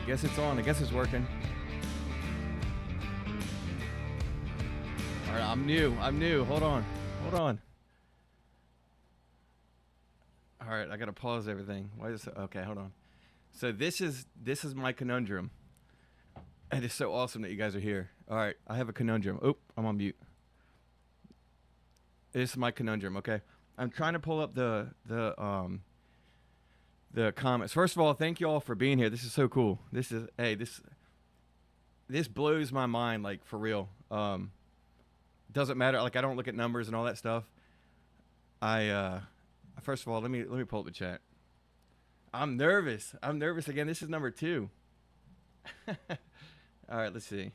Guess it's on. I guess it's working. All right, I'm new. Hold on. All right, I gotta pause everything. Why is it? Okay, hold on. So this is my conundrum. It is so awesome that you guys are here. All right, I have a conundrum. Oh, I'm on mute. This is my conundrum. Okay, I'm trying to pull up the comments. First of all, thank you all for being here. This is so cool. This blows my mind, like, for real. Doesn't matter. Like, I don't look at numbers and all that stuff. First of all, let me pull up the chat. I'm nervous again. This is number 2. All right, let's see.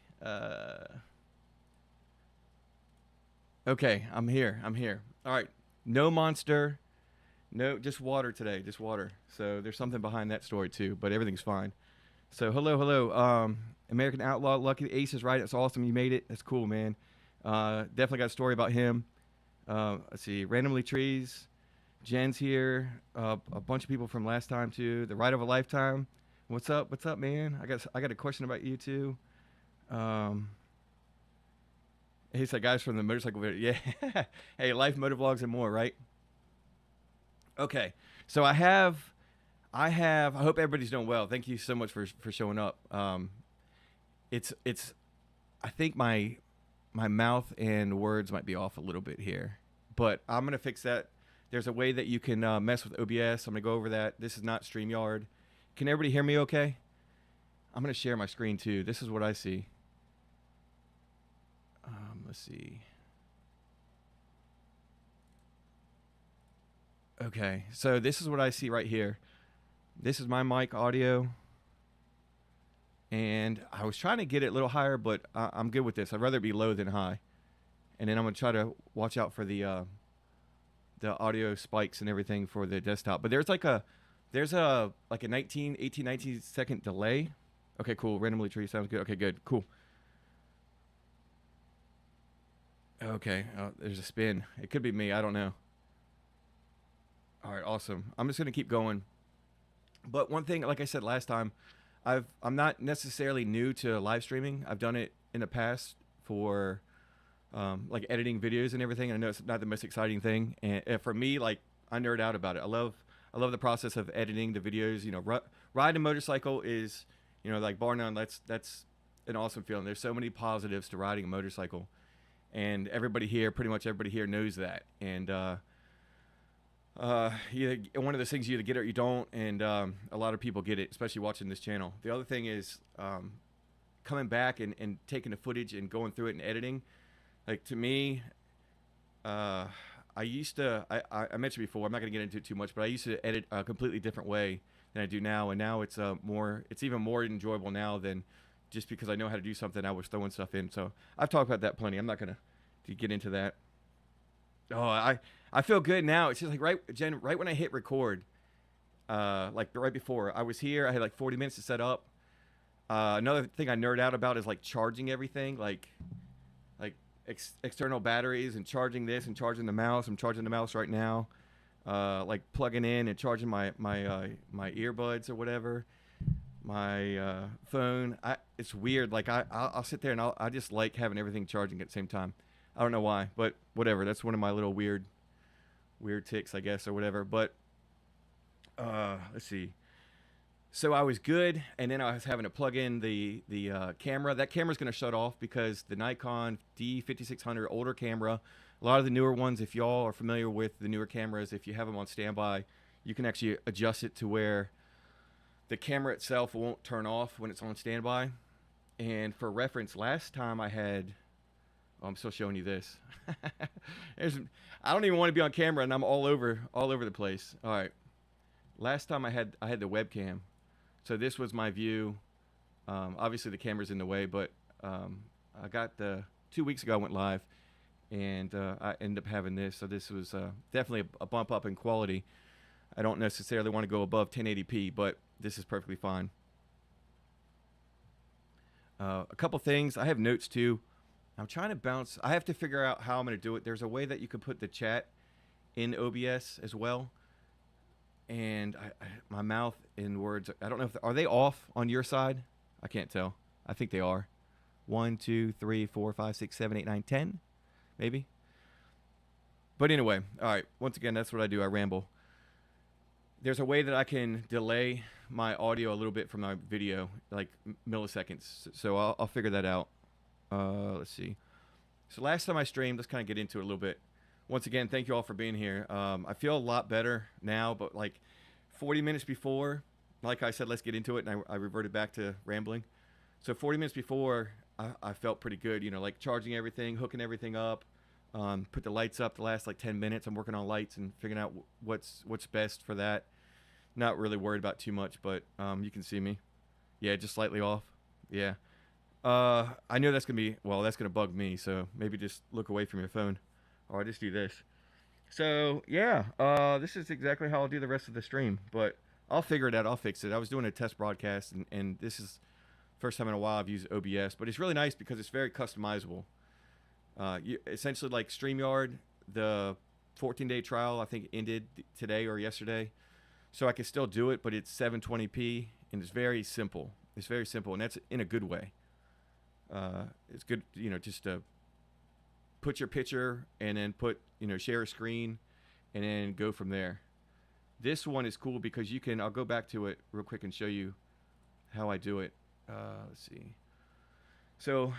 Okay, I'm here. All right, no monster. No, just water today. Just water. So there's something behind that story too, but everything's fine. So hello. American Outlaw, Lucky the Ace is right. It's awesome. You made it. That's cool, man. Definitely got a story about him. Let's see. Randomly Trees. Jen's here. A bunch of people from last time too. The Ride of a Lifetime. What's up, man? I got a question about you too. He said, guys from the motorcycle video. Yeah. Hey, life, motovlogs, and more, right? Okay. So I hope everybody's doing well. Thank you so much for showing up. It's I think my mouth and words might be off a little bit here, but I'm gonna fix that. There's a way that you can mess with OBS. I'm gonna go over that. This is not StreamYard. Can everybody hear me okay? I'm gonna share my screen too. This is what I see. Let's see. Okay, so this is what I see right here. This is my mic audio. And I was trying to get it a little higher, but I'm good with this. I'd rather it be low than high. And then I'm going to try to watch out for the audio spikes and everything for the desktop. But there's like a 19 second delay. Okay, cool. Randomly tree sounds good. Okay, good. Cool. Okay, there's a spin. It could be me. I don't know. All right, awesome. I'm just going to keep going. But one thing, like I said last time, I'm not necessarily new to live streaming. I've done it in the past for like editing videos and everything. I know it's not the most exciting thing, and for me, like, I nerd out about it. I love the process of editing the videos. You know, riding a motorcycle is, you know, like, bar none, that's an awesome feeling. There's so many positives to riding a motorcycle, and pretty much everybody here knows that. And one of those things, you either get it or you don't, and a lot of people get it, especially watching this channel. The other thing is coming back and taking the footage and going through it and editing. Like, to me, I mentioned before, I'm not going to get into it too much, but I used to edit a completely different way than I do now, and now it's even more enjoyable now than just because I know how to do something. I was throwing stuff in, so I've talked about that plenty. I'm not going to get into that. Oh, I feel good now. It's just like right when I hit record, like right before I was here, I had like 40 minutes to set up. Another thing I nerd out about is like charging everything, like external batteries, and charging this and charging the mouse. I'm charging the mouse right now, like plugging in and charging my earbuds or whatever, my phone. It's weird. Like I'll sit there and I just like having everything charging at the same time. I don't know why, but whatever. That's one of my little weird ticks, I guess, or whatever. But let's see. So I was good, and then I was having to plug in the camera. That camera's going to shut off because the Nikon D5600 older camera, a lot of the newer ones, if y'all are familiar with the newer cameras, if you have them on standby, you can actually adjust it to where the camera itself won't turn off when it's on standby. And for reference, last time I had... Oh, I'm still showing you this. I don't even want to be on camera, and I'm all over the place. All right. Last time I had the webcam. So this was my view. Obviously the camera's in the way, but I got 2 weeks ago I went live, and I ended up having this. So this was definitely a bump up in quality. I don't necessarily want to go above 1080p, but this is perfectly fine. A couple things. I have notes too. I'm trying to bounce. I have to figure out how I'm going to do it. There's a way that you can put the chat in OBS as well. and my mouth and words, I don't know if are they off on your side? I can't tell. I think they are. 1, 2, 3, 4, 5, 6, 7, 8, 9, 10, maybe. But anyway, all right. Once again, that's what I do. I ramble. There's a way that I can delay my audio a little bit from my video, like milliseconds. So I'll figure that out. Let's see. So last time I streamed, let's kind of get into it a little bit. Once again, thank you all for being here. I feel a lot better now, but like 40 minutes before, like I said, let's get into it, and I reverted back to rambling. So 40 minutes before, I felt pretty good, you know, like charging everything, hooking everything up, put the lights up the last like 10 minutes. I'm working on lights and figuring out what's best for that. Not really worried about too much, but you can see me. Yeah, just slightly off. Yeah. I know that's going to be, well, that's going to bug me, so maybe just look away from your phone. Or I'll just do this. So, yeah, this is exactly how I'll do the rest of the stream, but I'll figure it out. I'll fix it. I was doing a test broadcast, and this is first time in a while I've used OBS, but it's really nice because it's very customizable. You essentially, like StreamYard, the 14-day trial I think ended today or yesterday, so I can still do it, but it's 720p and it's very simple. It's very simple, and that's in a good way. It's good, you know, just to put your picture and then share a screen and then go from there. This one is cool because you can, I'll go back to it real quick and show you how I do it. Let's see. So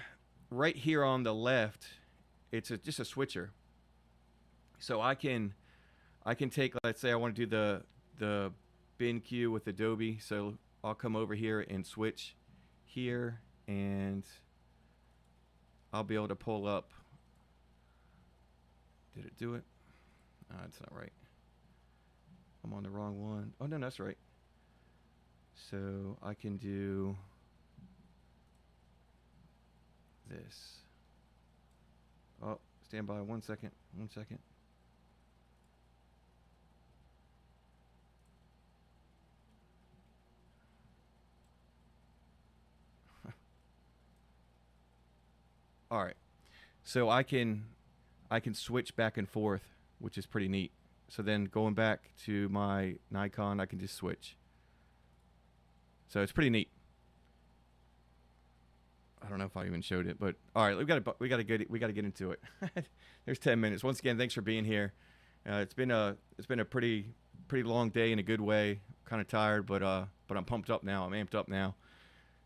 right here on the left, it's just a switcher. So I can take, let's say I want to do the bin queue with Adobe. So I'll come over here and switch here, and I'll be able to pull up. Did it do it? It's not right. I'm on the wrong one. Oh, no, that's right. So I can do this. Oh, stand by 1 second. 1 second. All right. So I can switch back and forth, which is pretty neat. So then going back to my Nikon, I can just switch. So it's pretty neat. I don't know if I even showed it, but all right, we got to get into it. There's 10 minutes. Once again, thanks for being here. It's been a pretty long day in a good way. Kind of tired, but I'm pumped up now. I'm amped up now.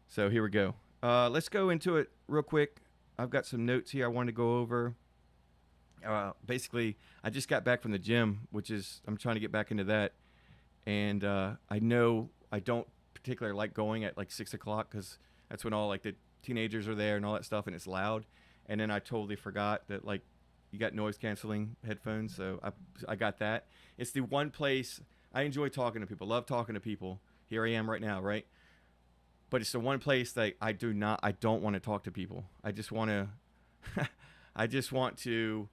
So here we go. Let's go into it real quick. I've got some notes here I want to go over. Basically, I just got back from the gym, which is, I'm trying to get back into that. And I know I don't particularly like going at like 6 o'clock because that's when all like the teenagers are there and all that stuff, and it's loud. And then I totally forgot that like you got noise canceling headphones, so I got that. It's the one place I enjoy talking to people, love talking to people. Here I am right now, right? But it's the one place that I don't want to talk to people. I just want to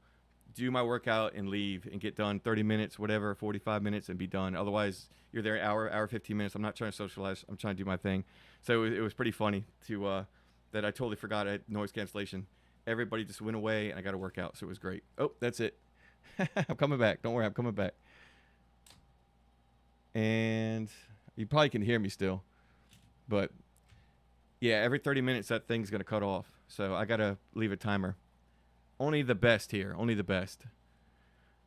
do my workout and leave and get done 30 minutes, whatever, 45 minutes and be done. Otherwise, you're there an hour, 15 minutes. I'm not trying to socialize. I'm trying to do my thing. So it was pretty funny to that I totally forgot I had noise cancellation. Everybody just went away and I got to work out. So it was great. Oh, that's it. I'm coming back. Don't worry. I'm coming back. And you probably can hear me still. But yeah, every 30 minutes that thing's going to cut off. So I got to leave a timer. Only the best here. Only the best.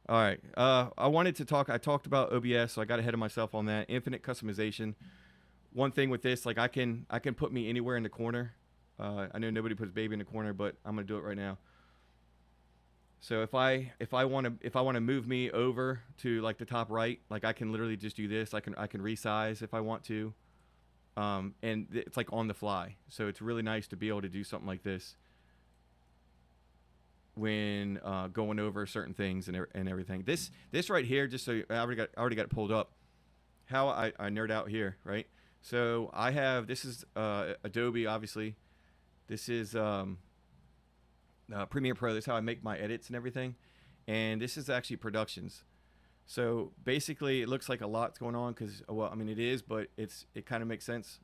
All right. I wanted to talk. I talked about OBS, so I got ahead of myself on that. Infinite customization. One thing with this, like I can put me anywhere in the corner. I know nobody puts baby in the corner, but I'm gonna do it right now. So if I want to move me over to like the top right, like I can literally just do this. I can resize if I want to. And it's like on the fly. So it's really nice to be able to do something like this when going over certain things and everything. This right here, just so I already got it pulled up. How I nerd out here, right? So I have, this is Adobe, obviously. This is Premiere Pro. That's how I make my edits and everything. And this is actually Productions. So basically, it looks like a lot's going on because, well, I mean, it is, but it kind of makes sense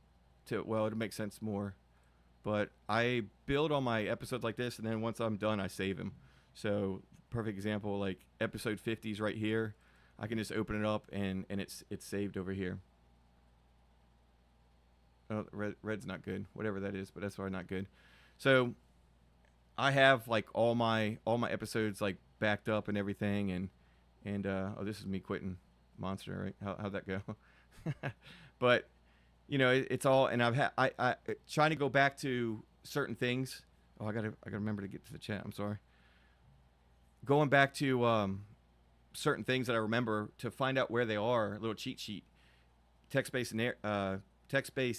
it'll make sense more. But I build all my episodes like this, and then once I'm done, I save them. So perfect example, like episode 50 is right here. I can just open it up and it's saved over here. Oh, red's not good, whatever that is, but that's probably not good. So I have like all my episodes like backed up and everything, and oh, this is me quitting Monster, right? How'd that go? But you know, it's all, and I trying to go back to certain things. Oh, I gotta remember to get to the chat. I'm sorry. Going back to certain things that I remember to find out where they are. A little cheat sheet, text-based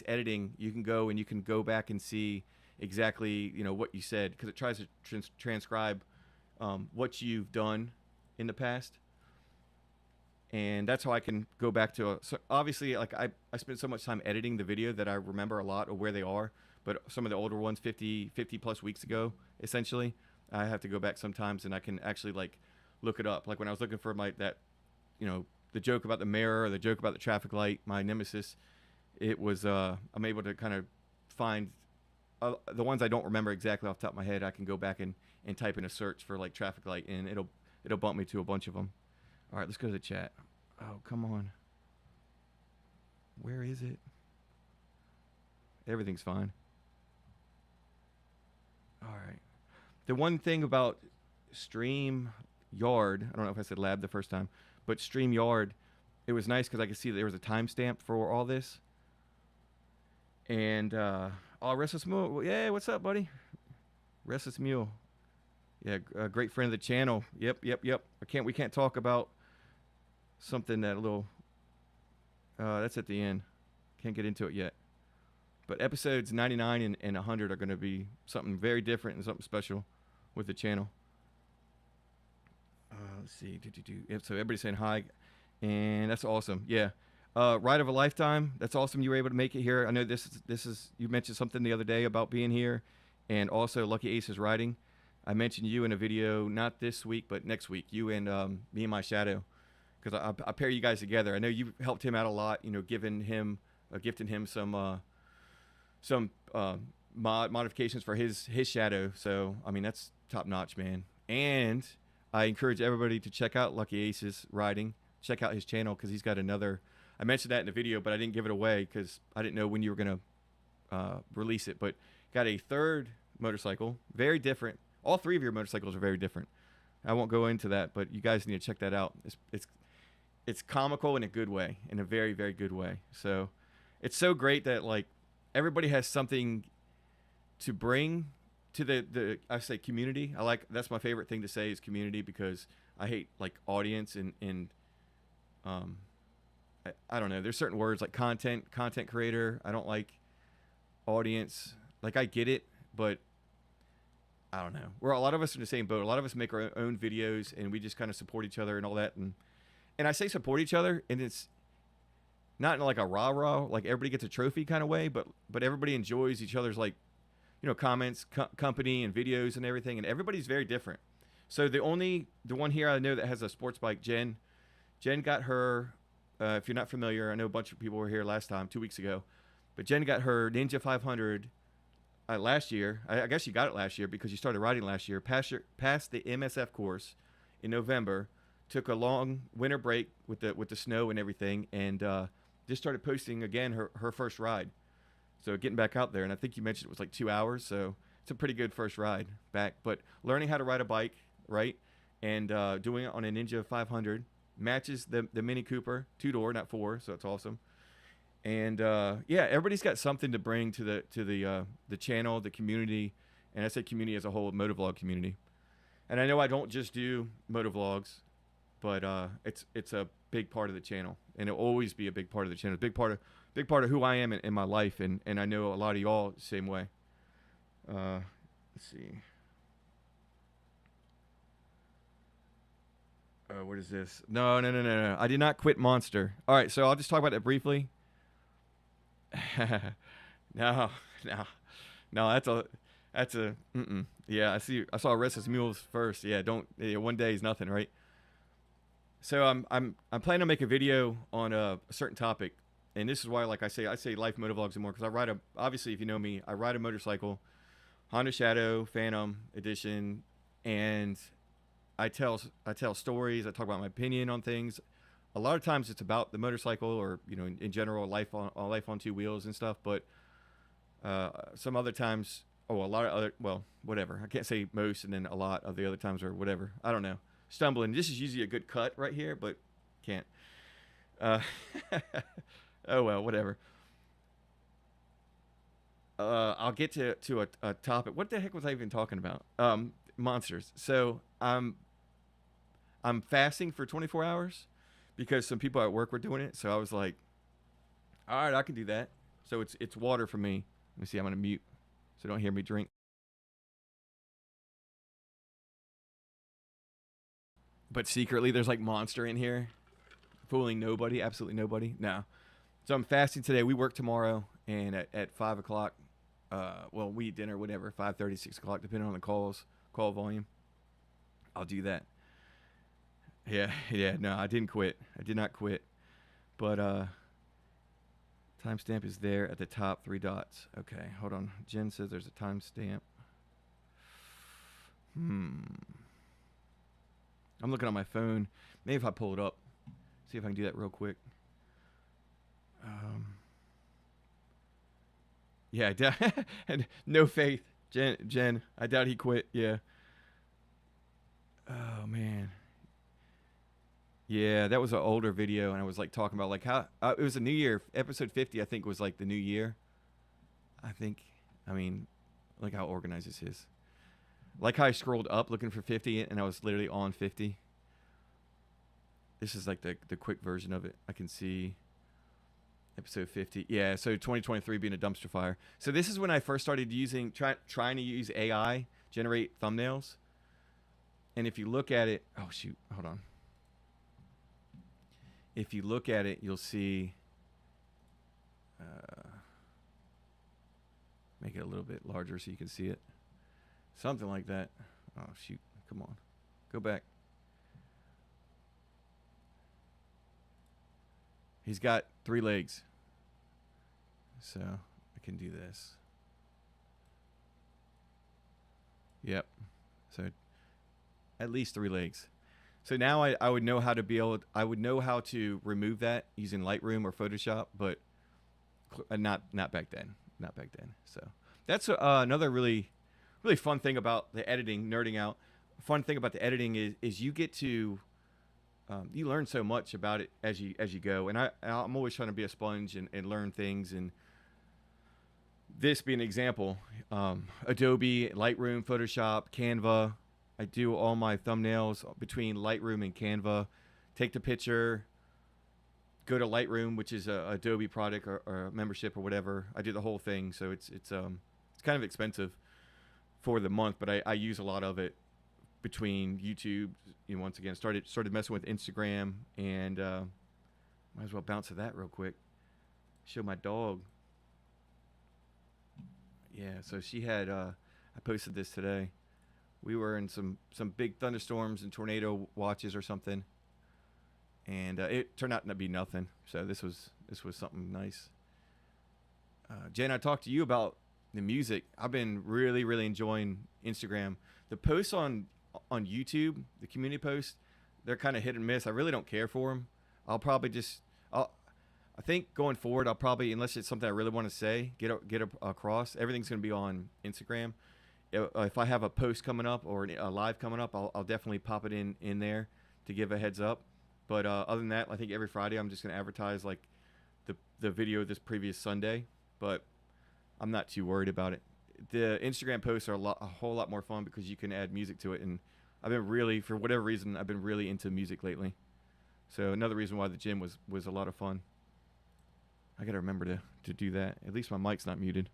editing. You can go and you can go back and see exactly, you know, what you said, because it tries to transcribe what you've done in the past. And that's how I can go back to so obviously, like I spent so much time editing the video that I remember a lot of where they are, but some of the older ones 50 plus weeks ago, essentially, I have to go back sometimes, and I can actually like look it up. Like when I was looking for that, you know, the joke about the mirror or the joke about the traffic light, my nemesis, it was I'm able to kind of find the ones I don't remember exactly off the top of my head. I can go back and type in a search for like traffic light, and it'll bump me to a bunch of them. All right, let's go to the chat. Oh, come on. Where is it? Everything's fine. All right. The one thing about StreamYard, I don't know if I said lab the first time, but StreamYard, it was nice because I could see there was a timestamp for all this. And, oh, Restless Mule. Yeah, what's up, buddy? Restless Mule. Yeah, a great friend of the channel. Yep. We can't talk about something that a little, that's at the end. Can't get into it yet. But episodes 99 and 100 are going to be something very different and something special with the channel. Let's see. Yep, so everybody's saying hi, and that's awesome. Yeah. Ride of a lifetime. That's awesome you were able to make it here. I know this is you mentioned something the other day about being here, and also Lucky Aces riding. I mentioned you in a video, not this week, but next week. You and me and my shadow, because I pair you guys together. I know you helped him out a lot. You know, gifting him some modifications for his shadow. So I mean, that's top notch, man. And I encourage everybody to check out Lucky Aces riding. Check out his channel, because he's got another. I mentioned that in the video, but I didn't give it away because I didn't know when you were gonna release it. But got a third motorcycle, very different. All three of your motorcycles are very different. I won't go into that, but you guys need to check that out. It's comical in a good way, in a very, very good way. So it's so great that like everybody has something to bring to the I say community. That's my favorite thing to say is community, because I hate like audience and I don't know. There's certain words like content creator. I don't like audience. Like I get it, but I don't know. A lot of us are in the same boat. A lot of us make our own videos, and we just kind of support each other and all that. And I say support each other, and it's not in like a rah-rah, like everybody gets a trophy kind of way, but everybody enjoys each other's like, you know, comments, company, and videos and everything. And everybody's very different. So the one here I know that has a sports bike, Jen got her. If you're not familiar, I know a bunch of people were here last time, 2 weeks ago, but Jen got her Ninja 500 last year. I guess you got it last year because you started riding last year. Passed the MSF course in November. Took a long winter break with the snow and everything, and just started posting again her first ride. So getting back out there, and I think you mentioned it was like 2 hours, so it's a pretty good first ride back. But learning how to ride a bike, right, and doing it on a Ninja 500 matches the Mini Cooper, 2-door, not 4, so it's awesome. And yeah, everybody's got something to bring to the channel, the community, and I say community as a whole, motovlog community. And I know I don't just do motovlogs, but it's a big part of the channel, and it'll always be a big part of the channel. Big part of who I am in my life, and I know a lot of y'all the same way. Let's see. What is this? No. I did not quit Monster. All right, so I'll just talk about that briefly. No. That's a. Yeah, I saw Restless Mules first. Yeah, one day is nothing, right? So I'm planning to make a video on a certain topic, and this is why, like I say life motovlogs more, because obviously if you know me, I ride a motorcycle, Honda Shadow Phantom Edition, and I tell stories. I talk about my opinion on things. a lot of times it's about the motorcycle or in general life on two wheels and stuff. But some other times, a lot of other, well, whatever. I can't say most, and then a lot of the other times or whatever. I don't know. Stumbling. This is usually a good cut right here, but can't. Uh, oh well, whatever. I'll get to a topic. What the heck was I even talking about? Monsters. So I'm fasting for 24 hours because some people at work were doing it. So I was like, all right, I can do that. So it's water for me. Let me see. I'm gonna mute so don't hear me drink. But secretly, there's like Monster in here, fooling nobody, absolutely nobody. No. So I'm fasting today. We work tomorrow, and at 5 o'clock, well, we eat dinner, whatever, 5:30, 6 o'clock, depending on the call volume. I'll do that. Yeah, yeah. No, I didn't quit. I did not quit. But timestamp is there at the top, 3 dots. Okay, hold on. Jen says there's a timestamp. I'm looking on my phone. Maybe if I pull it up, see if I can do that real quick. Yeah, I doubt. And no faith, Jen. I doubt he quit. Yeah. Oh man. Yeah, that was an older video, and I was like talking about like how it was a New Year episode 50. I think was like the New Year. I think. I mean, like how organized this is. Like how I scrolled up looking for 50, and I was literally on 50. This is like the quick version of it. I can see episode 50. Yeah, so 2023 being a dumpster fire. So this is when I first started trying to use AI generate thumbnails. And if you look at it, oh shoot, hold on. If you look at it, you'll see. Make it a little bit larger so you can see it. Something like that. Oh shoot, come on, go back. He's got 3 legs. So I can do this. Yep. So at least 3 legs. So now I would know how to I would know how to remove that using Lightroom or Photoshop, but not back then. Not back then. So that's another really fun thing about the editing, nerding out. Fun thing about the editing is you get to you learn so much about it as you go, and I'm always trying to be a sponge and learn things. And this being an example, Adobe, Lightroom, Photoshop, Canva. I do all my thumbnails between Lightroom and Canva. Take the picture, go to Lightroom, which is a Adobe product or a membership or whatever. I do the whole thing, so it's kind of expensive for the month, but I use a lot of it between YouTube. Once again, started messing with Instagram, and might as well bounce to that real quick. Show my dog. Yeah, so she had. I posted this today. We were in some big thunderstorms and tornado watches or something, and it turned out to be nothing. So this was something nice. Jen, I talked to you about the music. I've been really enjoying Instagram. The posts on YouTube, the community posts, they're kind of hit and miss. I really don't care for them. I'll probably I think going forward, I'll probably, unless it's something I really want to say, get across. Everything's going to be on Instagram. If I have a post coming up or a live coming up, I'll definitely pop it in there to give a heads up. But other than that, I think every Friday I'm just going to advertise like the video this previous Sunday. But I'm not too worried about it. The Instagram posts are a whole lot more fun because you can add music to it, and I've been for whatever reason, I've been really into music lately. So another reason why the gym was a lot of fun. I gotta remember to do that. At least my mic's not muted.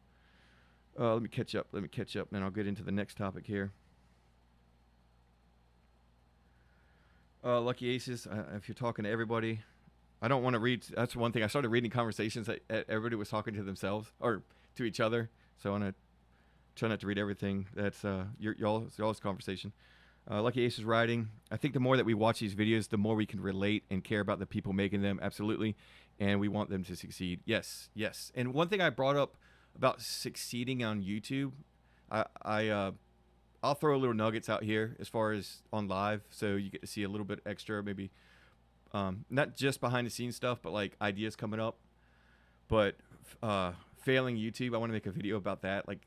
Let me catch up, then I'll get into the next topic here. Lucky Aces, if you're talking to everybody, I don't want to read. That's one thing. I started reading conversations that everybody was talking to themselves or to each other. So I want to try not to read everything. That's y'all's conversation. Lucky Aces riding. I think the more that we watch these videos, the more we can relate and care about the people making them. Absolutely. And we want them to succeed. Yes. And one thing I brought up about succeeding on YouTube, I'll throw a little nuggets out here as far as on live, so you get to see a little bit extra, maybe not just behind the scenes stuff, but like ideas coming up. But failing YouTube, I want to make a video about that, like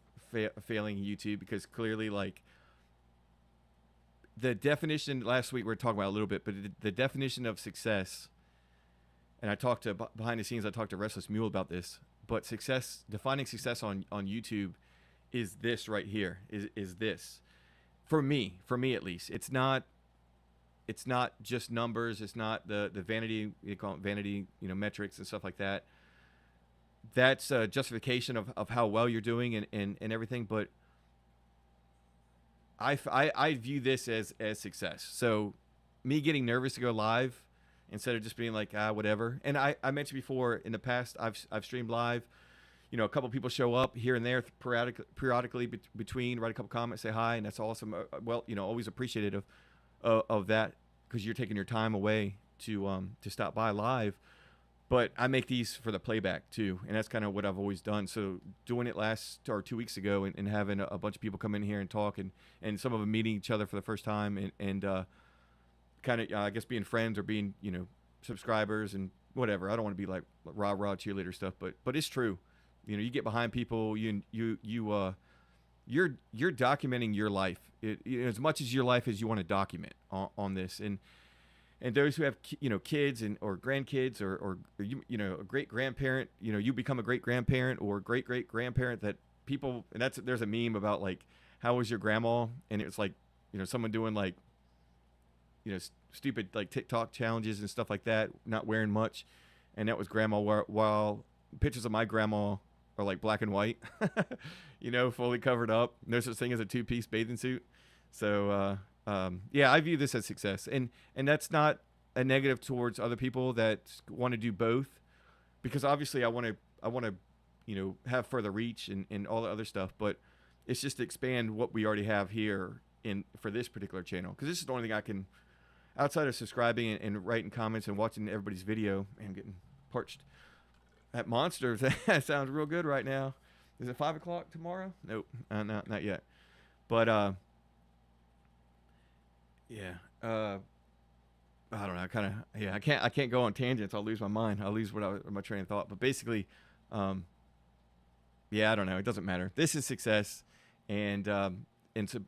failing YouTube, because clearly, like, the definition last week we were talking about a little bit, but the definition of success, and I talked to behind the scenes, I talked to Restless Mule about this, but defining success on YouTube is this right here, is this. For me at least. It's not just numbers, it's not the vanity, you call it vanity, metrics and stuff like that. That's a justification of how well you're doing and everything, but I view this as success. So me getting nervous to go live instead of just being like, whatever. And I mentioned before in the past, I've streamed live, a couple people show up here and there periodically between, write a couple comments, say hi, and that's awesome. Well, always appreciative of that, because you're taking your time away to stop by live. But I make these for the playback too, and that's kind of what I've always done. So doing it 2 weeks ago and having a bunch of people come in here and talk, and some of them meeting each other for the first time, and kind of I guess being friends or being subscribers and whatever. I don't want to be like rah cheerleader stuff, but it's true. You get behind people, you're documenting your life, as much as your life as you want to document on this. And those who have kids or grandkids or a great grandparent, you become a great grandparent or great grandparent, that people, and there's a meme about like, how was your grandma, and it's like someone doing like stupid like TikTok challenges and stuff like that, not wearing much, and that was grandma, while pictures of my grandma are like black and white, fully covered up. No such thing as a 2-piece bathing suit. So yeah, I view this as success, and that's not a negative towards other people that want to do both, because obviously I want to have further reach and all the other stuff, but it's just to expand what we already have here for this particular channel, because this is the only thing I can, outside of subscribing and writing comments and watching everybody's video. Man, I'm getting parched. That monster, that sounds real good right now. Is it 5 o'clock tomorrow? Nope, not yet. But yeah, I don't know. I can't go on tangents. I'll lose my mind. I'll lose my train of thought. But basically, yeah, I don't know. It doesn't matter. This is success, and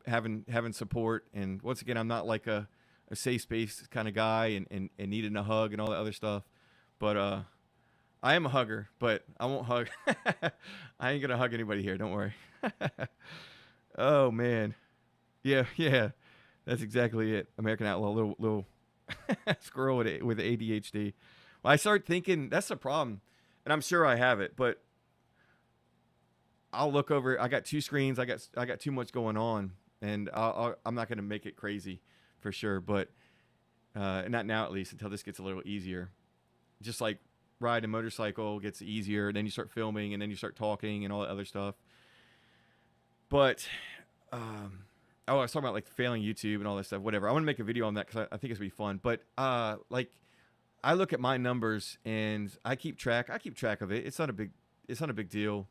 having support. And once again, I'm not like a safe space kind of guy and needing a hug and all that other stuff. But I am a hugger, but I won't hug. I ain't gonna hug anybody here. Don't worry. Oh man, yeah. That's exactly it. American Outlaw, little squirrel with ADHD. Well, I start thinking that's the problem, and I'm sure I have it, but I'll look over. I got 2 screens. I got too much going on, and I'm not gonna make it crazy for sure, but not now, at least, until this gets a little easier. Just like riding a motorcycle gets easier, then you start filming, and then you start talking and all that other stuff. But I was talking about like failing YouTube and all that stuff. Whatever. I want to make a video on that because I think it's gonna be fun. But like, I look at my numbers and I keep track of it. It's not a big deal.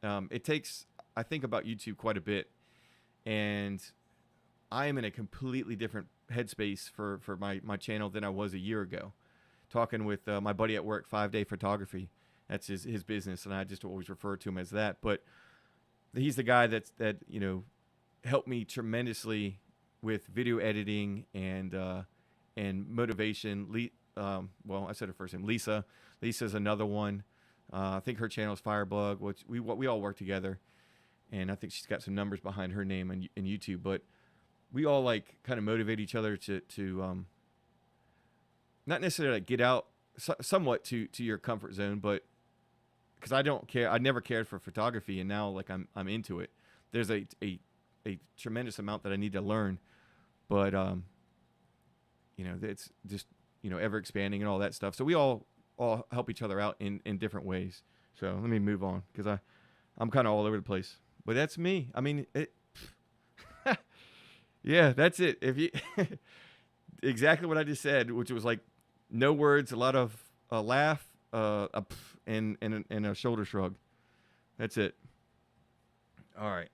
It takes, I think about YouTube quite a bit, and I am in a completely different headspace for my channel than I was a year ago. Talking with my buddy at work, 5 Day Photography. That's his business, and I just always refer to him as that. But he's the guy that helped me tremendously with video editing and motivation. Well, I said her first name, Lisa. Lisa's another one. I think her channel is Firebug, which we all work together, and I think she's got some numbers behind her name in YouTube. But we all like kind of motivate each other to not necessarily like get out somewhat to your comfort zone, but because I don't care, I never cared for photography, and now like I'm into it. There's a tremendous amount that I need to learn, but it's just ever expanding and all that stuff. So we all help each other out in different ways. So let me move on, because I'm kind of all over the place, but that's me. I mean, yeah, that's it. If you exactly what I just said, which was like no words, a lot of a laugh, and a shoulder shrug. That's it. All right.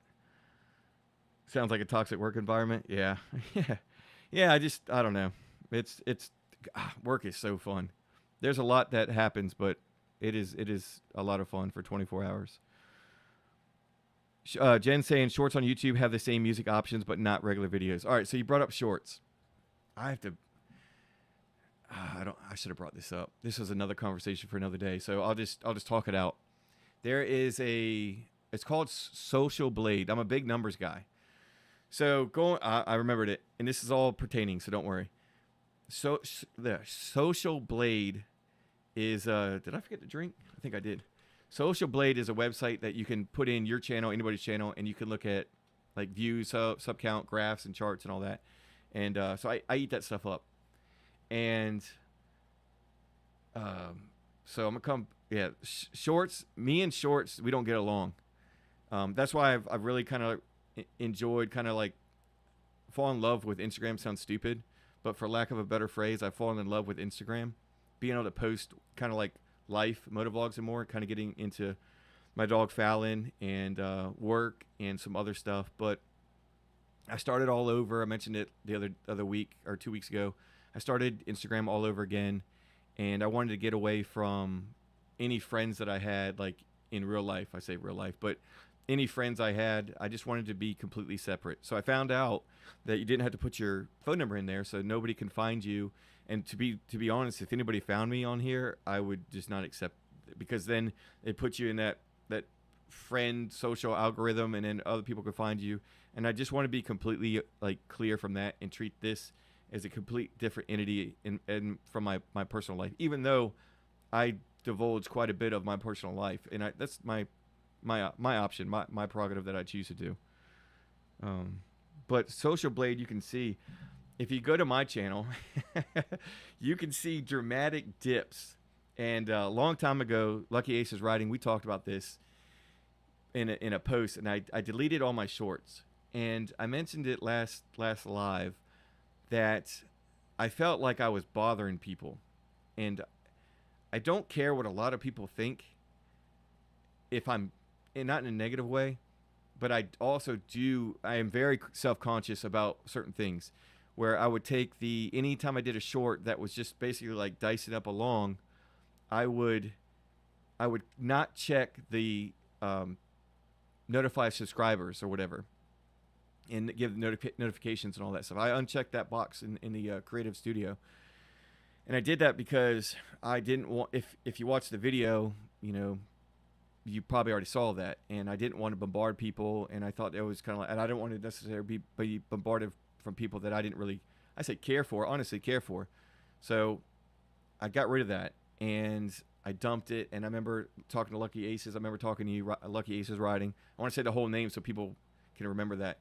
Sounds like a toxic work environment. Yeah. Yeah. I don't know. It's Work is so fun. There's a lot that happens, but it is a lot of fun for 24 hours. Jen saying shorts on YouTube have the same music options, but not regular videos. All right, so you brought up shorts. I have to. I should have brought this up. This was another conversation for another day. So I'll just talk it out. There is it's called Social Blade. I'm a big numbers guy. So I remembered it, and this is all pertaining, so don't worry. So the Social Blade is did I forget to drink? I think I did. Social Blade is a website that you can put in your channel, anybody's channel, and you can look at like views, sub count, graphs, and charts and all that. And so I eat that stuff up. And so I'm gonna shorts. Me and shorts, we don't get along. That's why I've really kind of enjoyed kind of like fall in love with Instagram. Sounds stupid, but for lack of a better phrase, I've fallen in love with Instagram. Being able to post kind of like life, motovlogs and more, kind of getting into my dog Fallon and work and some other stuff. But I started all over. I mentioned it the other week or 2 weeks ago. I started Instagram all over again, and I wanted to get away from any friends that I had like in real life. I say real life, but any friends I had, I just wanted to be completely separate. So I found out that you didn't have to put your phone number in there, so nobody can find you. And to be honest, if anybody found me on here, I would just not accept it, because then it puts you in that friend social algorithm, and then other people could find you. And I just want to be completely like clear from that and treat this as a complete different entity in from my personal life, even though I divulge quite a bit of my personal life, and that's my option, my prerogative that I choose to do. But Social Blade, you can see, if you go to my channel, you can see dramatic dips. And a long time ago, Lucky Ace is Riding, we talked about this in a post, and I deleted all my shorts. And I mentioned it last live that I felt like I was bothering people. And I don't care what a lot of people think, if I'm, and not in a negative way, but I also I am very self-conscious about certain things, where I would take anytime I did a short that was just basically like dicing up along, I would not check the notify subscribers or whatever, and give notifications and all that stuff. I unchecked that box in the creative studio. And I did that because I didn't want, if you watch the video, you probably already saw that, and I didn't want to bombard people, and I thought it was kind of like, and I didn't want to necessarily be bombarded from people that I didn't really, honestly care for. So I got rid of that, and I dumped it. And I remember talking to Lucky Aces. I remember talking to you, Lucky Aces Riding. I want to say the whole name so people can remember that.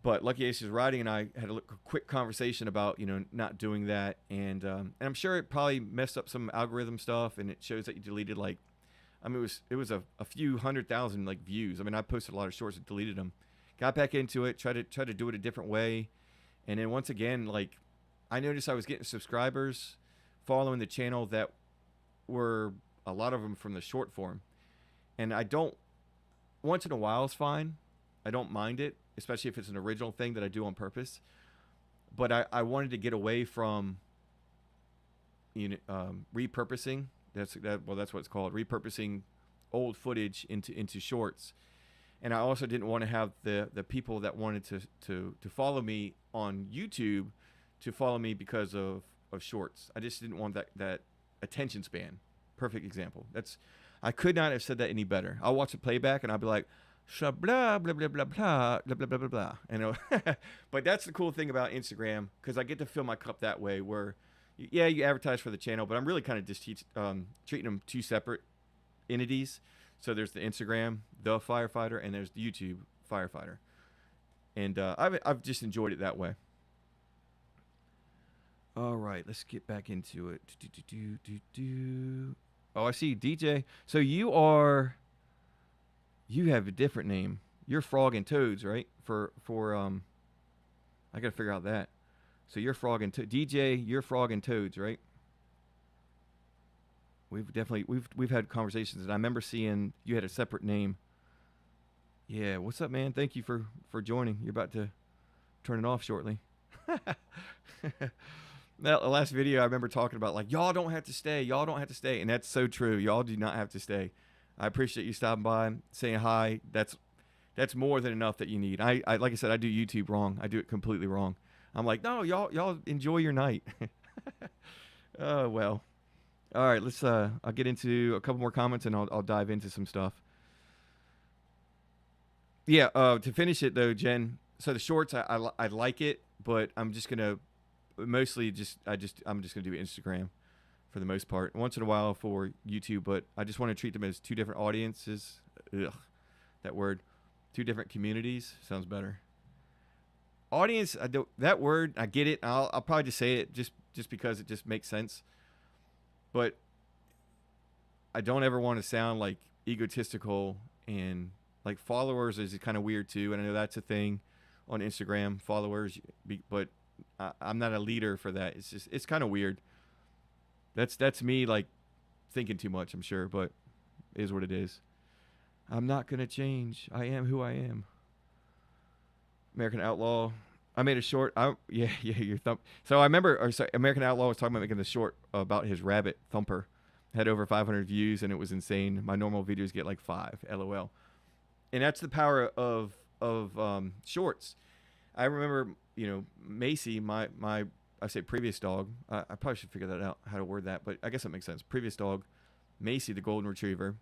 But Lucky Aces Riding and I had a quick conversation about, not doing that. And I'm sure it probably messed up some algorithm stuff, and it shows that you deleted it was a few 100,000 like views. I mean, I posted a lot of shorts and deleted them. Got back into it, tried to do it a different way. And then once again, like, I noticed I was getting subscribers following the channel that were a lot of them from the short form. And once in a while is fine. I don't mind it, especially if it's an original thing that I do on purpose. But I wanted to get away from repurposing. That's what it's called, repurposing old footage into shorts. And I also didn't want to have the people that wanted to follow me on YouTube to follow me because of shorts. I just didn't want that attention span. Perfect example. I could not have said that any better. I'll watch a playback and I'll be like, blah blah blah blah blah blah blah blah blah blah. But that's the cool thing about Instagram, because I get to fill my cup that way, where you advertise for the channel, but I'm really kind of just treating them two separate entities. So there's the Instagram, the Firefighter, and there's the YouTube Firefighter. And I've just enjoyed it that way. All right, let's get back into it. Oh, I see, DJ. So you have a different name. You're Frog and Toads, right? For I gotta figure out that. So you're Frog and DJ. You're Frog and Toads, right? We've had conversations, and I remember seeing you had a separate name. Yeah, what's up, man? Thank you for joining. You're about to turn it off shortly. That last video I remember talking about, like, y'all don't have to stay. Y'all don't have to stay. And that's so true. Y'all do not have to stay. I appreciate you stopping by, saying hi. That's more than enough that you need. I like I said, I do YouTube wrong. I do it completely wrong. I'm like, no, y'all enjoy your night. Oh, well. All right, let's I'll get into a couple more comments and I'll dive into some stuff. Yeah, to finish it though, Jen. So the shorts, I like it, but I'm just gonna mostly I'm just gonna do Instagram for the most part. Once in a while for YouTube, but I just want to treat them as two different audiences. Ugh, that word. Two different communities sounds better. Audience, I don't, that word, I get it. I'll probably just say it just because it just makes sense. But I don't ever want to sound like egotistical, and like followers is kind of weird too. And I know that's a thing on Instagram, followers, but I'm not a leader for that. It's kind of weird. That's me like thinking too much, I'm sure, but it is what it is. I'm not going to change. I am who I am. American Outlaw. I made a short. Yeah, your thumb. So I remember, American Outlaw was talking about making the short about his rabbit Thumper. Had over 500 views, and it was insane. My normal videos get like 5. LOL. And that's the power of shorts. I remember, Macy, my I say previous dog. I probably should figure that out, how to word that, but I guess that makes sense. Previous dog, Macy, the golden retriever.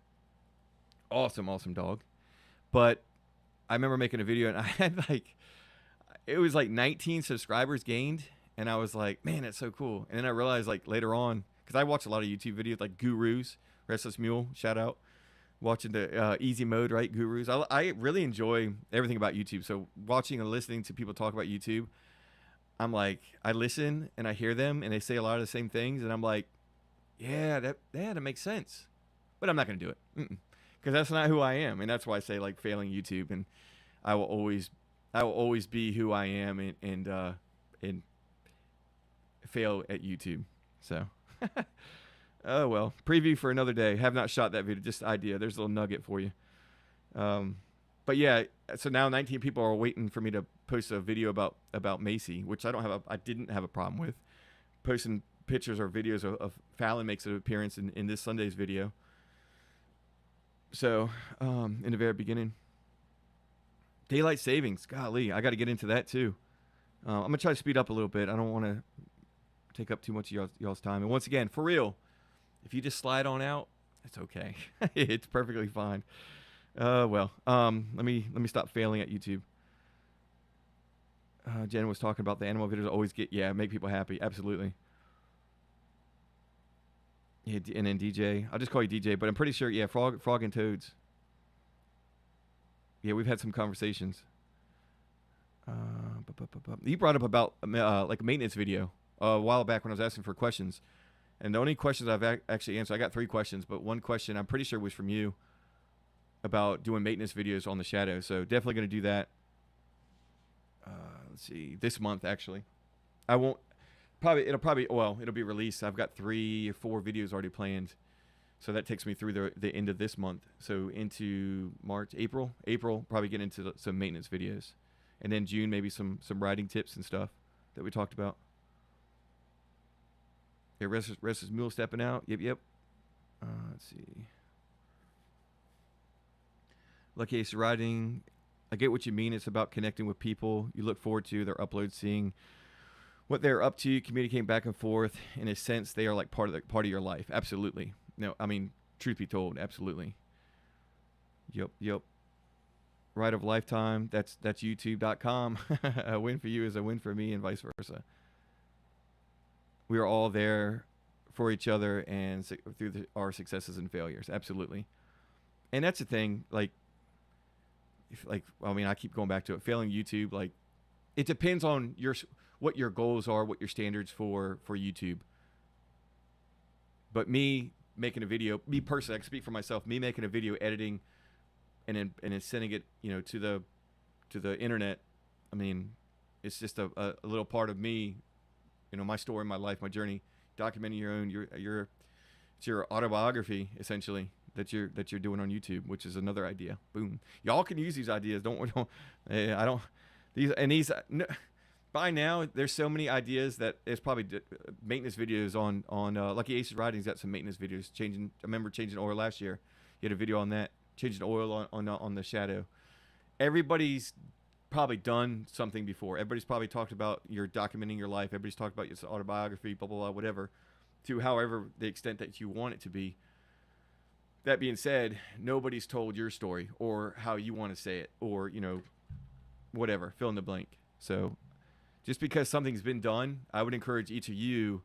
Awesome dog. But I remember making a video, and I had it was like 19 subscribers gained, and I was like, man, that's so cool. And then I realized like later on, because I watch a lot of YouTube videos like Gurus, Restless Mule, shout out, watching the easy mode, right? Gurus. I really enjoy everything about YouTube. So watching and listening to people talk about YouTube, I'm like, I listen and I hear them and they say a lot of the same things, and I'm like, yeah, that makes sense. But I'm not going to do it. Because that's not who I am. And that's why I say like failing YouTube, and I will always be who I am and fail at YouTube. So, oh well. Preview for another day. Have not shot that video. Just idea. There's a little nugget for you. But yeah. So now 19 people are waiting for me to post a video about Macy, which I didn't have a problem with posting pictures or videos of Fallon makes an appearance in this Sunday's video. So, in the very beginning. Daylight savings. Golly, I got to get into that too. I'm going to try to speed up a little bit. I don't want to take up too much of y'all's time. And once again, for real, if you just slide on out, it's okay. It's perfectly fine. Well, let me stop failing at YouTube. Jen was talking about the animal videos always make people happy. Absolutely. Yeah, and then DJ. I'll just call you DJ, but I'm pretty sure, yeah, Frog and Toads. Yeah, we've had some conversations. You brought up about like a maintenance video a while back when I was asking for questions. And the only questions I've actually answered, I got 3 questions, but one question I'm pretty sure was from you about doing maintenance videos on the Shadow. So definitely going to do that. Let's see, this month actually. I won't. It'll be released. I've got 3 or 4 videos already planned. So that takes me through the end of this month. So into March, April, probably get into some maintenance videos. And then June, maybe some riding tips and stuff that we talked about. Yeah, Restless Mule stepping out. Yep. Let's see. Lucky Ace Riding. I get what you mean. It's about connecting with people you look forward to their uploads, seeing what they're up to, communicating back and forth. In a sense, they are like part of your life. Absolutely. No, I mean, truth be told, absolutely. Yep. Ride of Lifetime. That's YouTube.com. A win for you is a win for me, and vice versa. We are all there for each other and through our successes and failures. Absolutely. And that's the thing. I keep going back to it. Failing YouTube, like, it depends on what your goals are, what your standards for YouTube. But me making a video, me personally, I can speak for myself. Me making a video, editing, and then sending it, to the internet. I mean, it's just a little part of me, my story, my life, my journey. Documenting your own, it's your autobiography essentially that you're doing on YouTube, which is another idea. Boom. Y'all can use these ideas. Don't. by now, there's so many ideas that there's probably maintenance videos on Lucky Ace's Riding's got some maintenance videos changing. I remember changing oil last year. He had a video on that, changing oil on the Shadow. Everybody's probably done something before. Everybody's probably talked about you're documenting your life. Everybody's talked about your autobiography, blah blah blah, whatever, to however the extent that you want it to be. That being said, nobody's told your story or how you want to say it, or whatever, fill in the blank. So just because something's been done, I would encourage each of you,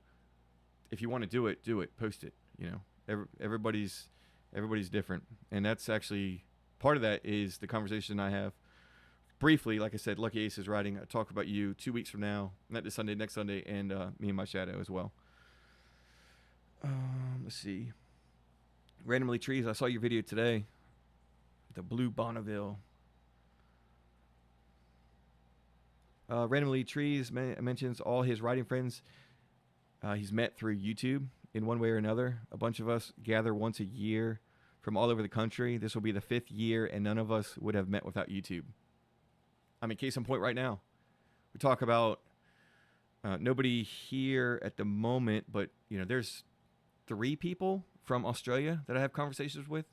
if you want to do it, post it. Everybody's different, and that's actually part of that is the conversation I have briefly. Like I said, Lucky Ace is Riding. I talk about you 2 weeks from now, not this Sunday, next Sunday, and me and my Shadow as well. Let's see. Randomly Trees, I saw your video today. The Blue Bonneville. Randomly Trees mentions all his riding friends he's met through YouTube in one way or another. A bunch of us gather once a year from all over the country. This will be the 5th year, and none of us would have met without YouTube. I mean, case in point right now. We talk about nobody here at the moment, but, there's 3 people from Australia that I have conversations with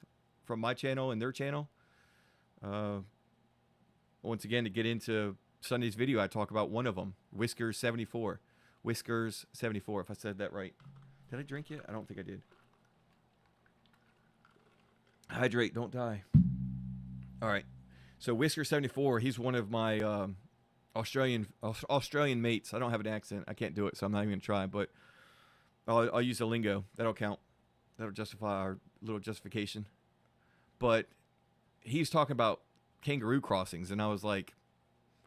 from my channel and their channel. Once again, to get into Sunday's video, I talk about one of them, Whiskers74. Whiskers74, if I said that right. Did I drink yet? I don't think I did. Hydrate, don't die. All right. So Whisker74, he's one of my Australian mates. I don't have an accent. I can't do it, so I'm not even going to try. But I'll use the lingo. That'll count. That'll justify our little justification. But he's talking about kangaroo crossings, and I was like,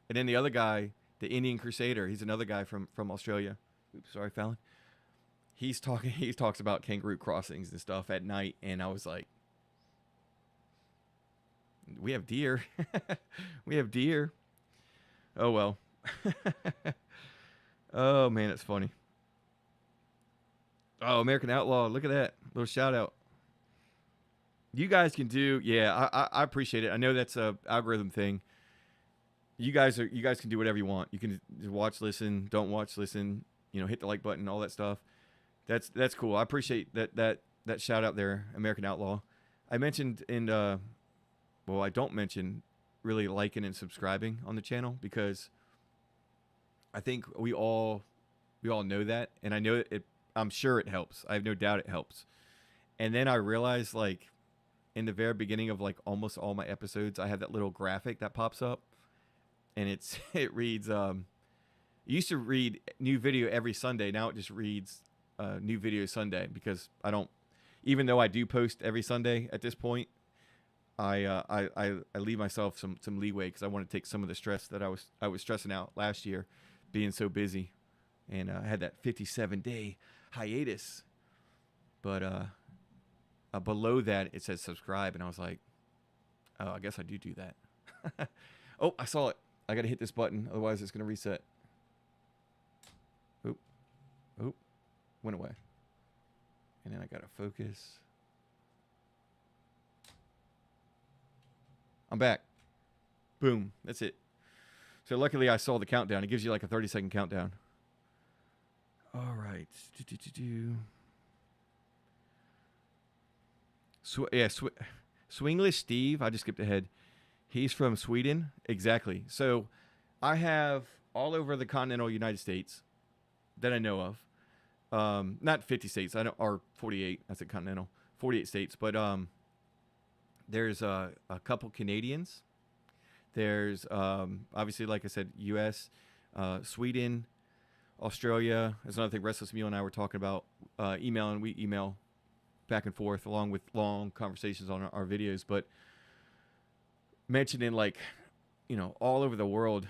and then the other guy, the Indian Crusader, he's another guy from Australia. Oops, sorry, Fallon. He talks about kangaroo crossings and stuff at night, and I was like, we have deer. We have deer. Oh, well. Oh, man, it's funny. Oh, American Outlaw. Look at that. Little shout out. You guys can do, yeah, I appreciate it. I know that's a algorithm thing. You guys can do whatever you want. You can watch, listen, don't watch, listen, hit the like button, all that stuff. That's cool. I appreciate that shout out there, American Outlaw. I mentioned I don't mention really liking and subscribing on the channel because I think we all know that, and I know I'm sure it helps. I have no doubt it helps. And then I realized, like, in the very beginning of like almost all my episodes, I have that little graphic that pops up, and it reads it used to read new video every Sunday. Now it just reads new video Sunday, because I don't, even though I do post every Sunday at this point, I leave myself some leeway because I want to take some of the stress that I was stressing out last year, being so busy, and I had that 57-day hiatus. But below that it says subscribe, and I was like, oh, I guess I do that. Oh, I saw it. I got to hit this button, otherwise it's gonna reset. Oop, went away. And then I gotta focus. I'm back. Boom. That's it. So luckily I saw the countdown. It gives you like a 30-second countdown. All right. Swinglish Steve. I just skipped ahead. He's from Sweden. Exactly. So I have all over the continental United States that I know of. Not 50 states. I don't, or 48. I said continental. 48 states. But there's a couple Canadians. There's obviously, like I said, U.S., Sweden, Australia. There's another thing Restless Mule and I were talking about, emailing. We email back and forth along with long conversations on our videos. But mentioning, like, all over the world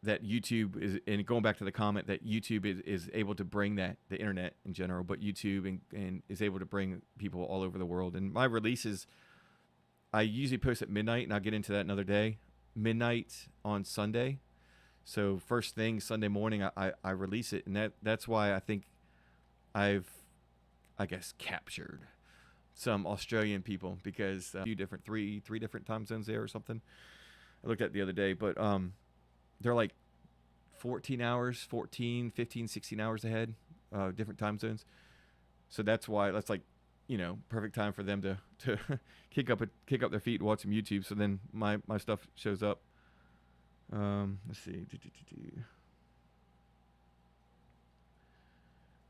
that YouTube is, and going back to the comment that YouTube is able to bring that, the internet in general, but YouTube and is able to bring people all over the world. And my releases, I usually post at midnight, and I'll get into that another day. Midnight on Sunday. So first thing Sunday morning, I release it. And that's why I think I guess, captured some Australian people, because a few different, three different time zones there or something. I looked at it the other day, but they're like 14 hours, 14, 15, 16 hours ahead, different time zones. So that's why that's like, you know, perfect time for them to kick up their feet and watch some YouTube. So then my stuff shows up. Let's see.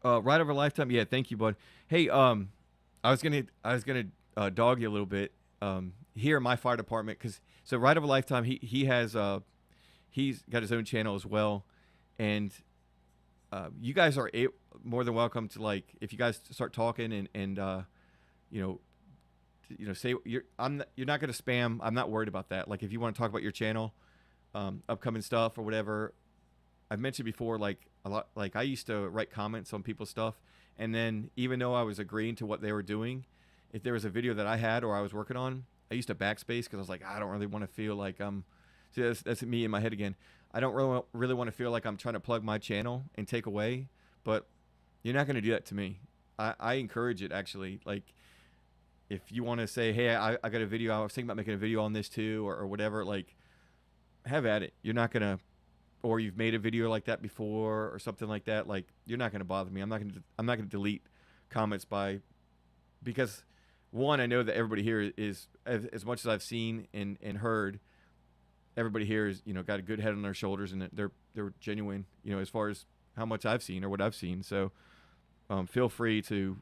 Ride over Lifetime. Yeah, thank you, bud. Hey, I was gonna dog you a little bit. Here in my fire department, because so Ride over Lifetime, he has he's got his own channel as well, and you guys are more than welcome to, like, if you guys start talking and you know say you're not gonna spam. I'm not worried about that. Like, if you want to talk about your channel, upcoming stuff or whatever. I've mentioned before, like, a lot, like, I used to write comments on people's stuff, and then even though I was agreeing to what they were doing, if there was a video that I had or I was working on, I used to backspace because I was like, I don't really want to feel like I'm. See, that's me in my head again. I don't really want to feel like I'm trying to plug my channel and take away, but you're not going to do that to me. I encourage it, actually. Like, if you want to say, hey, I got a video, I was thinking about making a video on this too, or whatever, like, have at it. You're not going to, or you've made a video like that before or something like that, like, you're not going to bother me. I'm not going to delete comments because one, I know that everybody here is, as much as I've seen and heard, everybody here is, you know, got a good head on their shoulders, and they're genuine, you know, as far as how much I've seen or what I've seen. So feel free to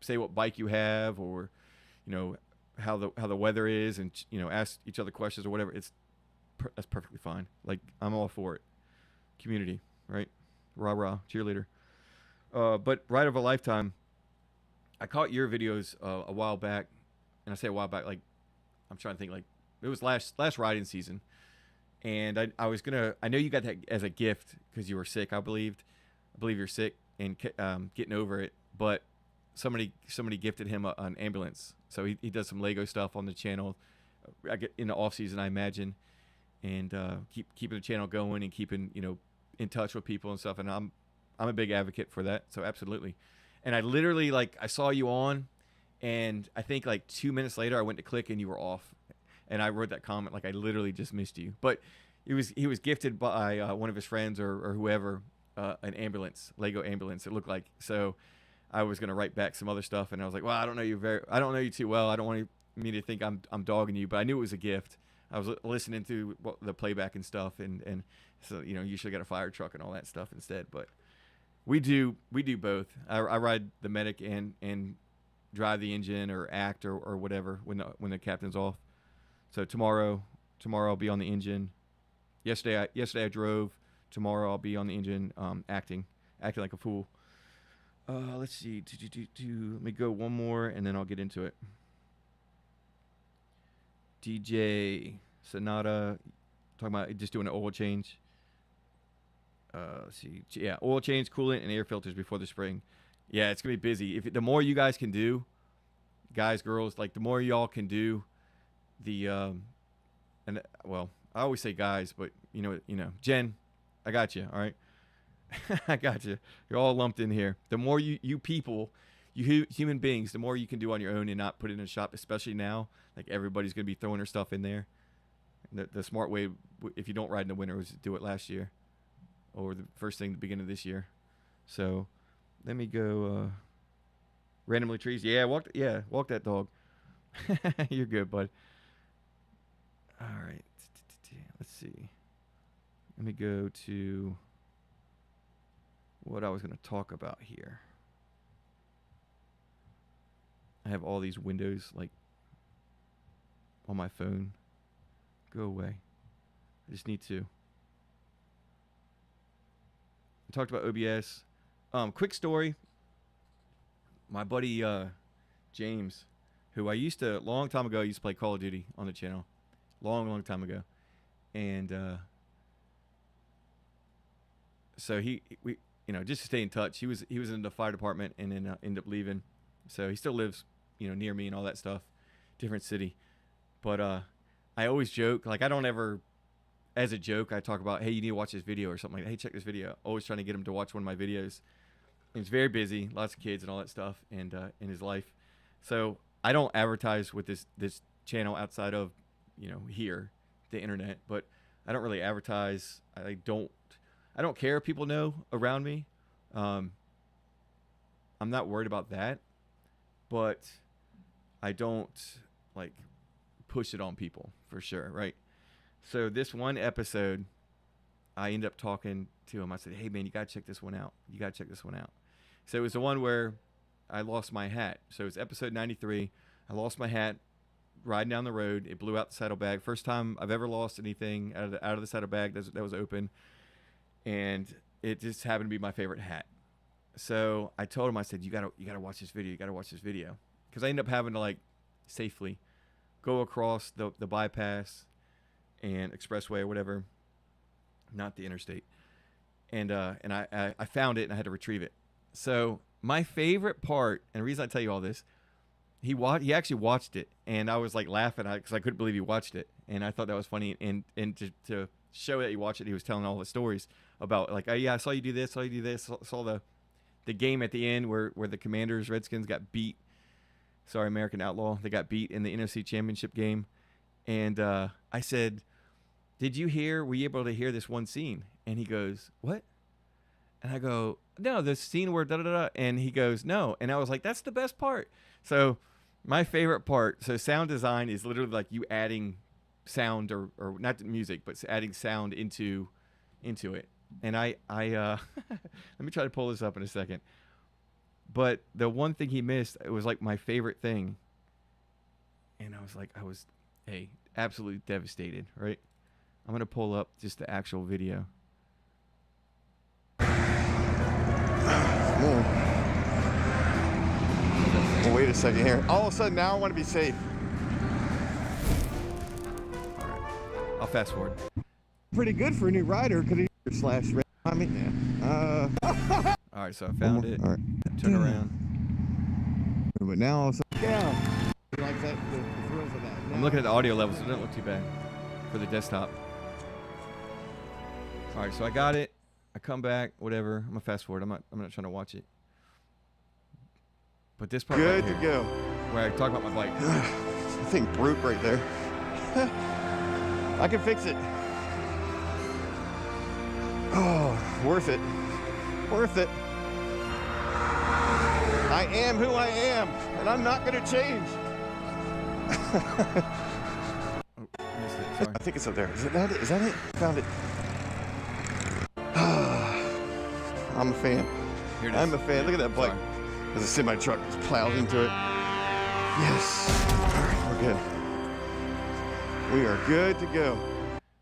say what bike you have, or, you know, how the weather is, and, you know, ask each other questions or whatever. That's perfectly fine. Like, I'm all for it. Community, right? Rah rah, cheerleader. But Ride of a Lifetime, I caught your videos a while back, and I say a while back, like, I'm trying to think, like, it was last riding season, and I was gonna. I know you got that as a gift because you were sick. I believe you're sick and getting over it. But somebody gifted him an ambulance, so he does some Lego stuff on the channel. I get in the off season, I imagine, and keeping the channel going and keeping, you know, in touch with people and stuff. And I'm a big advocate for that. So absolutely. And I literally, like, I saw you on, and I think like 2 minutes later I went to click and you were off. And I wrote that comment, like, I literally just missed you. But he was gifted by one of his friends or whoever, an ambulance, Lego ambulance, it looked like. So I was gonna write back some other stuff, and I was like, well, I don't know you too well. I don't want me to think I'm dogging you, but I knew it was a gift. I was listening to the playback and stuff, and so, you know, you should have got a fire truck and all that stuff instead. But we do both. I ride the medic and drive the engine or act or whatever when the captain's off. So tomorrow I'll be on the engine. Yesterday I drove. Tomorrow I'll be on the engine, acting like a fool. Let's see. Let me go one more, and then I'll get into it. DJ Sonata, talking about just doing an oil change. Let's see. Yeah, oil change, coolant, and air filters before the spring. Yeah, it's gonna be busy. The more you guys can do, guys, girls, like, the more y'all can do, and well, I always say guys, but you know, Jen, I got you. All right, I got you. You're all lumped in here. The more you people, you human beings, the more you can do on your own and not put it in a shop, especially now. Like, everybody's gonna be throwing their stuff in there. The smart way, if you don't ride in the winter, was to do it last year, or the first thing, the beginning of this year. So let me go. Randomly trees. Yeah, walk that dog. You're good, bud. All right. Let's see. Let me go to what I was going to talk about here. I have all these windows, like, on my phone. Go away. I just need to. I talked about OBS. Quick story. My buddy James, who I used to, long time ago, used to play Call of Duty on the channel. Long time ago. And so we, you know, just to stay in touch, he was in the fire department, and then ended up leaving. So he still lives, you know, near me and all that stuff, different city. But I always joke, like, I don't ever, as a joke, I talk about, hey, you need to watch this video or something like that. Hey, check this video. Always trying to get him to watch one of my videos. And he's very busy, lots of kids and all that stuff, and in his life. So I don't advertise with this channel outside of, you know, here, the internet. But I don't really advertise. I don't care if people know around me. I'm not worried about that, but I don't like push it on people for sure, right? So this one episode, I end up talking to him. I said, "Hey man, you gotta check this one out. You gotta check this one out." So it was the one where I lost my hat. So it's episode 93. I lost my hat riding down the road. It blew out the saddlebag. First time I've ever lost anything out of the saddlebag that was open, and it just happened to be my favorite hat. So I told him, I said, "You gotta watch this video. You gotta watch this video," because I ended up having to like safely go across the bypass and expressway or whatever, not the interstate, and I found it and I had to retrieve it. So my favorite part, and the reason I tell you all this, he actually watched it, and I was like laughing because I couldn't believe he watched it, and I thought that was funny. And to show that he watched it, he was telling all the stories about like, "Oh yeah, I saw you do this, saw you do this, saw the game at the end where the Commanders Redskins got beat. Sorry, American Outlaw, they got beat in the NFC Championship game." And I said, "Did you hear? Were you able to hear this one scene?" And he goes, "What?" And I go, "No, the scene where da da da." And he goes, "No." And I was like, "That's the best part." So my favorite part, so sound design is literally like you adding sound or not music, but adding sound into it. And I let me try to pull this up in a second. But the one thing he missed, it was like my favorite thing. And I was absolutely devastated, right? I'm going to pull up just the actual video. Well, wait a second here. All of a sudden, now I want to be safe. All right. I'll fast forward. Pretty good for a new rider. Could he slash? I mean, yeah. All right, so I found it. All right. Turn around. But now all of a sudden, yeah. He likes that, the thrills of that. I'm looking at the audio levels, so it doesn't look too bad for the desktop. All right, so I got it. I come back, whatever. I'm gonna fast forward. I'm not trying to watch it. But this part good right to here, go. where I talk about my bike. I think brute right there. I can fix it. Oh, worth it. Worth it. I am who I am, and I'm not going to change. Oh, missed it. Sorry. I think it's up there. Is that it? Is that it? Found it. I'm a fan. Here it is. I'm a fan. Look at that bike. Sorry. There's a semi truck just plows into it. Yes. All right, we're good. We are good to go.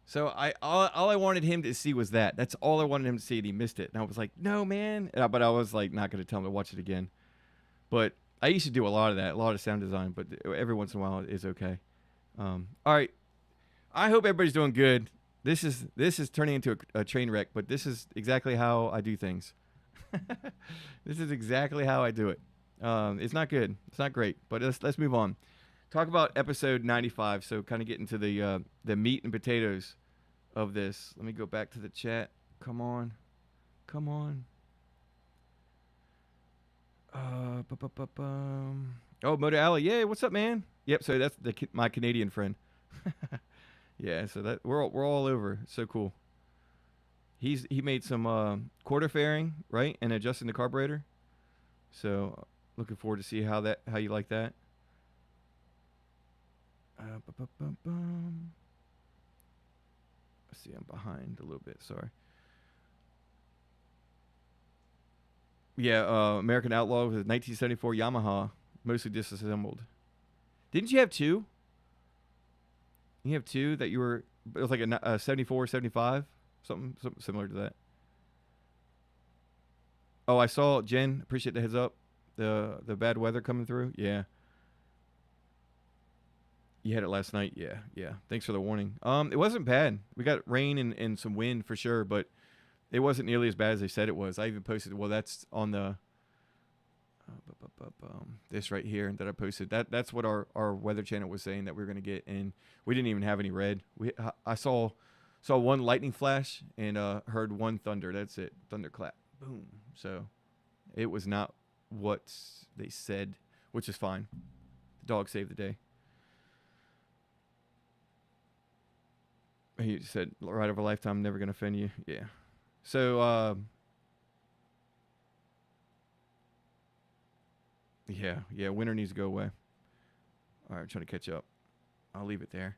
So all I wanted him to see was that. That's all I wanted him to see, and he missed it. And I was like, "No, man!" But I was like, not going to tell him to watch it again. But I used to do a lot of that, a lot of sound design. But every once in a while, it is okay. All right. I hope everybody's doing good. This is turning into a train wreck, but this is exactly how I do things. This is exactly how I do it. It's not good. It's not great. But let's move on. Talk about episode 95. So kind of get into the meat and potatoes of this. Let me go back to the chat. Come on. Oh, Moto Alley. Yay, what's up, man? Yep, so that's my Canadian friend. Yeah, so that we're all over. It's so cool. He made some quarter fairing, right, and adjusting the carburetor. So looking forward to see how you like that. Let's see, I'm behind a little bit. Sorry. Yeah, American Outlaw with a 1974 Yamaha, mostly disassembled. Didn't you have two? You have two that you were. It was like a 74, 75, something similar to that. Oh, I saw Jen. Appreciate the heads up. The bad weather coming through. Yeah. You had it last night. Yeah. Thanks for the warning. It wasn't bad. We got rain and some wind for sure, but it wasn't nearly as bad as they said it was. I even posted. Well, that's on the this right here that I posted. That's what our weather channel was saying that we were gonna get, and we didn't even have any red. I saw one lightning flash and heard one thunder. That's it. Thunderclap. Boom. So it was not what they said, which is fine. The dog saved the day. He said, "Ride of a lifetime, never gonna offend you." Yeah. So, yeah, winter needs to go away. All right, I'm trying to catch up. I'll leave it there.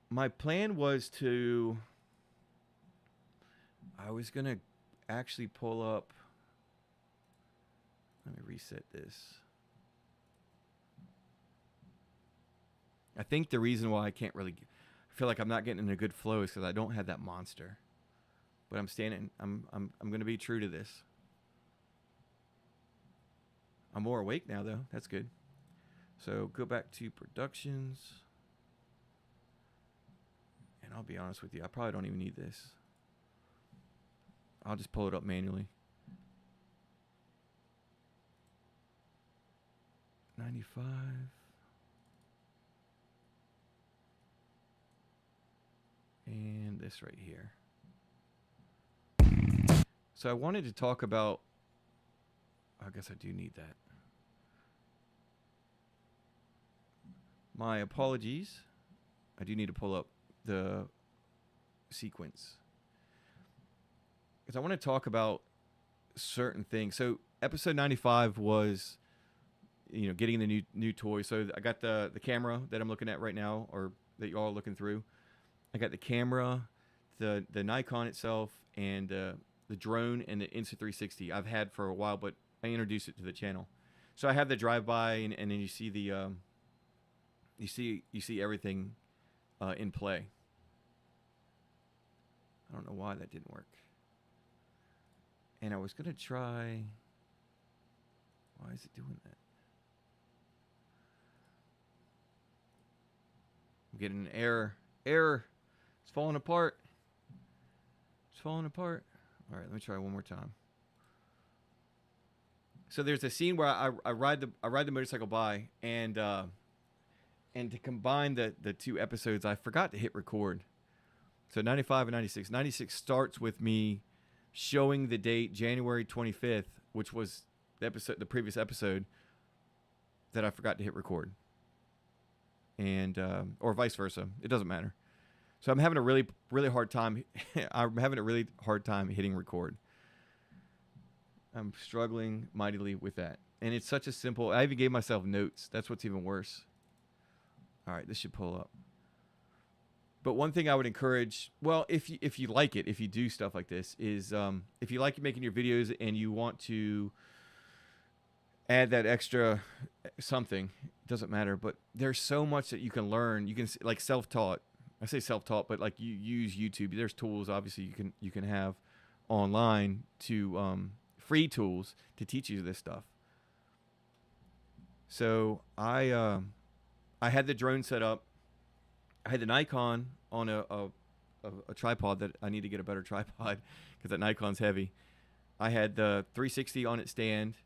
My plan was to. I was gonna actually pull up. Let me reset this. I think the reason why I can't really feel like I'm not getting in a good flow is because I don't have that monster. But I'm standing. I'm gonna be true to this. I'm more awake now, though. That's good. So go back to productions. And I'll be honest with you, I probably don't even need this. I'll just pull it up manually. 95. And this right here. So I wanted to talk about, I guess I do need that. My apologies. I do need to pull up the sequence. Because I want to talk about certain things. So episode 95 was, getting the new toy. So I got the camera that I'm looking at right now, or that you all are looking through. I got the camera, the Nikon itself, and the drone and the Insta360 I've had for a while, but I introduced it to the channel. So I have the drive-by, and then you see the you see everything in play. I don't know why that didn't work. And I was gonna try. Why is it doing that? I'm getting an error. It's falling apart. It's falling apart. All right, let me try one more time. So there's a scene where I ride the motorcycle by, and to combine the two episodes, I forgot to hit record. So 95 and 96. 96 starts with me showing the date January 25th, which was the previous episode, that I forgot to hit record. And or vice versa. It doesn't matter. So I'm having a really hard time. I'm having a really hard time hitting record. I'm struggling mightily with that. And it's such a simple. I even gave myself notes. That's what's even worse. All right, this should pull up. But one thing I would encourage, well, if you like it, if you do stuff like this, is if you like making your videos and you want to add that extra something, it doesn't matter. But there's so much that you can learn. You can, like, self-taught. I say self-taught, but like you use YouTube. There's tools obviously you can have online to free tools to teach you this stuff. So I had the drone set up. I had the Nikon on a tripod that I need to get a better tripod because that Nikon's heavy. I had the 360 on its stand.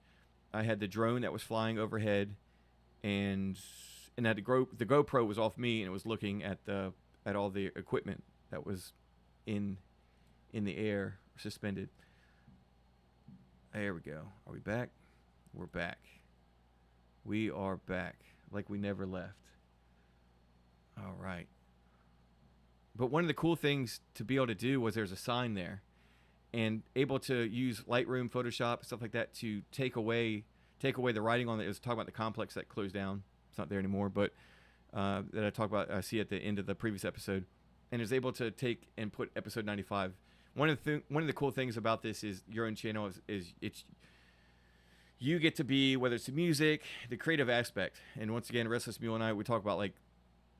I had the drone that was flying overhead, and that the GoPro was off me, and it was looking at all the equipment that was in the air, suspended. There we go. Are we back? We're back. We are back like we never left. All right. But one of the cool things to be able to do was there's a sign there, and able to use Lightroom, Photoshop, stuff like that to take away the writing on it. It was talking about the complex that closed down. It's not there anymore, but that I talk about, I see at the end of the previous episode, and is able to take and put episode 95. One of the cool things about this is your own channel is it's you get to be, whether it's the music, the creative aspect, and once again, Restless Mule and I, we talk about like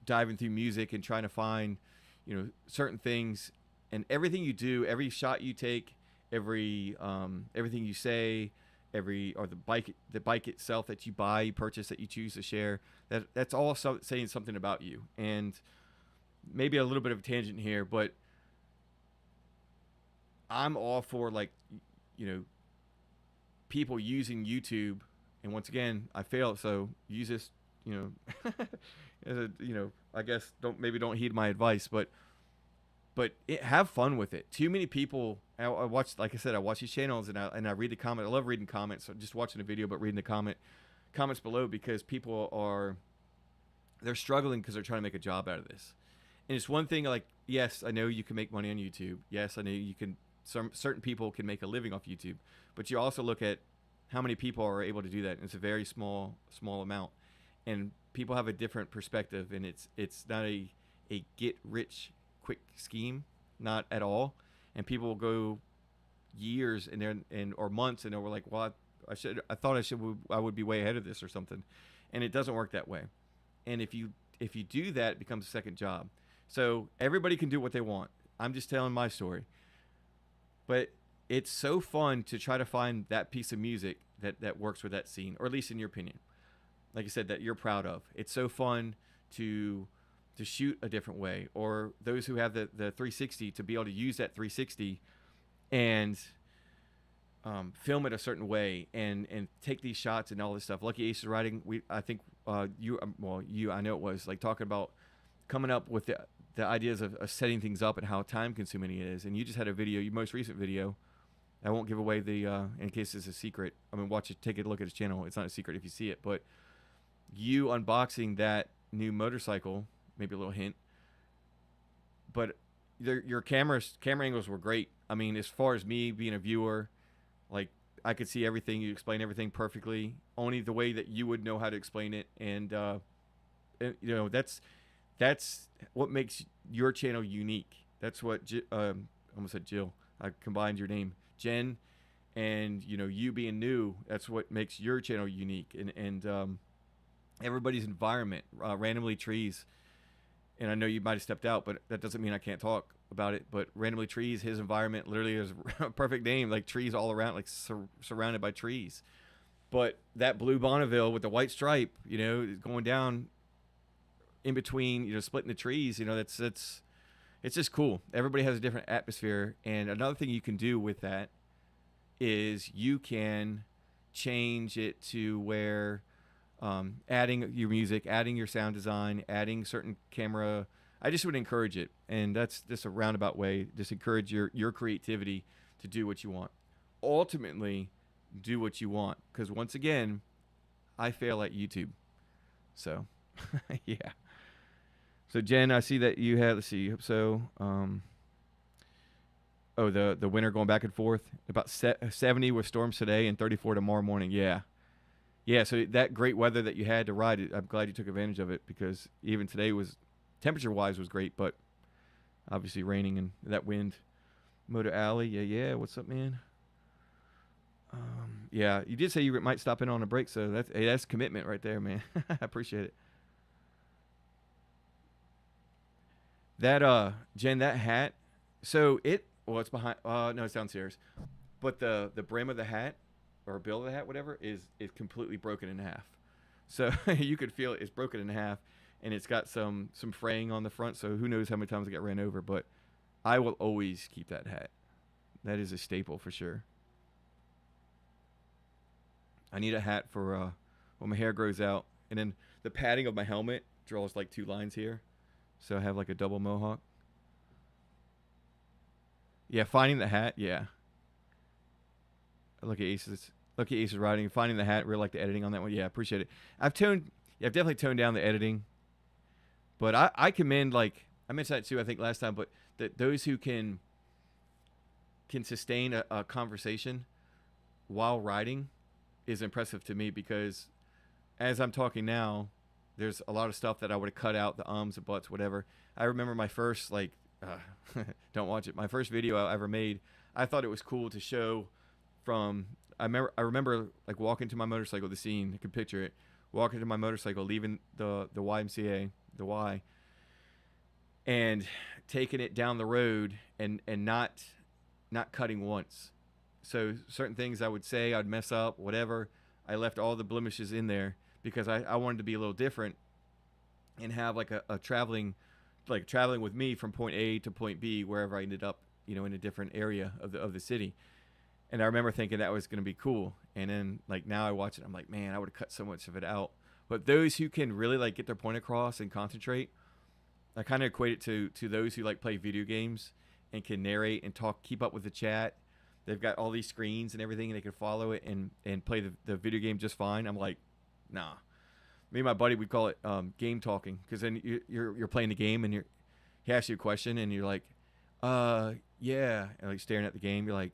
diving through music and trying to find, certain things, and everything you do, every shot you take, everything you say, or the bike itself that you buy, you purchase, that you choose to share, that's all saying something about you. And maybe a little bit of a tangent here, but I'm all for, like, people using YouTube, and once again, I fail, so use this, as a, I guess don't heed my advice, but have fun with it. Too many people, I watch, like I said, I watch these channels, and I read the comment. I love reading comments, so just watching a video, but reading the comments below, because people they're struggling because they're trying to make a job out of this. And it's one thing, like, yes, I know you can make money on YouTube. Yes, I know you can. Some certain people can make a living off YouTube, but you also look at how many people are able to do that. And it's a very small amount, and people have a different perspective. And it's not a get rich quick scheme, not at all. And people will go years or months, and they were like, well, I thought I would be way ahead of this or something, and it doesn't work that way. And if you do that, it becomes a second job. So everybody can do what they want. I'm just telling my story. But it's so fun to try to find that piece of music that works with that scene, or at least in your opinion. Like I said, that you're proud of. It's so fun to shoot a different way, or those who have the 360 to be able to use that 360 and film it a certain way and take these shots and all this stuff. Lucky Ace is writing. I think I know it was like talking about coming up with the ideas of setting things up and how time consuming it is. And you just had a video, your most recent video. I won't give away the in case it's a secret. I mean, watch it, take a look at his channel. It's not a secret if you see it, but you unboxing that new motorcycle, maybe a little hint. But your camera angles were great. I mean, as far as me being a viewer, like I could see everything. You explain everything perfectly, only the way that you would know how to explain it. And you know, that's what makes your channel unique. That's what almost said Jill. I combined your name, Jen, and you know, you being new. That's what makes your channel unique. And everybody's environment, randomly trees. And I know you might have stepped out, but that doesn't mean I can't talk about it. But randomly trees, his environment literally is a perfect name, like trees all around, like surrounded by trees. But that blue Bonneville with the white stripe, you know, going down in between, you know, splitting the trees, you know, it's just cool. Everybody has a different atmosphere. And another thing you can do with that is you can change it to where adding your music, adding your sound design, adding certain camera. I just would encourage it. And that's just a roundabout way. Just encourage your creativity to do what you want. Ultimately, do what you want. Because once again, I fail at YouTube. So, yeah. So, Jen, I see that you had, let's see. So, the winter going back and forth. About 70 with storms today and 34 tomorrow morning. Yeah. Yeah, so that great weather that you had to ride it, I'm glad you took advantage of it, because even today was, temperature-wise, was great, but obviously raining and that wind. Moto Alley, yeah, what's up, man? Yeah, you did say you might stop in on a break, so that's commitment right there, man. I appreciate it. That, Jen, that hat, so it's behind, no, it's downstairs, but the brim of the hat, or bill of the hat, whatever, is completely broken in half. So you could feel it's broken in half, and it's got some fraying on the front, so who knows how many times it got ran over, but I will always keep that hat. That is a staple for sure. I need a hat for when my hair grows out, and then the padding of my helmet draws like 2 lines here, so I have like a double mohawk. Yeah, finding the hat, yeah. Lucky Aces writing, finding the hat. Really like the editing on that one. Yeah, appreciate it. I've definitely toned down the editing, but I commend, like I mentioned that too, I think last time, but those who can sustain a conversation while writing is impressive to me, because as I'm talking now, there's a lot of stuff that I would have cut out, the ums, the buts, whatever. I remember my first, like, don't watch it. My first video I ever made, I thought it was cool to show from, I remember like walking to my motorcycle, the scene, you can picture it, walking to my motorcycle, leaving the YMCA, the Y, and taking it down the road and not cutting once. So certain things I would say, I'd mess up, whatever. I left all the blemishes in there because I wanted to be a little different and have like a traveling with me from point A to point B, wherever I ended up, you know, in a different area of the city. And I remember thinking that was going to be cool. And then like now I watch it, I'm like, man, I would have cut so much of it out. But those who can really like get their point across and concentrate, I kind of equate it to those who like play video games and can narrate and talk, keep up with the chat. They've got all these screens and everything, and they can follow it and play the video game just fine. I'm like, nah. Me and my buddy, we call it game talking, because then you're playing the game and he he asks you a question and you're like, yeah, and like staring at the game, you're like,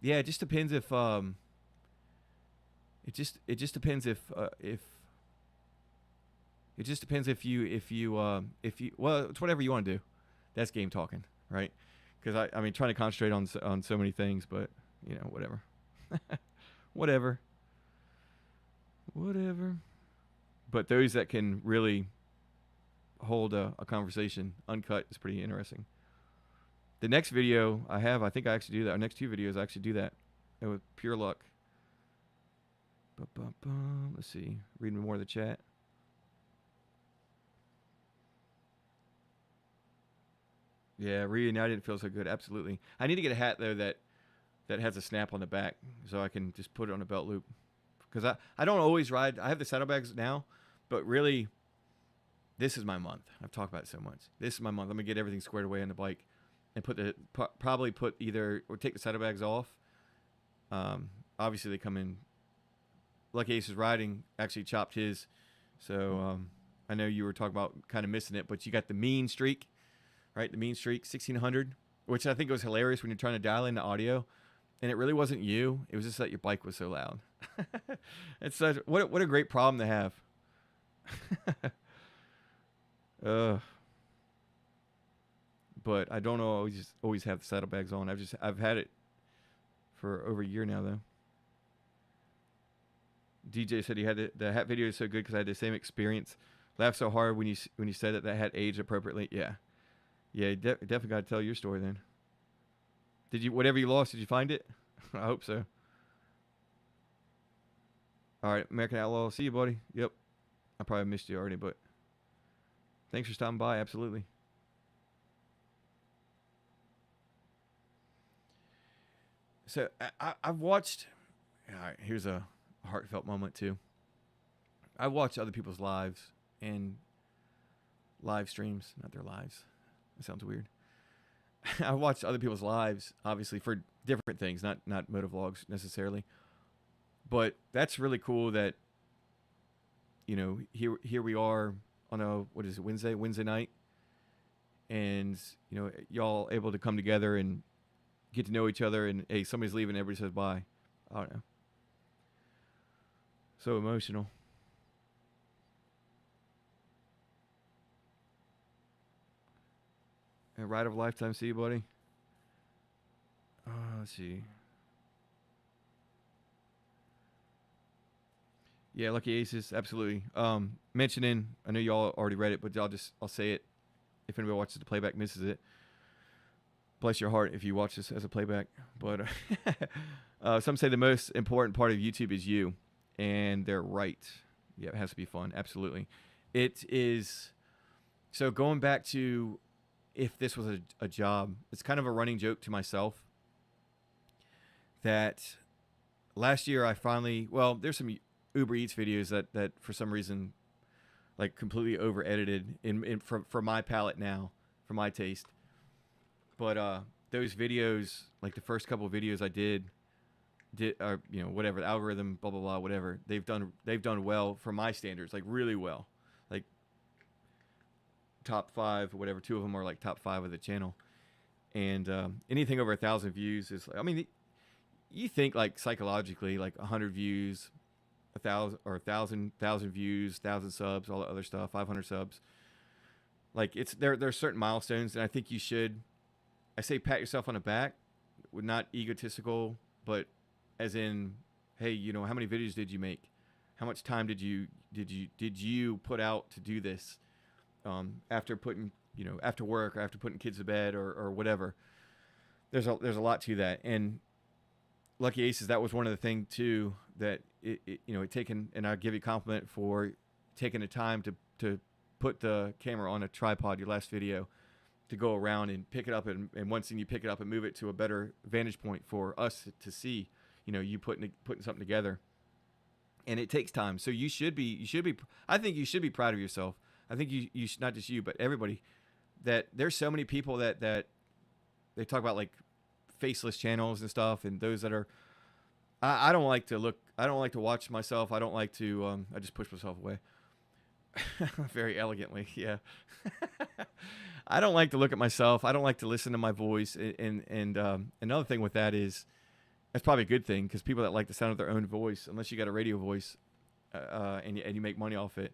yeah, it just depends if it just depends if it just depends if you well, it's whatever you want to do. That's game talking, right? Because I mean trying to concentrate on so many things, but you know, whatever. whatever. But those that can really hold a conversation uncut is pretty interesting. The next video I think I actually do that. Our next 2 videos I actually do that. And with pure luck. Let's see. Reading more of the chat. Yeah, reunited feels so good. Absolutely. I need to get a hat though that has a snap on the back, so I can just put it on a belt loop. Because I don't always ride. I have the saddlebags now, but really, this is my month. I've talked about it so much. This is my month. I'm gonna get everything squared away on the bike, and probably put either or take the saddlebags off. Obviously they come in. Lucky Ace's riding actually chopped his, so I know you were talking about kind of missing it, but you got the mean streak, right? The mean streak 1600, which I think was hilarious when you're trying to dial in the audio, and it really wasn't you. It was just that your bike was so loud. It's such what a great problem to have. But I don't always have the saddlebags on. I've had it for over a year now though. DJ said he had the hat video is so good because I had the same experience. Laughed so hard when you said that hat aged appropriately. Yeah, you definitely got to tell your story then. Did you whatever you lost? Did you find it? I hope so. All right, American Outlaw. See you, buddy. Yep. I probably missed you already, but thanks for stopping by. Absolutely. So I've watched. All right, here's a heartfelt moment too. I watch other people's lives and live streams, not their lives. That sounds weird. I watch other people's lives, obviously for different things, not motovlogs necessarily. But that's really cool that, you know, here we are on a Wednesday night, and you know, y'all able to come together and get to know each other, and hey, somebody's leaving, everybody says bye. I don't know. So emotional. A ride of a lifetime. See you, buddy. Let's see. Yeah, Lucky Aces, absolutely. Mentioning, I know y'all already read it, but I'll say it. If anybody watches the playback misses it, bless your heart if you watch this as a playback. But some say the most important part of YouTube is you, and they're right. Yeah, it has to be fun. Absolutely, it is. So going back to if this was a job, it's kind of a running joke to myself that last year I finally, well, there's some Uber Eats videos that for some reason like completely over edited for my palate now, for my taste. But those videos, like the first couple of videos I did you know, whatever, the algorithm, blah blah blah, whatever, they've done well for my standards, like really well, like top 5 or whatever. 2 of them are like top 5 of the channel, and anything over 1,000 views is, I mean, you think like psychologically, like 100 views, 1,000 views, 1,000 subs, all the other stuff, 500 subs. Like there's certain milestones, and I think you should. I say pat yourself on the back, not egotistical, but as in, hey, you know, how many videos did you make? How much time did you put out to do this? After putting, you know, after work or after putting kids to bed or whatever. There's a lot to that, and Lucky Aces, that was one of the things too that it you know, it taken, and I give you a compliment for taking the time to put the camera on a tripod, your last video, to go around and pick it up, and once you pick it up and move it to a better vantage point for us to see, you know, you putting something together. And it takes time, so you should be I think you should be proud of yourself. I think you should, not just you, but everybody, that there's so many people that they talk about like faceless channels and stuff, and those that are, I don't like to watch myself. I don't like to I just push myself away. Very elegantly, yeah. I don't like to look at myself. I don't like to listen to my voice. And another thing with that is, that's probably a good thing, because people that like the sound of their own voice, unless you got a radio voice, and you make money off it,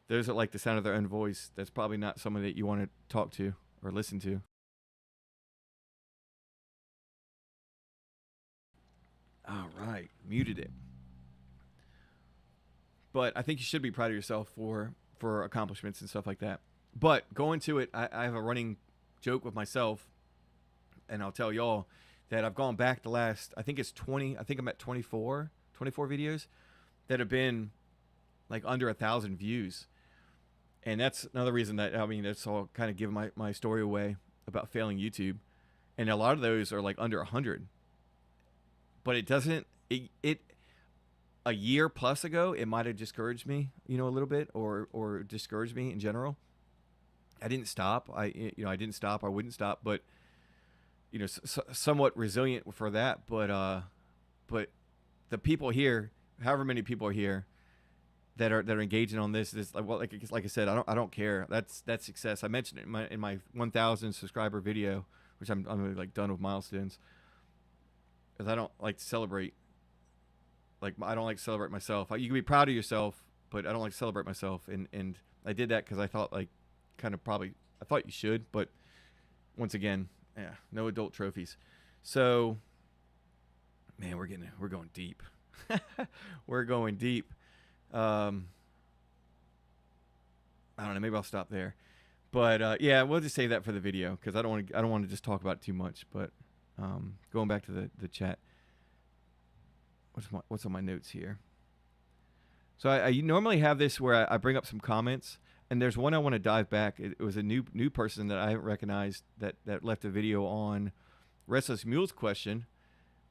those that like the sound of their own voice, that's probably not someone that you want to talk to or listen to. All right, muted it. But I think you should be proud of yourself for accomplishments and stuff like that. But going to it, I have a running joke with myself, and I'll tell y'all that I've gone back the last, I think it's 20, I think I'm at 24 videos that have been like under 1,000 views. And that's another reason that, I mean, that's all kind of giving my story away about failing YouTube. And a lot of those are like under 100. But it doesn't, it a year plus ago, it might have discouraged me, a little bit, or discouraged me in general. I didn't stop. I didn't stop. I wouldn't stop, but somewhat resilient for that. But the people here, however many people are here that are engaging on this, like I said, I don't care. That's success. I mentioned it in my 1,000 subscriber video, which I'm like done with milestones, because I don't like to celebrate. Like, I don't like to celebrate myself. You can be proud of yourself, but I don't like to celebrate myself. And I did that because I thought, like, I thought you should. But once again, yeah, no adult trophies. So, man, we're going deep. We're going deep. I don't know. Maybe I'll stop there. But yeah, we'll just save that for the video, because I don't want to just talk about it too much. But going back to the chat. What's on my notes here? So I normally have this where I bring up some comments, and there's one I want to dive back. It was a new person that I haven't recognized that left a video on Restless Mule's question.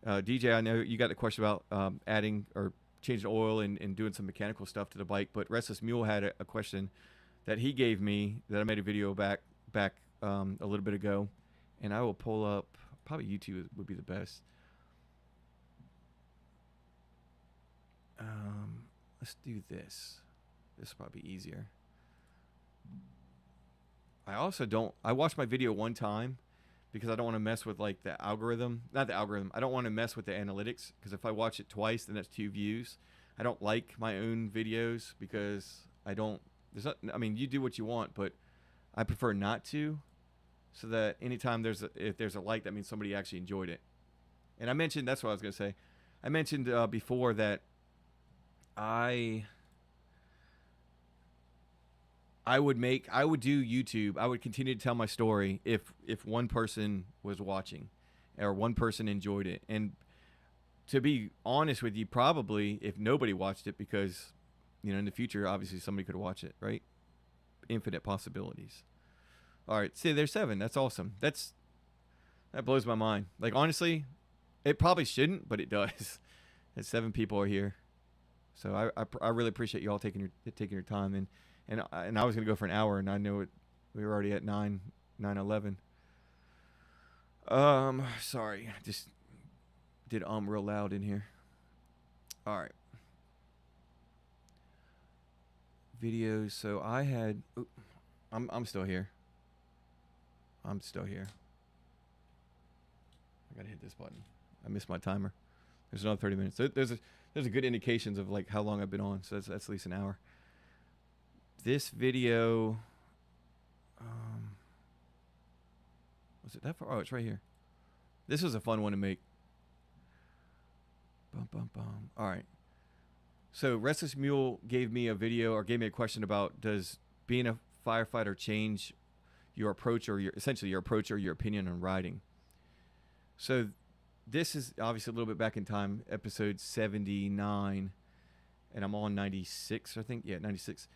DJ, I know you got the question about adding or changing oil and doing some mechanical stuff to the bike, but Restless Mule had a question that he gave me that I made a video back a little bit ago, and I will pull up, probably YouTube would be the best. Let's do this. This will probably be easier. I watched my video one time because I don't want to mess with like the algorithm. Not the algorithm. I don't want to mess with the analytics, because if I watch it twice, then that's 2 views. I don't like my own videos because I mean, you do what you want, but I prefer not to, so that anytime if there's a like, that means somebody actually enjoyed it. And that's what I was going to say. I mentioned before that I would do YouTube. I would continue to tell my story if one person was watching or one person enjoyed it. And to be honest with you, probably if nobody watched it, because in the future obviously somebody could watch it, right? Infinite possibilities. All right, see, there's 7. That's awesome. That blows my mind. Like, honestly, it probably shouldn't, but it does. And 7 people are here. So I really appreciate you all taking your time, and I was gonna go for an hour, and I know we were already at 9:11. Sorry, I just did real loud in here. All right, videos. So I had, I'm still here. I'm still here. I gotta hit this button. I missed my timer. There's another 30 minutes. There's a good indications of like how long I've been on. So that's at least an hour. This video, was it that far? Oh, it's right here. This was a fun one to make. Bum, bum, bum. All right. So Restless Mule gave me a question about, does being a firefighter change your approach or essentially your approach or your opinion on riding? So this is obviously a little bit back in time, episode 79, and I'm on 96, I think. Yeah, 96.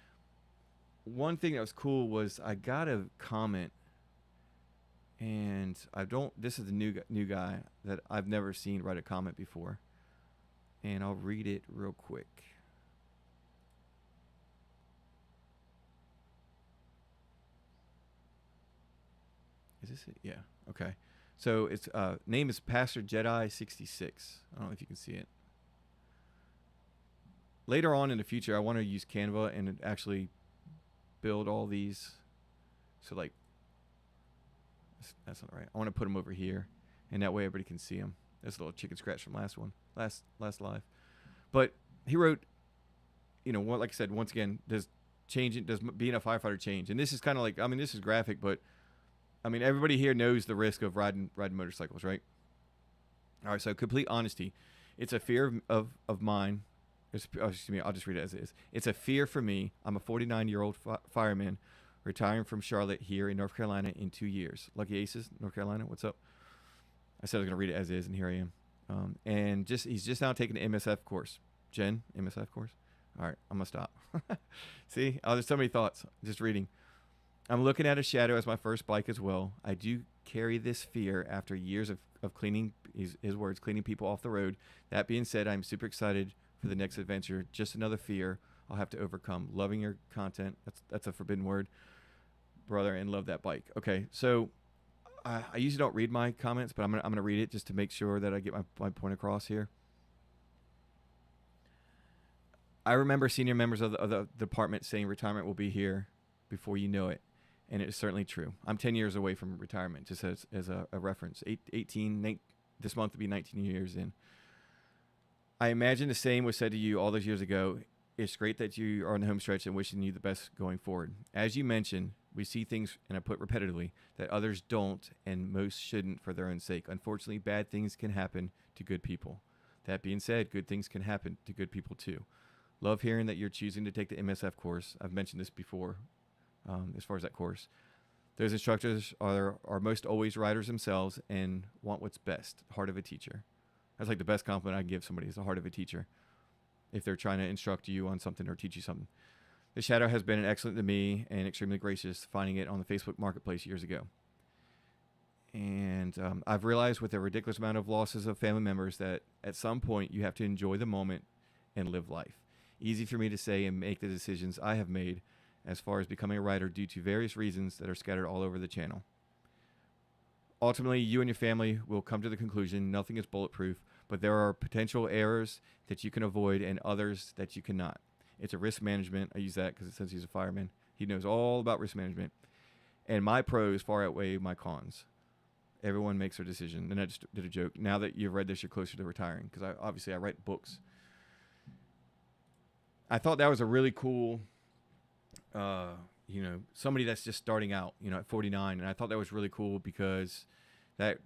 One thing that was cool was I got a comment, and this is a new guy that I've never seen write a comment before, and I'll read it real quick. Is this it? Yeah. Okay. So its name is Pastor Jedi 66. I don't know if you can see it. Later on in the future, I want to use Canva and actually build all these. So like, that's not right. I want to put them over here, and that way everybody can see them. That's a little chicken scratch from last live. But he wrote, you know, what, like I said, once again, does being a firefighter change? And this is kind of like, I mean, this is graphic, but I mean, everybody here knows the risk of riding motorcycles, right? All right, so complete honesty. It's a fear of mine. Excuse me, I'll just read it as it is. It's a fear for me. I'm a 49-year-old fireman retiring from Charlotte here in North Carolina in 2 years. Lucky Aces, North Carolina, what's up? I said I was going to read it as is, and here I am. And he's just now taking an MSF course. Jen, MSF course? All right, I'm going to stop. See, there's so many thoughts just reading. I'm looking at a Shadow as my first bike as well. I do carry this fear after years of cleaning, his words, cleaning people off the road. That being said, I'm super excited for the next adventure. Just another fear I'll have to overcome. Loving your content. That's a forbidden word, brother, and love that bike. Okay, so I usually don't read my comments, but I'm gonna read it just to make sure that I get my point across here. I remember senior members of the department saying retirement will be here before you know it, and it is certainly true. I'm 10 years away from retirement, just as a reference. 18, this month will be 19 years in. I imagine the same was said to you all those years ago. It's great that you are on the home stretch and wishing you the best going forward. As you mentioned, we see things, and I put repetitively, that others don't and most shouldn't for their own sake. Unfortunately, bad things can happen to good people. That being said, good things can happen to good people too. Love hearing that you're choosing to take the MSF course. I've mentioned this before as far as that course. Those instructors are most always riders themselves and want what's best. Heart of a teacher. That's like the best compliment I can give somebody is the heart of a teacher if they're trying to instruct you on something or teach you something. The Shadow has been excellent to me and extremely gracious, finding it on the Facebook Marketplace years ago. And I've realized with the ridiculous amount of losses of family members that at some point you have to enjoy the moment and live life. Easy for me to say and make the decisions I have made as far as becoming a rider due to various reasons that are scattered all over the channel. Ultimately, you and your family will come to the conclusion nothing is bulletproof, but there are potential errors that you can avoid and others that you cannot. It's a risk management. I use that because since he's a fireman, he knows all about risk management. And my pros far outweigh my cons. Everyone makes their decision. And I just did a joke. Now that you've read this, you're closer to retiring because I write books. I thought that was a really cool, somebody that's just starting out, at 49. And I thought that was really cool because that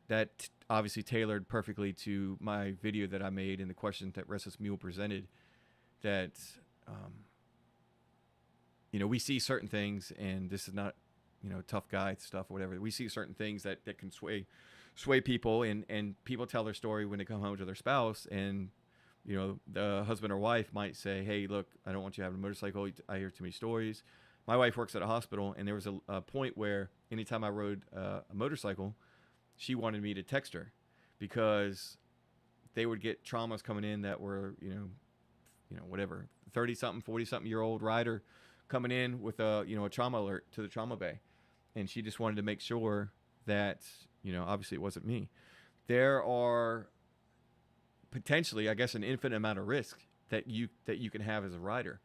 obviously tailored perfectly to my video that I made and the questions that Restless Mule presented that, we see certain things, and this is not, tough guy stuff or whatever. We see certain things that can sway people, and people tell their story when they come home to their spouse, and, the husband or wife might say, hey, look, I don't want you having a motorcycle. I hear too many stories. My wife works at a hospital, and there was a point where anytime I rode a motorcycle, she wanted me to text her because they would get traumas coming in that were, whatever, 30-something, 40-something-year-old rider coming in with a trauma alert to the trauma bay. And she just wanted to make sure that, obviously it wasn't me. There are potentially, I guess, an infinite amount of risk that you can have as a rider.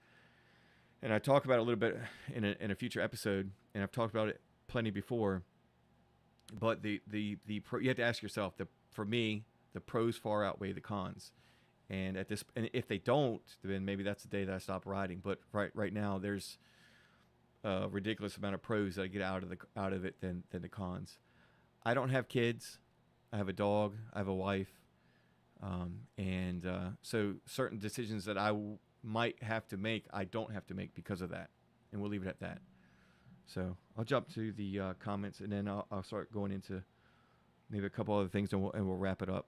And I talk about it a little bit in a future episode, and I've talked about it plenty before. But you have to ask yourself, for me, the pros far outweigh the cons. And if they don't, then maybe that's the day that I stop riding. But right now, there's a ridiculous amount of pros that I get out of it than the cons. I don't have kids. I have a dog. I have a wife. So certain decisions that I might have to make, I don't have to make because of that. And we'll leave it at that. So I'll jump to the comments, and then I'll start going into maybe a couple other things, and we'll wrap it up.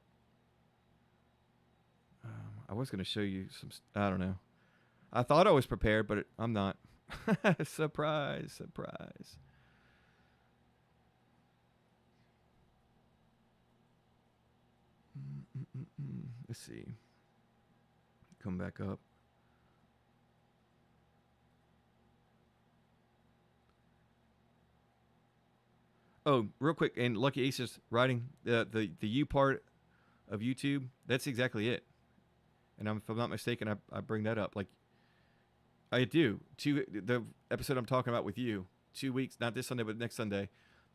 I was going to show you some. I don't know. I thought I was prepared, but I'm not. Surprise, surprise. Let's see. Come back up. Oh, real quick, and Lucky Aces writing the U part of YouTube. That's exactly it. And if I'm not mistaken, I bring that up. Like, I do. The episode I'm talking about with you, 2 weeks, not this Sunday, but next Sunday,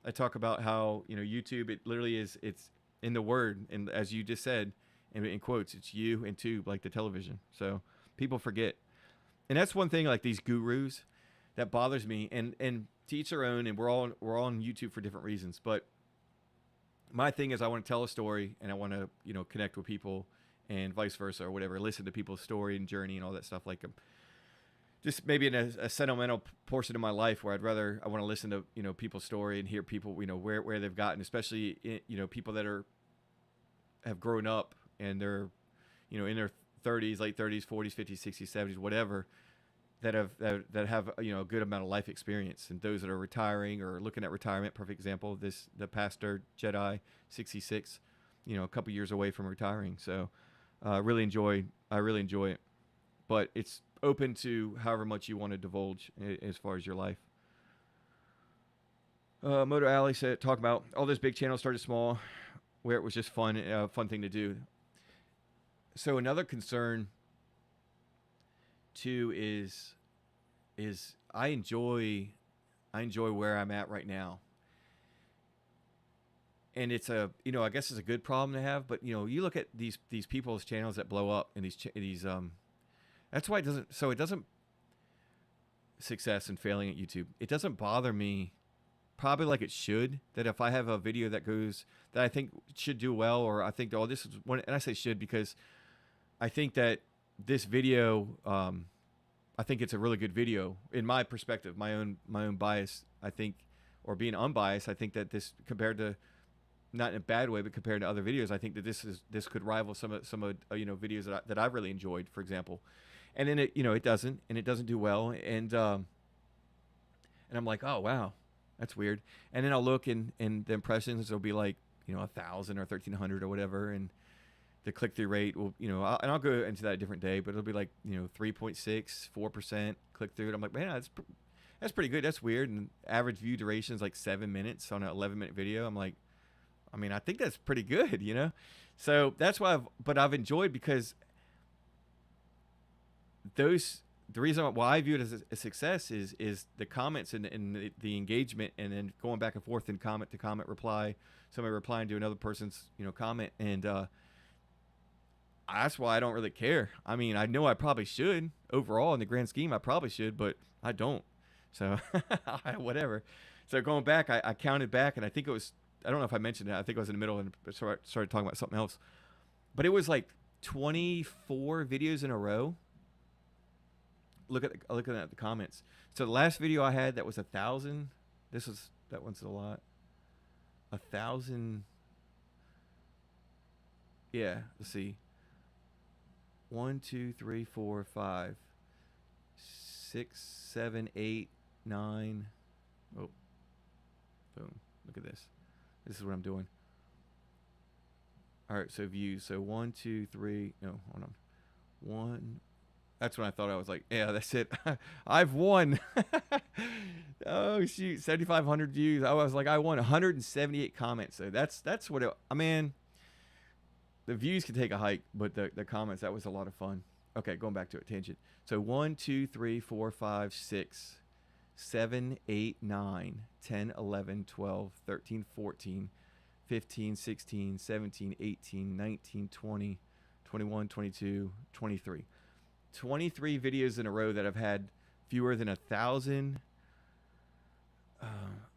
I talk about how, YouTube, it literally is, it's in the word, and as you just said, in quotes, it's you and tube, like the television. So people forget. And that's one thing, like these gurus, that bothers me. And to each their own, and we're all on YouTube for different reasons. But my thing is, I want to tell a story, and I want to, connect with people, and vice versa, or whatever. Listen to people's story and journey and all that stuff. Like, just maybe in a sentimental portion of my life where I want to listen to, people's story and hear people, where they've gotten, especially, people that have grown up and they're, in their 30s, late 30s, 40s, 50s, 60s, 70s, whatever, that have a good amount of life experience, and those that are retiring or looking at retirement. Perfect example, the pastor Jedi, 66, a couple years away from retiring. So I really enjoy it, but it's open to however much you want to divulge as far as your life. Moto Alley said, talk about all those big channels started small, where it was just fun thing to do. So another concern too is I enjoy where I'm at right now. And it's I guess it's a good problem to have, but you look at these people's channels that blow up, and these that's why it doesn't success and failing at YouTube. It doesn't bother me probably like it should, that if I have a video that I think should do well, or I think, this is one, and I say should because I think that this video, I think it's a really good video in my perspective, my own bias, I think, or being unbiased, I think that this, compared to, not in a bad way, but compared to other videos, I think that this could rival some of videos that I've really enjoyed, for example. And then it doesn't do well, and I'm like, oh wow, that's weird. And then I'll look, and the impressions will be like 1,000 or 1,300 or whatever, and the click-through rate will, and I'll go into that a different day, but it'll be like 3.6, 4% click-through. And I'm like, man, that's pretty good. That's weird. And average view duration is like 7 minutes on an 11-minute video. I'm like, I think that's pretty good, So that's why I've enjoyed, because the reason why I view it as a success is the comments and the engagement, and then going back and forth in comment to comment reply, somebody replying to another person's comment, and that's why I don't really care. I know I probably should overall in the grand scheme, I probably should, but I don't. So whatever. So going back, I counted back, and I think it was, I don't know if I mentioned it, I think I was in the middle and started talking about something else, but it was like 24 videos in a row. Looking at the comments. So the last video I had, that was 1,000. That one's a lot. 1,000. Yeah, let's see. 1, 2, 3, 4, 5, 6, 7, 8, 9. Oh, boom! Look at this. This is what I'm doing. All right, so views. So 1, 2, 3. No, hold on. 1. That's when I thought, I was like, yeah, that's it. I've won. Oh, shoot. 7,500 views. I was like, I won. 178 comments. So that's what it, the views can take a hike, but the comments, that was a lot of fun. Okay, going back to it, tangent. So 1, 2, 3, 4, 5, 6, 7, 8, 9, 10, 11, 12, 13, 14, 15, 16, 17, 18, 19, 20, 21, 22, 23. 23 videos in a row that have had fewer than 1,000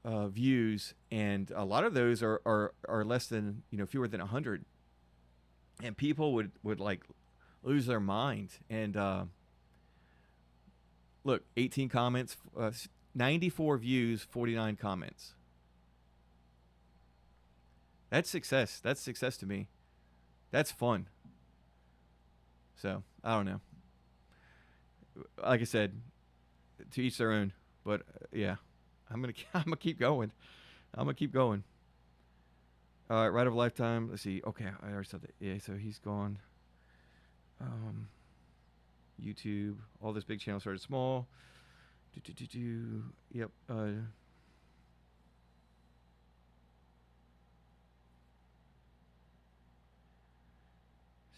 views, and a lot of those are less than, fewer than 100, and people would like lose their mind. And look, 18 comments, 94 views, 49 comments. That's success. That's success to me. That's fun. So I don't know. Like I said, to each their own. But yeah, I'm gonna keep going. I'm gonna keep going. All right, Ryde of a Lifetime. Let's see. Okay, I already said that. Yeah, so he's gone. YouTube. All this big channel started small. Yep.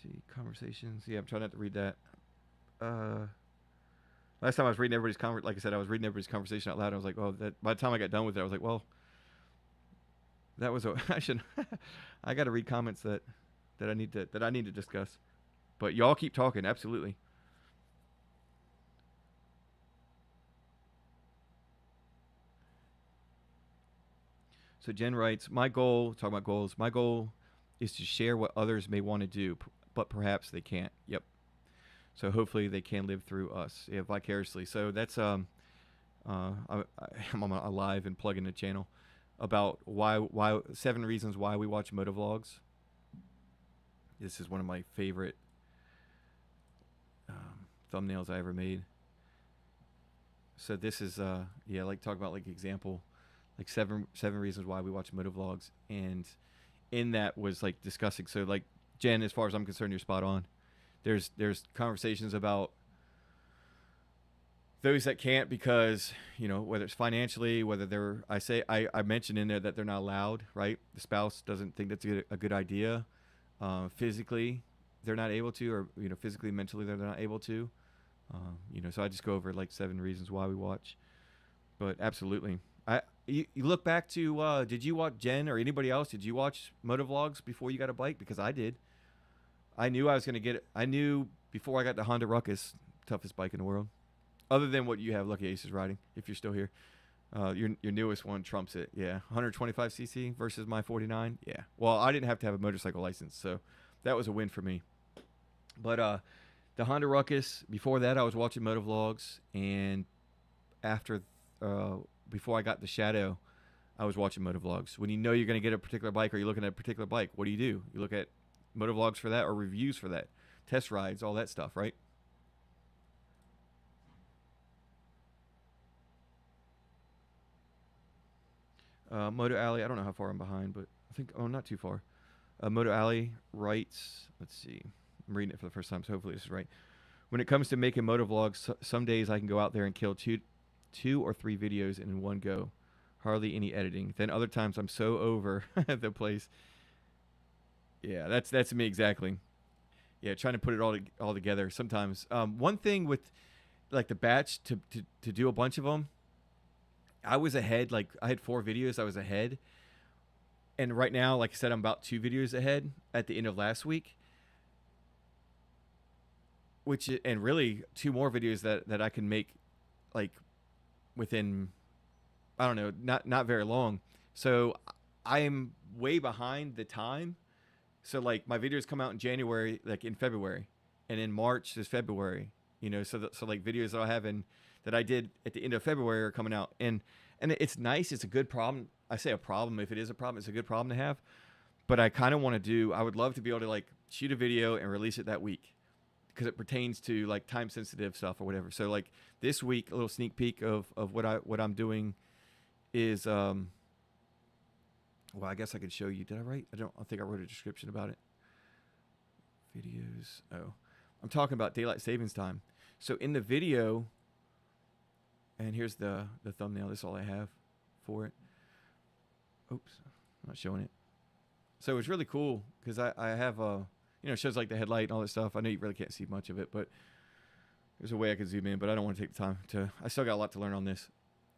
See, conversations. Yeah, I'm trying not to read that. Last time I was reading everybody's like I said, I was reading everybody's conversation out loud. I was like, oh, that. By the time I got done with it, I was like, well, that was a. I should. I got to read comments that I need to discuss. But y'all keep talking. Absolutely. So Jen writes, my goal. Talking about goals. My goal is to share what others may want to do, but perhaps they can't. Yep. So hopefully they can live through us, yeah, vicariously. So that's I'm on live and plug in the channel about why 7 reasons why we watch motovlogs. This is one of my favorite thumbnails I ever made. So this is yeah, like talk about like example, like seven reasons why we watch motovlogs, and in that was like discussing. So like Jen, as far as I'm concerned, you're spot on. There's conversations about those that can't because, you know, whether it's financially, whether they're, I mentioned in there that they're not allowed, right? The spouse doesn't think that's a good idea. Physically, they're not able to, or, you know, physically, mentally, they're not able to. You know, so I just go over like 7 reasons why we watch. But absolutely. You look back to, did you watch, Jen or anybody else, did you watch motovlogs before you got a bike? Because I did. I knew I was going to get it. I knew before I got the Honda Ruckus, toughest bike in the world. Other than what you have Lucky Aces riding, if you're still here. Your newest one trumps it. Yeah, 125cc versus my 49. Yeah. Well, I didn't have to have a motorcycle license, so that was a win for me. But the Honda Ruckus, before that I was watching motovlogs, and after before I got the Shadow, I was watching motovlogs. When you know you're going to get a particular bike or you're looking at a particular bike, what do? You look at motovlogs for that, or reviews for that, test rides, all that stuff, right? Moto Alley, I don't know how far I'm behind, but I think, oh, not too far. Moto Alley writes, let's see, I'm reading it for the first time, so hopefully this is right. When it comes to making motovlogs, some days I can go out there and kill two or 3 videos in one go. Hardly any editing. Then other times I'm so over the place. Yeah, that's me exactly. Yeah, trying to put it all together. Sometimes one thing with like the batch to do a bunch of them, I was ahead. Like I had 4 videos, I was ahead, and right now, like I said, I'm about 2 videos ahead at the end of last week. Which, and really 2 more videos that I can make, like within, I don't know, not very long. So I am way behind the time. So like my videos come out in January, like in February, and in March is February. You know, so like videos that I have that I did at the end of February are coming out, and it's nice. It's a good problem. I say a problem if it is a problem. It's a good problem to have. But I kind of want to do. I would love to be able to like shoot a video and release it that week, because it pertains to like time sensitive stuff or whatever. So like this week, a little sneak peek of what I'm doing is well, I guess I could show you. Did I write? I think I wrote a description about it. Videos. Oh, I'm talking about daylight savings time. So in the video, and here's the thumbnail. This is all I have for it. Oops, I'm not showing it. So it's really cool because I have you know, it shows like the headlight and all that stuff. I know you really can't see much of it, but there's a way I could zoom in, but I don't want to take the time to. I still got a lot to learn on this.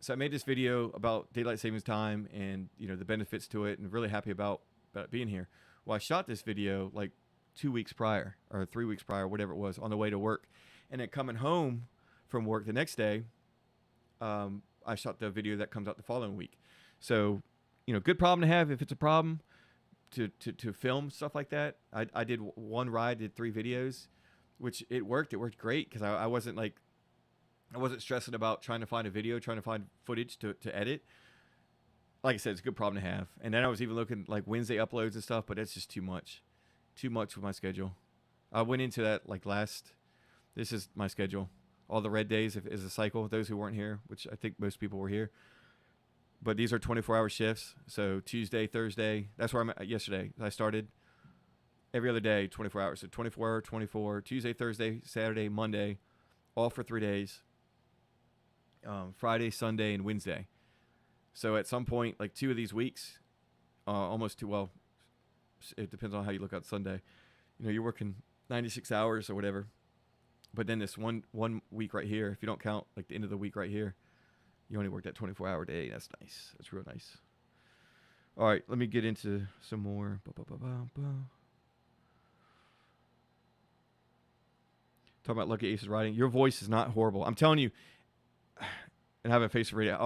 So I made this video about daylight savings time and, you know, the benefits to it, and really happy about it being here. Well, I shot this video like 2 weeks prior or 3 weeks prior, whatever it was, on the way to work. And then coming home from work the next day, I shot the video that comes out the following week. So, you know, good problem to have if it's a problem to film stuff like that. I did one ride, did 3 videos, which it worked. It worked great because I wasn't like, I wasn't stressing about trying to find a video, trying to find footage to edit. Like I said, it's a good problem to have. And then I was even looking like Wednesday uploads and stuff, but it's just too much with my schedule. I went into that like this is my schedule. All the red days is a cycle. Those who weren't here, which I think most people were here. But these are 24-hour shifts. So Tuesday, Thursday, that's where I'm at yesterday. I started every other day, 24 hours. So 24, 24, Tuesday, Thursday, Saturday, Monday, all for 3 days. Friday, Sunday, and Wednesday. So at some point, like 2 of these weeks, almost 2, well, it depends on how you look at Sunday. You know, you're working 96 hours or whatever. But then this one week right here, if you don't count like the end of the week right here, you only worked that 24-hour day. That's nice. That's real nice. All right, let me get into some more. Talking about Lucky Ace's writing. Your voice is not horrible. I'm telling you. And I have a face for radio.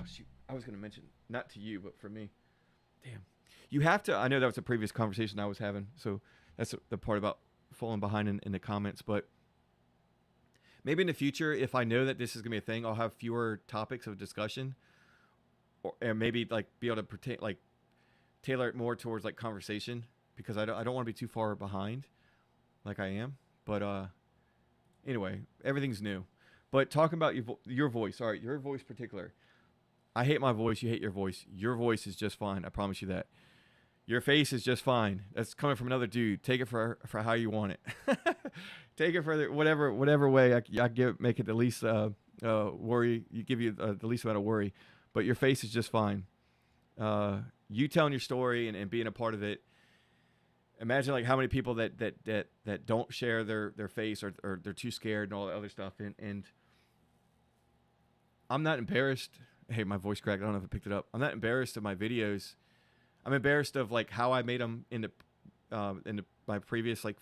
Shoot. I was going to mention, not to you, but for me. Damn. You have to, I know that was a previous conversation I was having. So that's the part about falling behind in the comments. But maybe in the future, if I know that this is going to be a thing, I'll have fewer topics of discussion. And maybe like be able to pretend, like tailor it more towards like conversation. Because I don't want to be too far behind like I am. But anyway, everything's new. But talking about your voice, all right, your voice particular. I hate my voice. You hate your voice. Your voice is just fine. I promise you that. Your face is just fine. That's coming from another dude. Take it for how you want it. Take it for whatever way I make it the least worry. You give you the least amount of worry. But your face is just fine. You telling your story and being a part of it. Imagine like how many people that don't share their face or they're too scared and all that other stuff. And I'm not embarrassed. Hey, my voice cracked. I don't know if I picked it up. I'm not embarrassed of my videos. I'm embarrassed of like how I made them in my previous like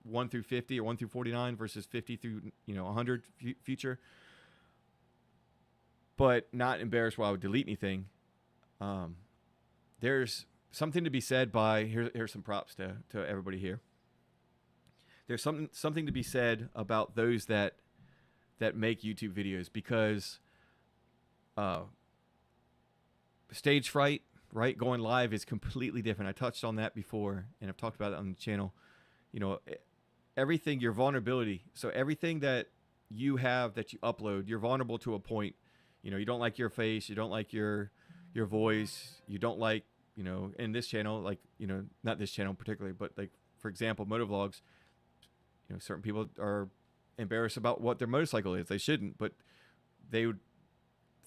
1 through 50 or 1 through 49 versus 50 through 100 future. But not embarrassed while I would delete anything. There's something to be said by here's some props to everybody here. There's something to be said about those that make YouTube videos because stage fright, right? Going live is completely different. I touched on that before and I've talked about it on the channel. Everything, your vulnerability. So everything that you have that you upload, you're vulnerable to a point. You don't like your face, you don't like your voice, you don't like, in this channel, like, not this channel particularly, but like, for example, motovlogs, certain people are embarrassed about what their motorcycle is. They shouldn't, but they would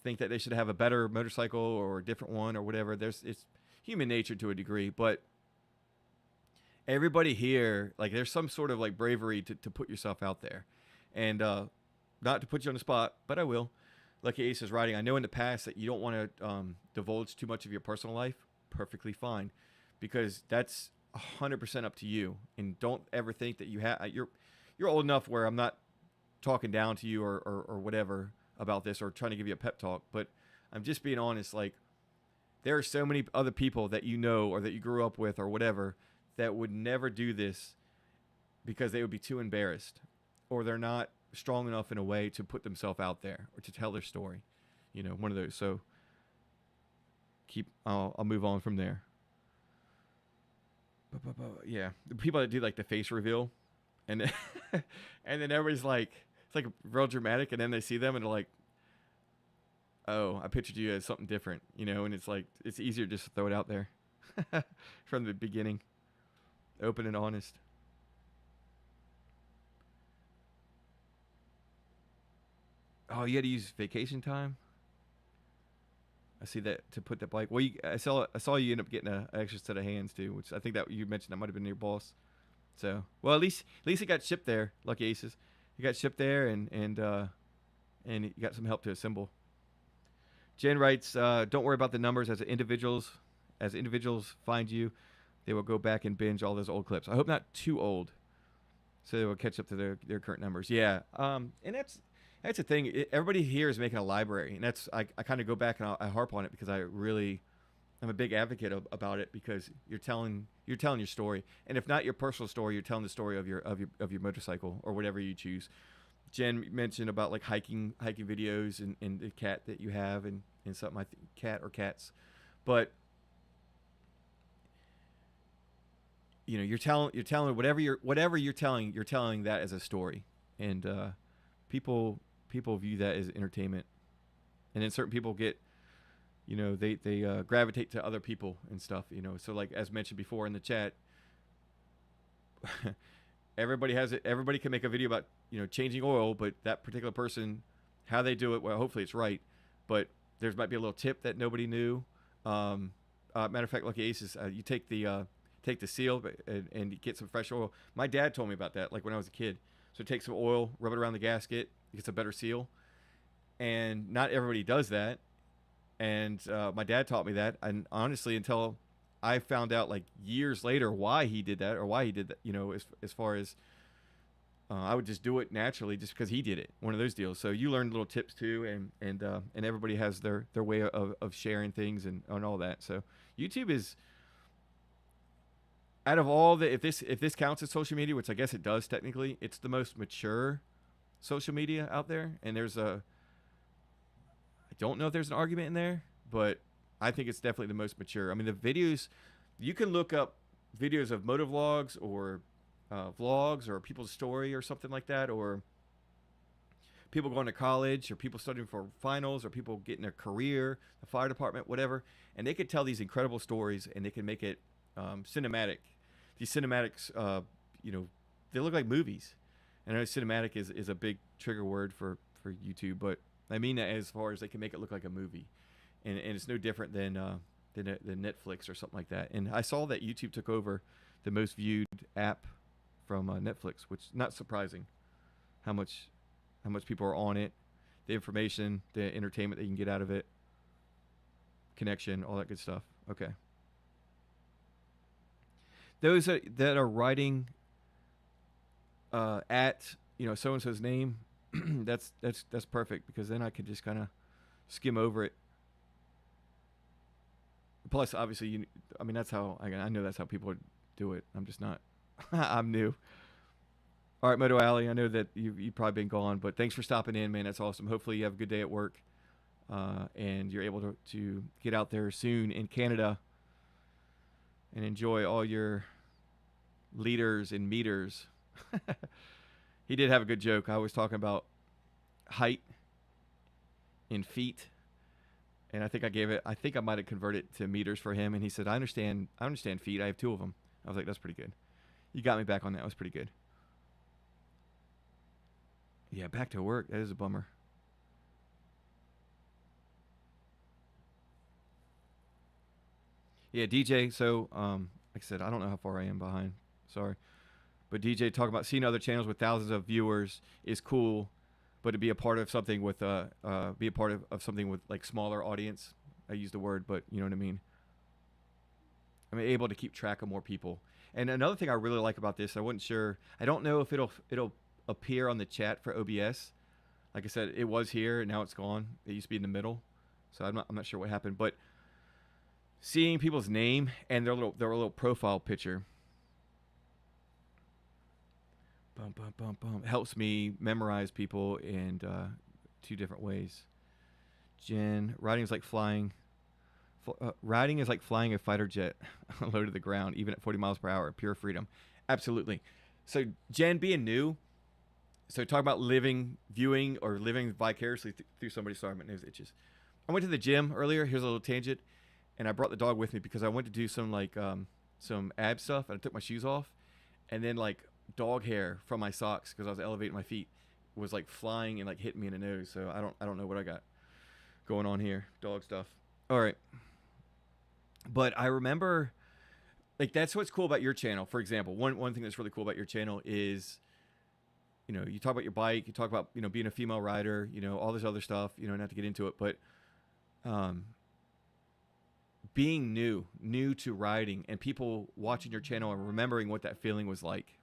think that they should have a better motorcycle or a different one or whatever. It's human nature to a degree, but everybody here, like there's some sort of like bravery to put yourself out there. And not to put you on the spot, but I will. Lucky Ace is writing. I know in the past that you don't want to divulge too much of your personal life. Perfectly fine, because that's 100% up to you. And don't ever think that you're old enough where I'm not talking down to you or whatever about this or trying to give you a pep talk. But I'm just being honest. Like there are so many other people that or that you grew up with or whatever that would never do this because they would be too embarrassed or they're not strong enough in a way to put themselves out there or to tell their story. One of those. So I'll move on from there. Yeah, the people that do like the face reveal, and then, and then everybody's like, it's like real dramatic, and then they see them and they're like, "Oh, I pictured you as something different," and it's like it's easier just to throw it out there from the beginning, open and honest. Oh, you had to use vacation time. I see that to put that bike. Well, I saw you end up getting an extra set of hands too, which I think that you mentioned that might have been your boss. So, well, at least it got shipped there. Lucky Aces, it got shipped there, and you got some help to assemble. Jen writes, "Don't worry about the numbers as individuals find you, they will go back and binge all those old clips. I hope not too old, so they will catch up to their current numbers." Yeah, and that's the thing. Everybody here is making a library, and I kind of go back and I harp on it because I'm a big advocate about it because you're telling your story, and if not your personal story, you're telling the story of your motorcycle or whatever you choose. Jen mentioned about like hiking videos and the cat that you have and something, I think cat or cats, but you're telling whatever you're telling that as a story, and people view that as entertainment, and then certain people get, they gravitate to other people and stuff, so like as mentioned before in the chat, everybody can make a video about changing oil, but that particular person, how they do it, well, hopefully it's right, but there might be a little tip that nobody knew. Matter of fact, Lucky Aces, you take the seal and you get some fresh oil. My dad told me about that, like when I was a kid. So take some oil, rub it around the gasket, it gets a better seal. And not everybody does that. And my dad taught me that. And honestly, until I found out like years later why he did that, or why he did that, as far as I would just do it naturally just because he did it. One of those deals. So you learn little tips too, and everybody has their way of sharing things and all that. So YouTube is, out of all the, if this counts as social media, which I guess it does technically, it's the most mature social media out there. And I don't know if there's an argument in there, but I think it's definitely the most mature. I mean, the videos, you can look up videos of motovlogs or vlogs or people's story or something like that, or people going to college, or people studying for finals, or people getting a career, the fire department, whatever, and they could tell these incredible stories, and they can make it cinematic. These cinematics, they look like movies. And I know cinematic is a big trigger word for YouTube, but I mean that as far as they can make it look like a movie, and it's no different than Netflix or something like that. And I saw that YouTube took over the most viewed app from Netflix, which is not surprising. How much people are on it, the information, the entertainment that you can get out of it, connection, all that good stuff. Okay. Those that are writing at so and so's name, that's perfect, because then I could just kind of skim over it. Plus, obviously, that's how I know that's how people do it. I'm just not. I'm new. All right, Moto Alley, I know that you've probably been gone, but thanks for stopping in, man. That's awesome. Hopefully you have a good day at work, and you're able to get out there soon in Canada and enjoy all your liters and meters. He did have a good joke. I was talking about height in feet, and I think I might have converted to meters for him, and he said, I understand feet. I have 2 of them. I was like, that's pretty good. You got me back on that. That was pretty good. Yeah, back to work. That is a bummer. Yeah, DJ. So, like I said, I don't know how far I am behind. Sorry. But DJ talking about seeing other channels with thousands of viewers is cool, but to be a part of something with something with like smaller audience. I use the word, but you know what I mean. I'm able to keep track of more people. And another thing I really like about this, I wasn't sure. I don't know if it'll appear on the chat for OBS. Like I said, it was here and now it's gone. It used to be in the middle, so I'm not sure what happened. But seeing people's name and their little profile picture, helps me memorize people in 2 different ways. Jen, riding is like flying a fighter jet low to the ground, even at 40 miles per hour. Pure freedom. Absolutely. So Jen, being new, so talk about living vicariously through somebody. Sorry, my nose itches. I went to the gym earlier. Here's a little tangent. And I brought the dog with me because I went to do some ab stuff, and I took my shoes off, and then like dog hair from my socks, because I was elevating my feet, was like flying and like hitting me in the nose. So I don't know what I got going on here. Dog stuff. All right. But I remember, like, that's what's cool about your channel. For example, one thing that's really cool about your channel is, you talk about your bike, you talk about, being a female rider, all this other stuff, not to get into it, but being new to riding, and people watching your channel and remembering what that feeling was like.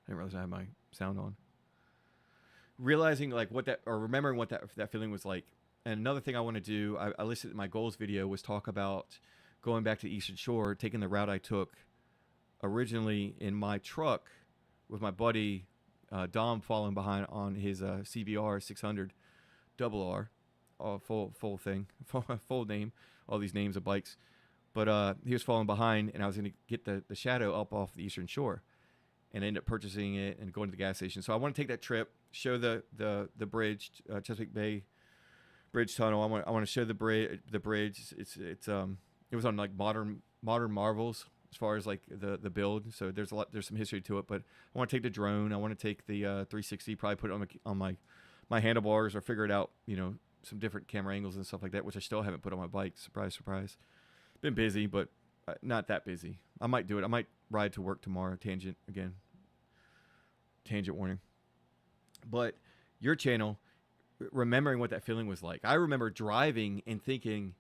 I didn't realize I had my sound on. Realizing like remembering what that feeling was like. And another thing I want to do, I listed in my goals video, was talk about going back to the Eastern Shore, taking the route I took originally in my truck with my buddy Dom falling behind on his CBR 600 double R, full thing, full name, all these names of bikes. But he was falling behind, and I was going to get the Shadow up off the Eastern Shore, and I ended up purchasing it and going to the gas station. So I want to take that trip, show the bridge, Chesapeake Bay Bridge Tunnel. I want to show the bridge. It was on like modern marvels as far as like the build. So there's some history to it. But I want to take the drone. I want to take the 360. Probably put it on my handlebars, or figure it out. Some different camera angles and stuff like that, which I still haven't put on my bike. Surprise, surprise. Been busy, but not that busy. I might do it. I might ride to work tomorrow. Tangent again. Tangent warning. But your channel, remembering what that feeling was like. I remember driving and thinking,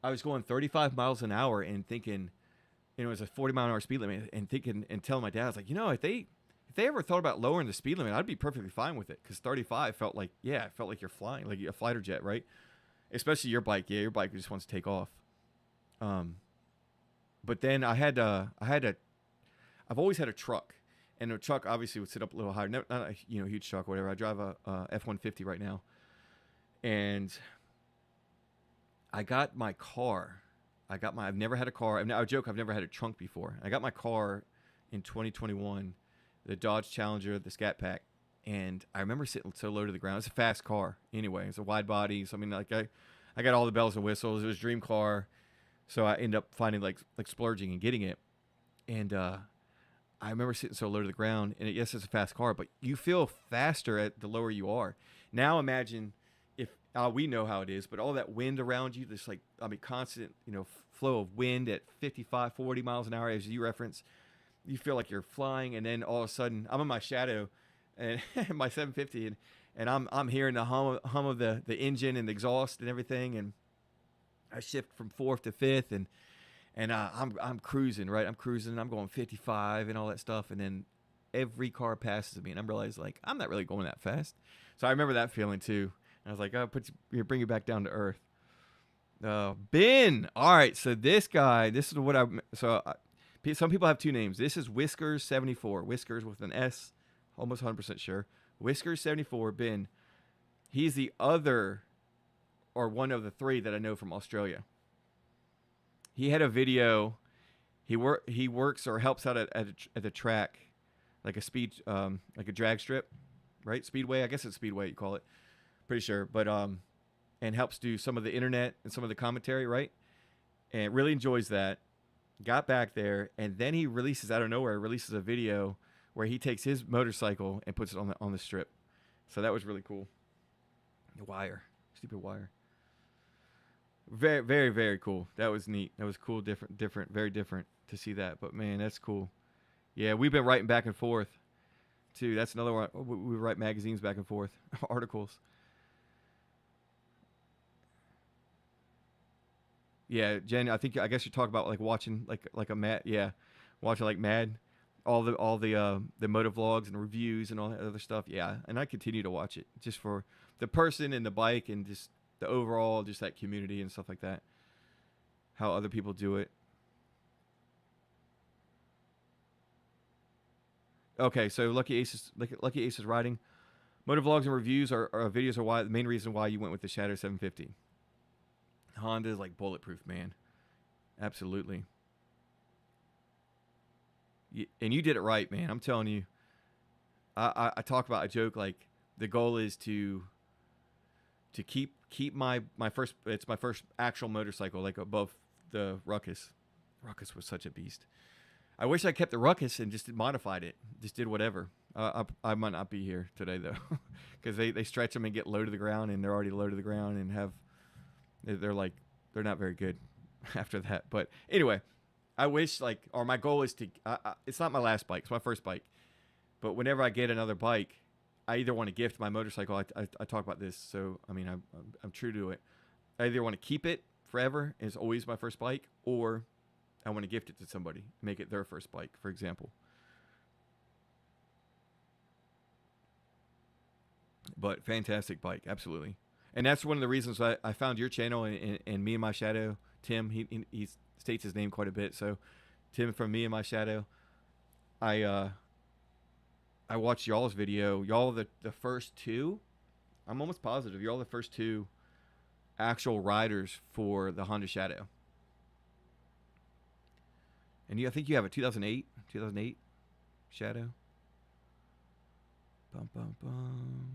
I was going 35 miles an hour and thinking, it was a 40-mile-an-hour speed limit, and thinking and telling my dad, I was like, if they ever thought about lowering the speed limit, I'd be perfectly fine with it, because 35 felt like, it felt like you're flying, like a fighter jet, right? Especially your bike. Yeah, your bike just wants to take off. But then I've always had a truck, and a truck obviously would sit up a little higher. Not a huge truck, or whatever. I drive a F-150 right now, and I got my car. I've never had a car. I joke I've never had a trunk before. I got my car in 2021, the Dodge Challenger, the Scat Pack, and I remember sitting so low to the ground. It's a fast car anyway. It's a wide body. So I mean, like I got all the bells and whistles. It was a dream car. So I ended up finding like splurging and getting it. And I remember sitting so low to the ground. And yes, it's a fast car, but you feel faster at the lower you are. Now imagine if we know how it is, but all that wind around you, this constant, flow of wind at 55, 40 miles an hour, as you reference, you feel like you're flying. And then all of a sudden I'm in my shadow and my 750, and I'm hearing the hum of the engine and the exhaust and everything. And I shift from fourth to fifth, and I'm cruising, right? I'm cruising, I'm going 55 and all that stuff. And then every car passes me, and I'm realizing, like, I'm not really going that fast. So I remember that feeling too. And I was like, bring you back down to earth. Ben. All right. So this guy, some people have two names. This is Whiskers74. Whiskers with an S, almost 100% sure. Whiskers74, Ben. He's the other, or one of the three that I know from Australia. He had a video. He works or helps out at the track, like a drag strip, right? Speedway. I guess it's Speedway you call it. Pretty sure, but and helps do some of the internet and some of the commentary, right? And really enjoys that. Got back there, and then he releases out of nowhere a video where he takes his motorcycle and puts it on the strip. So that was really cool. The wire, stupid wire. Very, very, very cool. That was neat. That was cool. Different, very different to see that. But man, that's cool. Yeah, we've been writing back and forth too. That's another one. We write magazines back and forth, articles. Yeah, Jen, I guess you talk about like watching like a Mad, watching like Mad, all the motovlogs and reviews and all that other stuff. Yeah, and I continue to watch it just for the person and the bike and just the overall, just that community and stuff like that. How other people do it. Okay, so Lucky Ace is riding. Motovlogs and reviews are videos are the main reason why you went with the Shadow 750. Honda is like bulletproof, man. Absolutely. And you did it right, man. I'm telling you. I talk about a joke like the goal is to keep my first actual motorcycle like above the Ruckus. Ruckus was such a beast. I wish I kept the Ruckus and just modified it. Just did whatever. I might not be here today though, because they stretch them and get low to the ground, and they're already low to the ground and have. They're not very good after that. But anyway, I wish my goal is to, it's not my last bike. It's my first bike. But whenever I get another bike, I either want to gift my motorcycle. I talk about this. So, I mean, I'm true to it. I either want to keep it forever. It's always my first bike, or I want to gift it to somebody, make it their first bike, for example. But fantastic bike. Absolutely. And that's one of the reasons I found your channel and Me and My Shadow. Tim, he states his name quite a bit. So, Tim from Me and My Shadow. I watched y'all's video. Y'all the first two. I'm almost positive y'all the first two actual riders for the Honda Shadow. And I think you have a 2008 Shadow. Bum bum bum.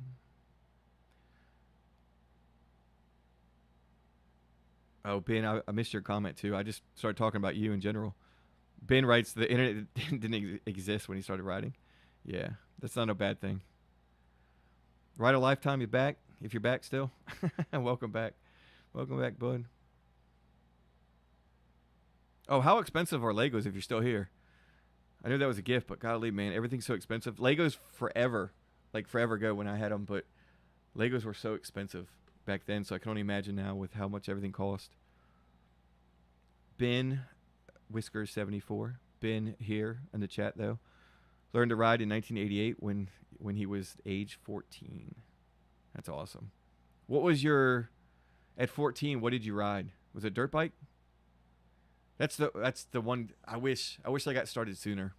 Oh, Ben, I missed your comment too. I just started talking about you in general. Ben writes the internet didn't exist when he started riding. Yeah, that's not a bad thing. Ride a Lifetime, you back? If you're back still, welcome back. Welcome back, bud. Oh, how expensive are Legos if you're still here? I knew that was a gift, but golly, man, everything's so expensive. Legos forever, like forever ago when I had them, but Legos were so expensive back then, so I can only imagine now with how much everything cost. Ben, Whiskers74, Ben here in the chat though, learned to ride in 1988 when he was age 14. That's awesome. What was your, at 14, what did you ride? Was it a dirt bike? That's the one I wish I got started sooner.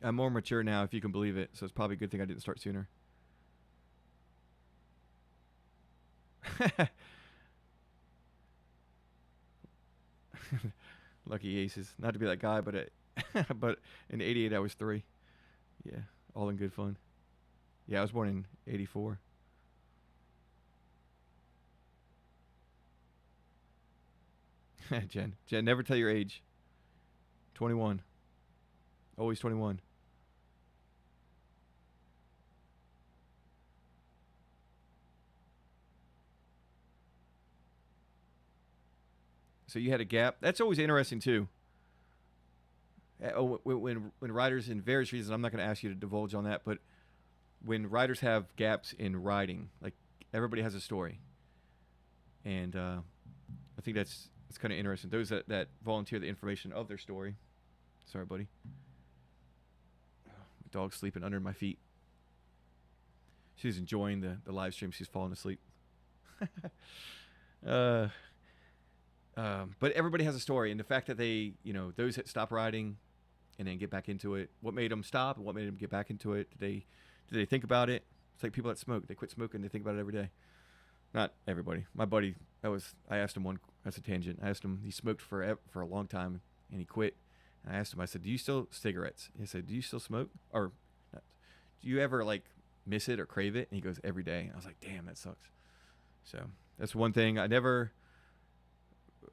I'm more mature now, if you can believe it, so it's probably a good thing I didn't start sooner. Lucky aces. Not to be that guy, but but in '88 I was 3. Yeah, all in good fun. Yeah, I was born in '84. Jen, never tell your age. 21. Always 21. So you had a gap. That's always interesting too. When riders, in various reasons, I'm not going to ask you to divulge on that, but when riders have gaps in riding, like everybody has a story, and I think it's kind of interesting. Those that volunteer the information of their story. Sorry, buddy. My dog's sleeping under my feet. She's enjoying the live stream. She's falling asleep. But everybody has a story, and the fact that they, those that stop riding and then get back into it, what made them stop and what made them get back into it? Did they think about it? It's like people that smoke. They quit smoking. They think about it every day. Not everybody. My buddy, I asked him that's a tangent. I asked him, he smoked for a long time, and he quit. And I asked him, I said, do you still cigarettes? He said, do you still smoke? Or do you ever like miss it or crave it? And he goes, every day. And I was like, damn, that sucks. So that's one thing. I never,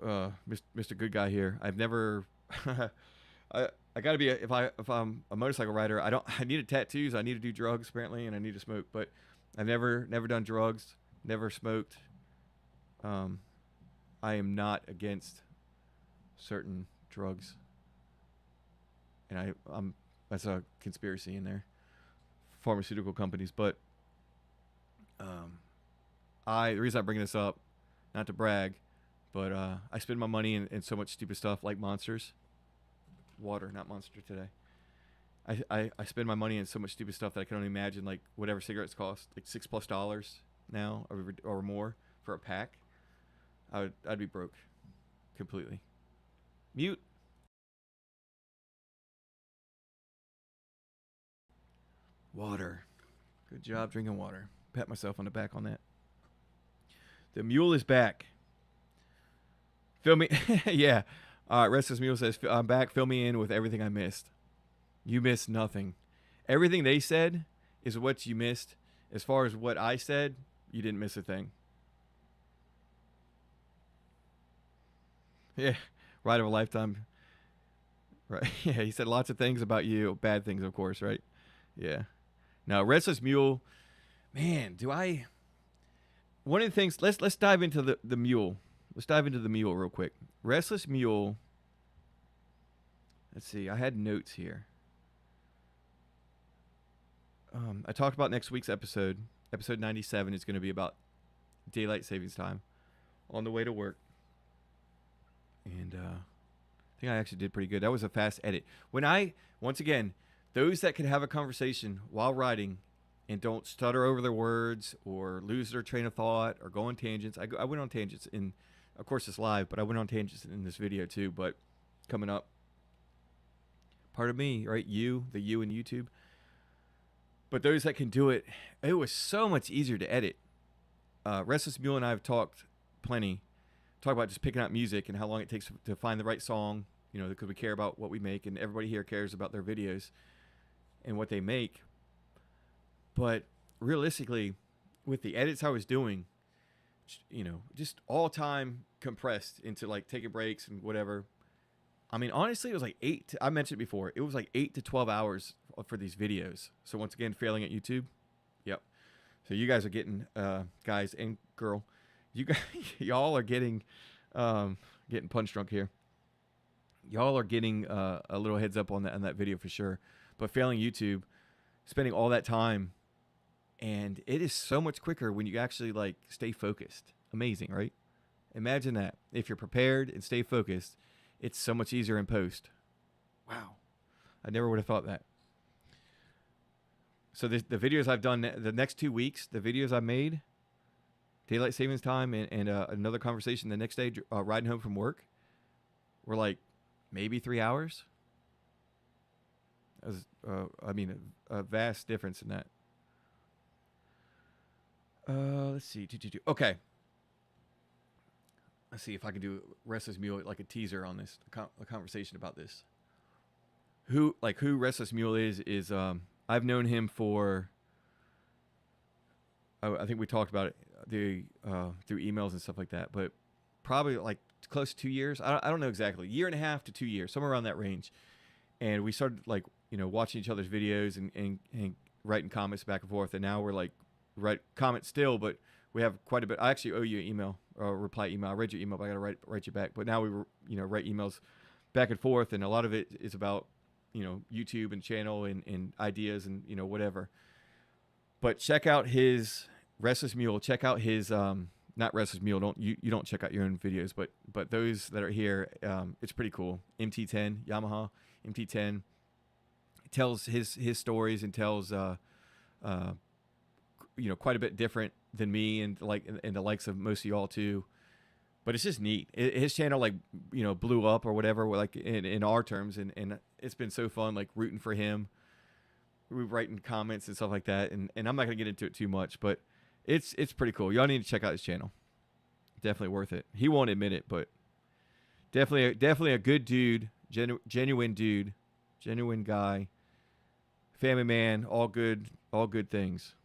Mr. Good Guy here, I've never, I gotta be, if I'm a motorcycle rider, I need tattoos, I need to do drugs apparently, and I need to smoke, but I've never done drugs, never smoked. I am not against certain drugs, and I'm that's a conspiracy in there, pharmaceutical companies, but the reason I'm bringing this up, not to brag, but I spend my money in so much stupid stuff like Monsters. Water, not Monster today. I spend my money in so much stupid stuff that I can only imagine, like whatever cigarettes cost, like $6+ now or more for a pack. I'd be broke completely. Mute. Water. Good job drinking water. Pat myself on the back on that. The mule is back. Fill me. Yeah. Restless Mule says, I'm back. Fill me in with everything I missed. You missed nothing. Everything they said is what you missed. As far as what I said, you didn't miss a thing. Yeah. Ride of a lifetime. Right. Yeah. He said lots of things about you. Bad things, of course. Right. Yeah. Now, Restless Mule. Man, one of the things, let's dive into the mule. Let's dive into the mule real quick. Restless Mule. Let's see. I had notes here. I talked about next week's episode. Episode 97 is going to be about daylight savings time on the way to work. And I think I actually did pretty good. That was a fast edit. Once again, those that can have a conversation while riding and don't stutter over their words or lose their train of thought or go on tangents. I went on tangents in, of course it's live, but I went on tangents in this video too, but coming up. Part of me, right? The you in YouTube. But those that can do it, it was so much easier to edit. Restless Mule and I have talked plenty. Talk about just picking out music and how long it takes to find the right song, because we care about what we make, and everybody here cares about their videos and what they make. But realistically, with the edits I was doing, just all time compressed into like taking breaks and whatever. I mean, honestly, it was like I mentioned it before, it was like 8 to 12 hours for these videos. So once again, failing at YouTube. Yep. So you guys are getting, guys and girl, y'all are getting getting punch drunk here. Y'all are getting a little heads up on that video for sure. But failing YouTube, spending all that time, and it is so much quicker when you actually like stay focused. Amazing, right? Imagine that. If you're prepared and stay focused, it's so much easier in post. Wow. I never would have thought that. So the videos I've done the next 2 weeks, the videos I made, daylight savings time and another conversation the next day, riding home from work, were like maybe 3 hours. That was, I mean, a vast difference in that. Let's see. Okay. Let's see if I can do Restless Mule like a teaser on this, a conversation about this. Who Restless Mule is I've known him for, I think we talked about it through emails and stuff like that, but probably like close to 2 years. I don't know exactly, 1.5 years to 2 years, somewhere around that range. And we started like, watching each other's videos and writing comments back and forth. And now we're like, write comments still, but we have quite a bit. I actually owe you an email or reply email. I read your email, but I got to write you back. But now we write emails back and forth, and a lot of it is about YouTube and channel and ideas and whatever. But check out his Restless Mule. Check out his not Restless Mule. You don't check out your own videos, but those that are here, it's pretty cool. MT10 Yamaha MT10 tells his stories and tells quite a bit different than me and the likes of most of y'all too. But it's just neat. His channel blew up or whatever, like in our terms, and it's been so fun, like rooting for him. We're writing comments and stuff like that, and I'm not gonna get into it too much, but it's pretty cool. Y'all need to check out his channel. Definitely worth it. He won't admit it, but definitely a good dude, genuine dude, genuine guy, family man, all good things.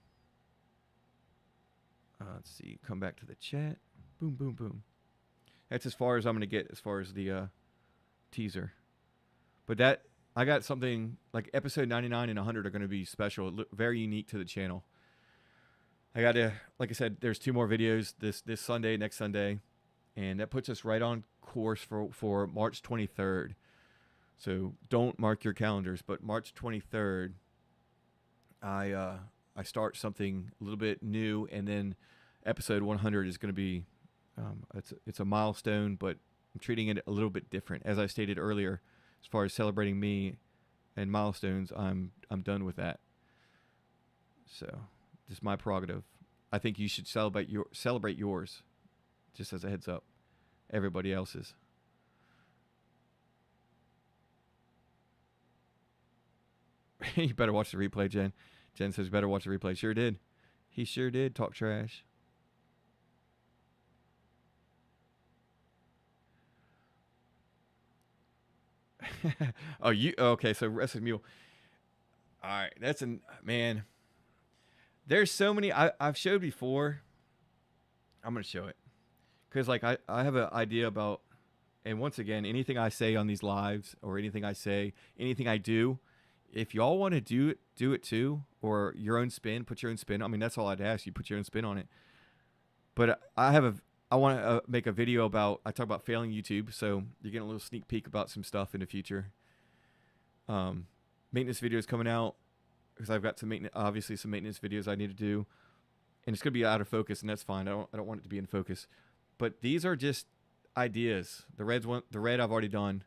Let's see. Come back to the chat. Boom, boom, boom. That's as far as I'm going to get as far as the teaser. But I got something like episode 99 and 100 are going to be special, very unique to the channel. I got to, like I said, there's 2 more videos this Sunday, next Sunday, and that puts us right on course for March 23rd. So don't mark your calendars, but March 23rd, I start something a little bit new, and then episode 100 is going to be it's a milestone, but I'm treating it a little bit different. As I stated earlier, as far as celebrating me and milestones, I'm done with that. So, just my prerogative. I think you should celebrate yours, just as a heads up. Everybody else's. You better watch the replay, Jen. Jen says, better watch the replay. Sure did. He sure did talk trash. Okay, so Restless Mule. All right, man. There's so many I've showed before. I'm going to show it. Because like I have an idea about, and once again, anything I say on these lives or anything I say, anything I do, if y'all want to do it too, or your own spin, put your own spin. I mean, that's all I'd ask you, put your own spin on it. But I want to make a video about, I talk about failing YouTube, so you're getting a little sneak peek about some stuff in the future. Maintenance videos coming out, because I've got some maintenance videos I need to do, and it's gonna be out of focus, and that's fine. I don't want it to be in focus. But these are just ideas. The red I've already done.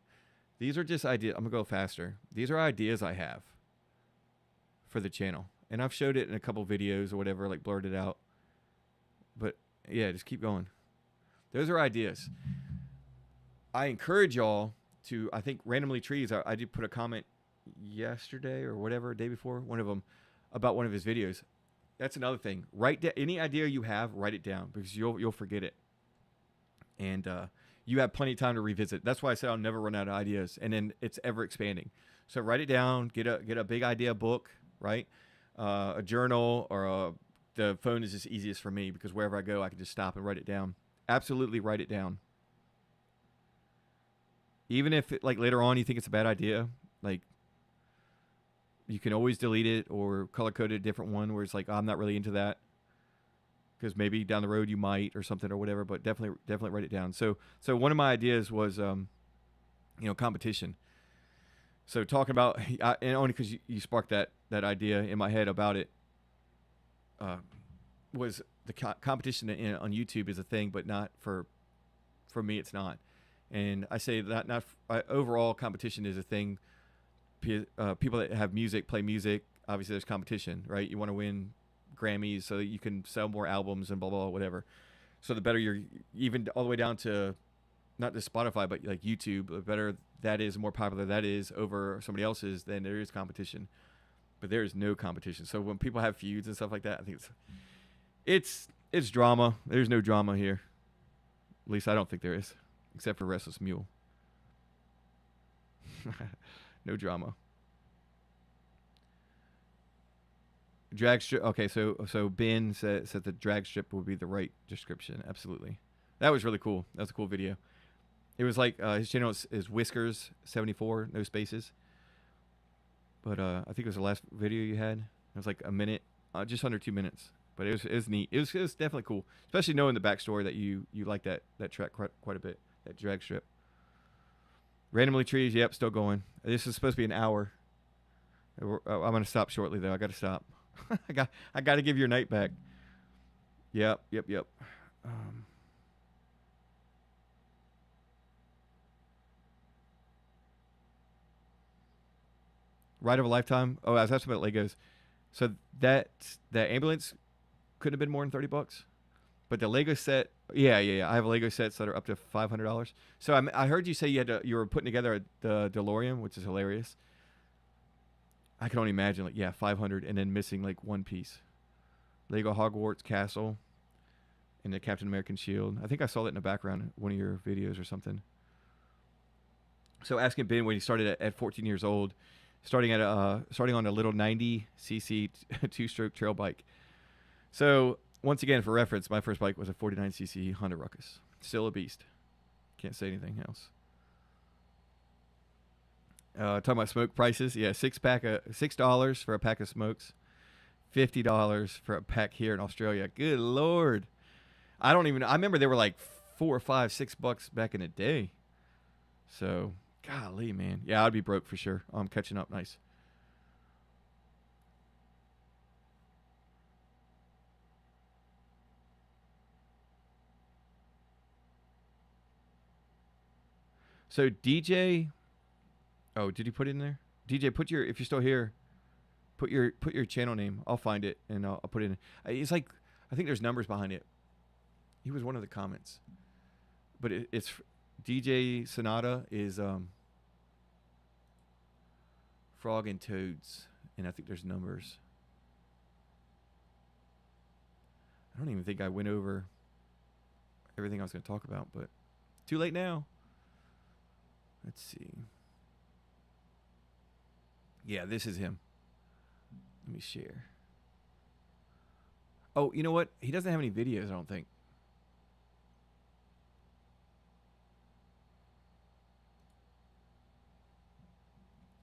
These are just ideas. I'm gonna go faster. These are ideas I have for the channel, and I've showed it in a couple videos or whatever, like blurred it out. But yeah, just keep going. Those are ideas. I encourage y'all to, I think Randomly Trees, I did put a comment yesterday or whatever, day before, one of them, about one of his videos. That's another thing. Write down any idea you have, write it down, because you'll forget it. And you have plenty of time to revisit. That's why I said I'll never run out of ideas, and then it's ever expanding. So write it down, get a big idea book, right? A journal, or the phone is just easiest for me, because wherever I go, I can just stop and write it down. Absolutely write it down. Even if like later on you think it's a bad idea, like you can always delete it or color code a different one where it's like, oh, I'm not really into that. because maybe down the road you might or something or whatever. But definitely write it down. So one of my ideas was competition. So talking about and only because you sparked that idea in my head about it, was the competition on YouTube is a thing, but not for me. It's not, and I say that not overall competition is a thing. People that have music play music. Obviously, there's competition, right? You want to win Grammys so that you can sell more albums and blah blah whatever. So the better you're, even all the way down to not just Spotify, but like YouTube, the better that is, the more popular that is over somebody else's, then there is competition. But there is no competition. So when people have feuds and stuff like that, I think it's drama. There's no drama here. At least I don't think there is, except for Restless Mule. No drama. Drag strip. Okay, so Ben said the drag strip would be the right description. Absolutely, that was really cool. That was a cool video. It was like his channel is Whiskers 74, no spaces. But I think it was the last video you had. It was like a minute, just under 2 minutes. But it was neat. It was definitely cool, especially knowing the backstory that you like that track quite a bit. That drag strip. Randomly trees. Yep, still going. This is supposed to be an hour. I'm gonna stop shortly though. I gotta stop. I got to give your night back. Yep. Ride of a lifetime. Oh, I was asking about Legos. So the ambulance couldn't have been more than $30, but the Lego set. Yeah. I have Lego sets that are up to $500. So I heard you say you were putting together the DeLorean, which is hilarious. I can only imagine, like, yeah, 500 and then missing like one piece. Lego Hogwarts Castle and the Captain American shield. I think I saw that in the background in one of your videos or something. So asking Ben when he started at 14 years old, starting on a little 90cc two-stroke trail bike. So once again, for reference, my first bike was a 49cc Honda Ruckus. Still a beast. Can't say anything else. Talking about smoke prices. Yeah, $6 for a pack of smokes. $50 for a pack here in Australia. Good Lord. I remember they were like $4 or $5, $6 back in the day. So, golly, man. Yeah, I'd be broke for sure. I'm catching up nice. So DJ, oh, did you put it in there? DJ, if you're still here, put your channel name. I'll find it and I'll put it in. It's like, I think there's numbers behind it. He was one of the comments, but it's DJ Sonata is Frog and Toads, and I think there's numbers. I don't even think I went over everything I was going to talk about, but too late now. Let's see. Yeah, this is him. Let me share. Oh, you know what? He doesn't have any videos, I don't think.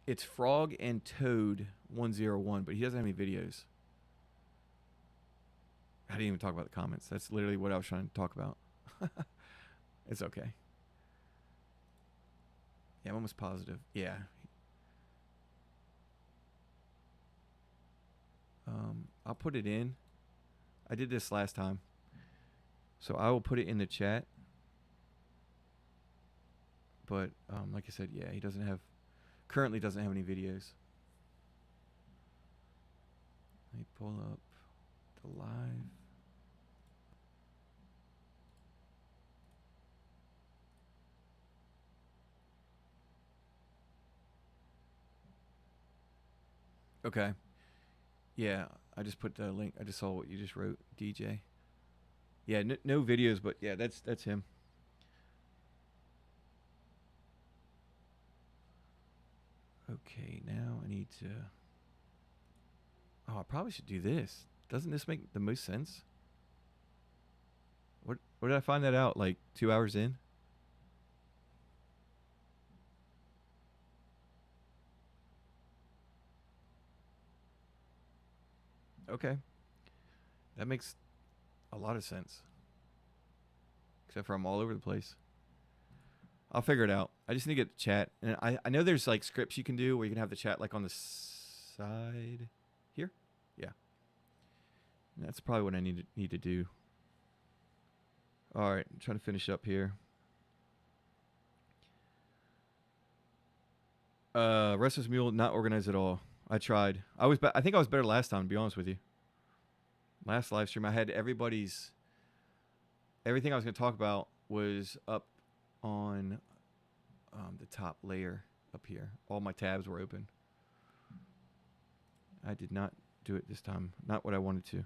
It's Frog and Toad 101, but he doesn't have any videos. I didn't even talk about the comments. That's literally what I was trying to talk about. It's okay. Yeah, I'm almost positive. Yeah. I'll put it in. I did this last time. So I will put it in the chat. But like I said, yeah, he currently doesn't have any videos. Let me pull up the live. Okay. Yeah, I just put the link. I just saw what you just wrote, DJ. Yeah, no videos, but yeah, that's him. Okay, now I need to... Oh, I probably should do this. Doesn't this make the most sense? What did I find that out, like 2 hours in? Okay. That makes a lot of sense. Except for I'm all over the place. I'll figure it out. I just need to get the chat. And I know there's like scripts you can do where you can have the chat like on the side here. Yeah. And that's probably what I need to do. All right, I'm trying to finish up here. Restless Mule, not organized at all. I tried. I think I was better last time, to be honest with you. Last live stream, I had everything I was going to talk about was up on the top layer up here. All my tabs were open. I did not do it this time. Not what I wanted to.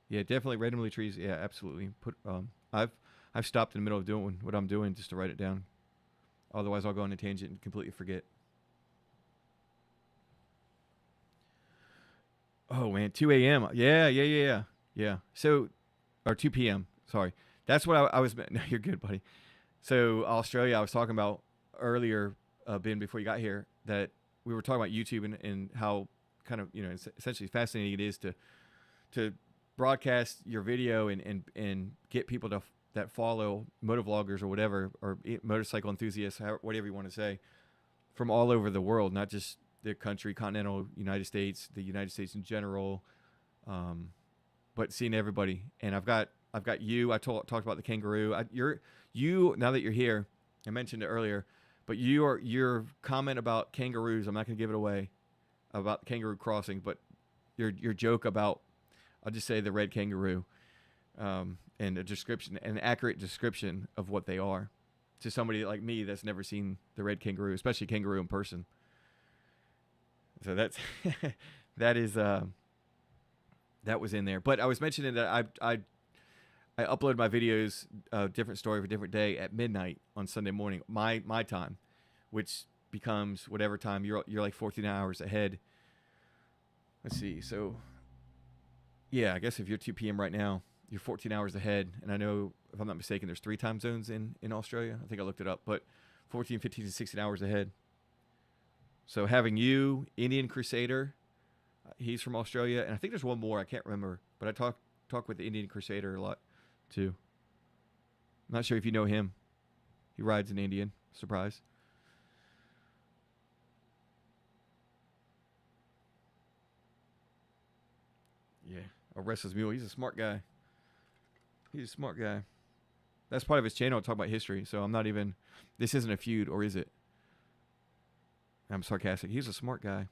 Yeah, definitely randomly trees. Yeah, absolutely. I've stopped in the middle of doing what I'm doing just to write it down. Otherwise, I'll go on a tangent and completely forget. Oh man, 2 a.m. Yeah. So, or 2 p.m. Sorry, that's what I was. No, you're good, buddy. So Australia, I was talking about earlier, Ben, before you got here, that we were talking about YouTube and how kind of essentially fascinating it is to broadcast your video and get people that follow motovloggers or whatever, or motorcycle enthusiasts, whatever you want to say, from all over the world, not just the country, continental United States, the United States in general, but seeing everybody. And I've got you. I talked about the kangaroo. You now that you're here, I mentioned it earlier, but your comment about kangaroos, I'm not going to give it away, about the kangaroo crossing, but your joke about, I'll just say the red kangaroo, and a description, an accurate description of what they are to somebody like me that's never seen the red kangaroo, especially kangaroo in person. So that's that was in there. But I was mentioning that I upload my videos, different story for different day at midnight on Sunday morning, my time, which becomes whatever time you're like 14 hours ahead. Let's see. So yeah, I guess if you're 2 p.m. right now, you're 14 hours ahead. And I know, if I'm not mistaken, there's 3 time zones in Australia. I think I looked it up, but 14, 15, and 16 hours ahead. So having you, Indian Crusader, he's from Australia, and I think there's one more, I can't remember, but I talk with the Indian Crusader a lot too. I'm not sure if you know him. He rides an Indian. Surprise. Yeah, a restless mule. He's a smart guy. He's a smart guy. That's part of his channel, talk about history. So I'm not even, this isn't a feud, or is it? I'm sarcastic. He's a smart guy.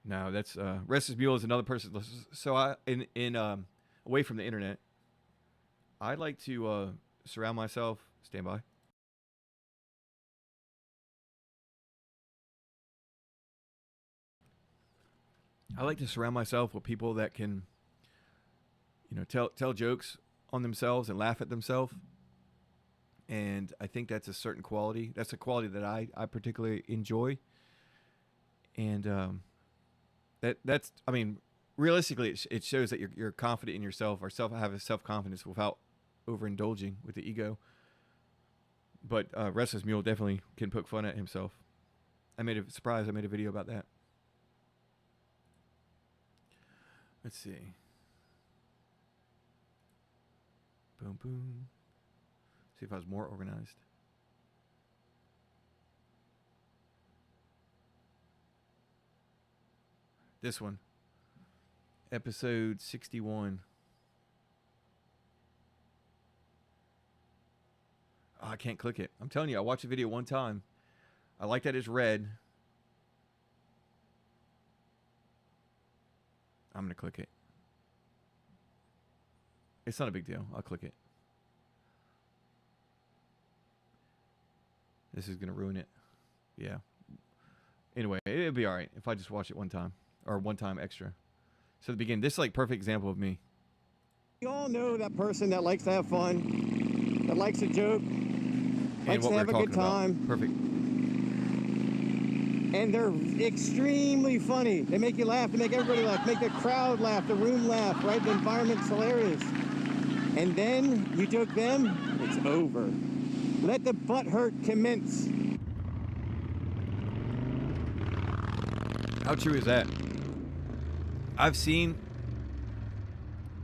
No, that's restless mule is another person. So away from the internet, I like to surround myself. Stand by. I like to surround myself with people that can, tell jokes on themselves and laugh at themselves. And I think that's a certain quality. That's a quality that I particularly enjoy. And that's I mean, realistically, it shows that you're confident in yourself, or have a self-confidence without overindulging with the ego. But restless mule definitely can poke fun at himself. I made a video about that. Let's see. Boom, boom. See if I was more organized. This one. Episode 61. Oh, I can't click it. I'm telling you, I watched the video one time. I like that it's red. I'm going to click it. It's not a big deal. I'll click it. This is going to ruin it. Yeah. Anyway, it'll be all right if I just watch it one time. Or one time extra. So at the beginning, this is like perfect example of me. We all know that person that likes to have fun, that likes a joke, likes to have a good time. Perfect. And they're extremely funny. They make you laugh, they make everybody laugh, make the crowd laugh, the room laugh, right? The environment's hilarious. And then you joke them, it's over. Let the butt hurt commence. How true is that? I've seen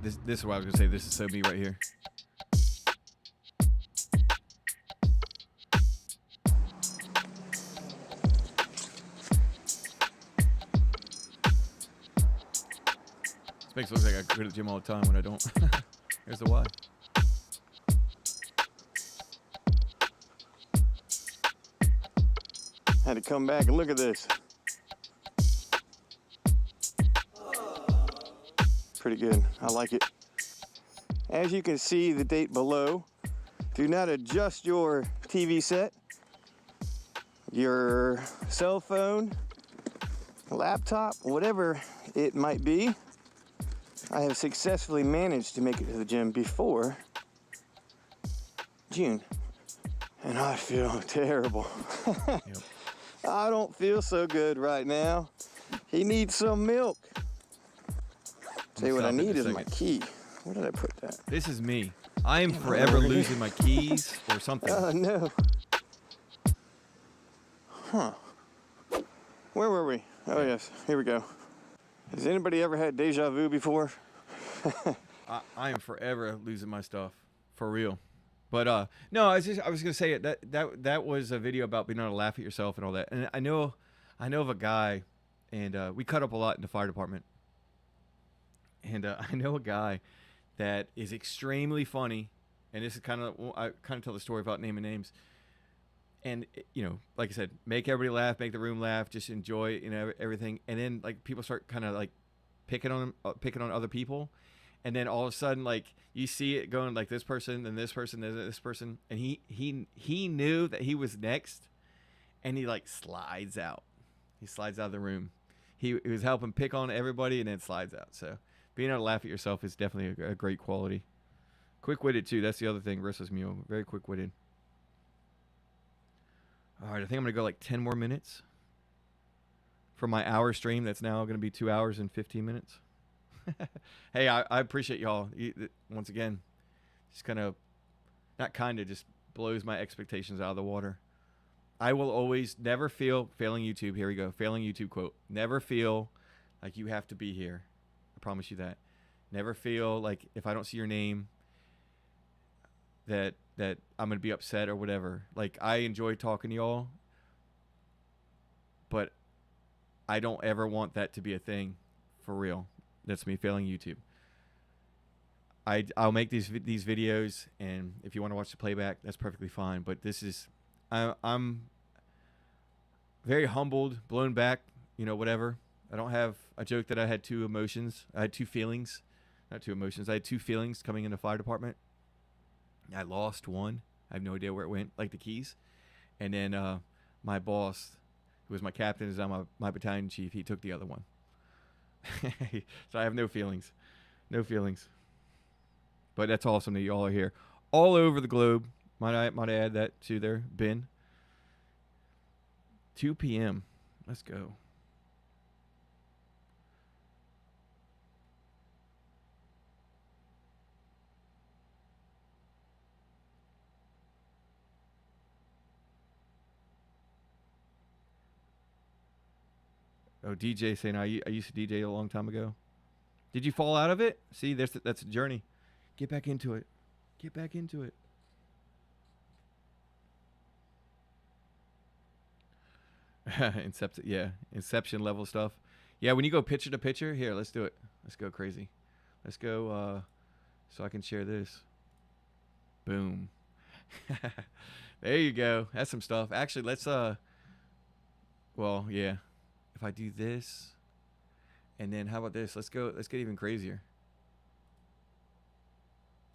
this. This is what I was gonna say. This is so me right here. This makes it look like I go to the gym all the time when I don't. Here's the why. Had to come back and look at this. Pretty good. I like it. As you can see the date below, do not adjust your TV set, your cell phone, laptop, whatever it might be. I have successfully managed to make it to the gym before June, and I feel terrible. Yep. I don't feel so good right now. He needs some milk. Tell you what I need is my key. Where did I put that? This is me. I am forever losing my keys or something. Oh no. Huh. Where were we? Oh yes, here we go. Has anybody ever had deja vu before? I am forever losing my stuff, for real. But no, I was gonna say that was a video about being able to laugh at yourself and all that. And I know of a guy, and we cut up a lot in the fire department. And I know a guy that is extremely funny, and this is I kind of tell the story without naming names. And you know, like I said, make everybody laugh, make the room laugh, just enjoy, you know, everything. And then like people start kind of like picking on other people, and then all of a sudden like you see it going like this person, then this person, then this person, and he knew that he was next, and he like slides out. He slides out of the room. He was helping pick on everybody, and then slides out. So being able to laugh at yourself is definitely a great quality. Quick-witted, too. That's the other thing. Rissa's mule. Very quick-witted. All right, I think I'm going to go like 10 more minutes for my hour stream. That's now going to be 2 hours and 15 minutes. Hey, I appreciate y'all. Once again, just just blows my expectations out of the water. I will always never feel, failing YouTube, here we go, failing YouTube quote, never feel like you have to be here. I promise you that. Never feel like if I don't see your name that I'm going to be upset or whatever. Like, I enjoy talking to y'all, but I don't ever want that to be a thing for real. That's me failing YouTube. I'll make these videos, and if you want to watch the playback, that's perfectly fine. But this is, I'm very humbled, blown back, you know, whatever. I don't have a joke that I had two emotions. I had two feelings. Not two emotions. I had two feelings coming in the fire department. I lost one. I have no idea where it went, like the keys. And then my boss, who was my captain, is now my battalion chief. He took the other one. So I have no feelings. No feelings. But that's awesome that you all are here. All over the globe. Might I add that to their bin. 2 p.m. Let's go. Oh, DJ saying I used to DJ a long time ago. Did you fall out of it? See, that's a journey. Get back into it. Get back into it. Inception level stuff. Yeah, when you go picture to picture, here, let's do it. Let's go crazy. Let's go so I can share this. Boom. There you go. That's some stuff. Actually, let's well, yeah. If I do this, and then how about this? Let's get even crazier.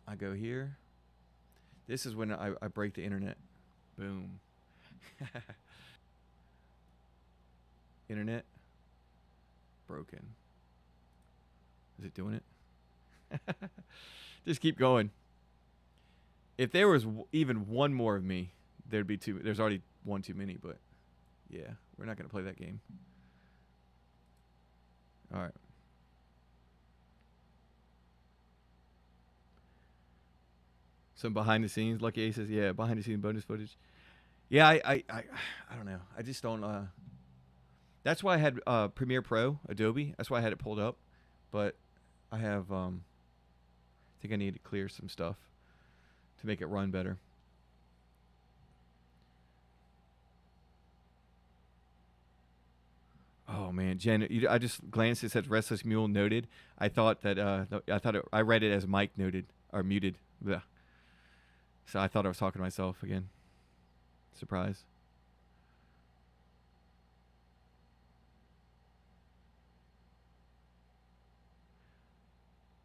I go here. This is when I break the internet. Boom. Internet broken. Is it doing it? Just keep going. If there was even one more of me, there'd be two. There's already one too many, but yeah, we're not going to play that game. All right. Some behind the scenes, Lucky Aces. Yeah, behind the scenes bonus footage. Yeah, I don't know. I just don't. That's why I had Premiere Pro, Adobe. That's why I had it pulled up. But I have. I think I need to clear some stuff to make it run better. Oh man, Jen, I just glanced. It says Restless Mule noted. I thought that I read it as Mike noted or muted. Blech. So I thought I was talking to myself again. Surprise.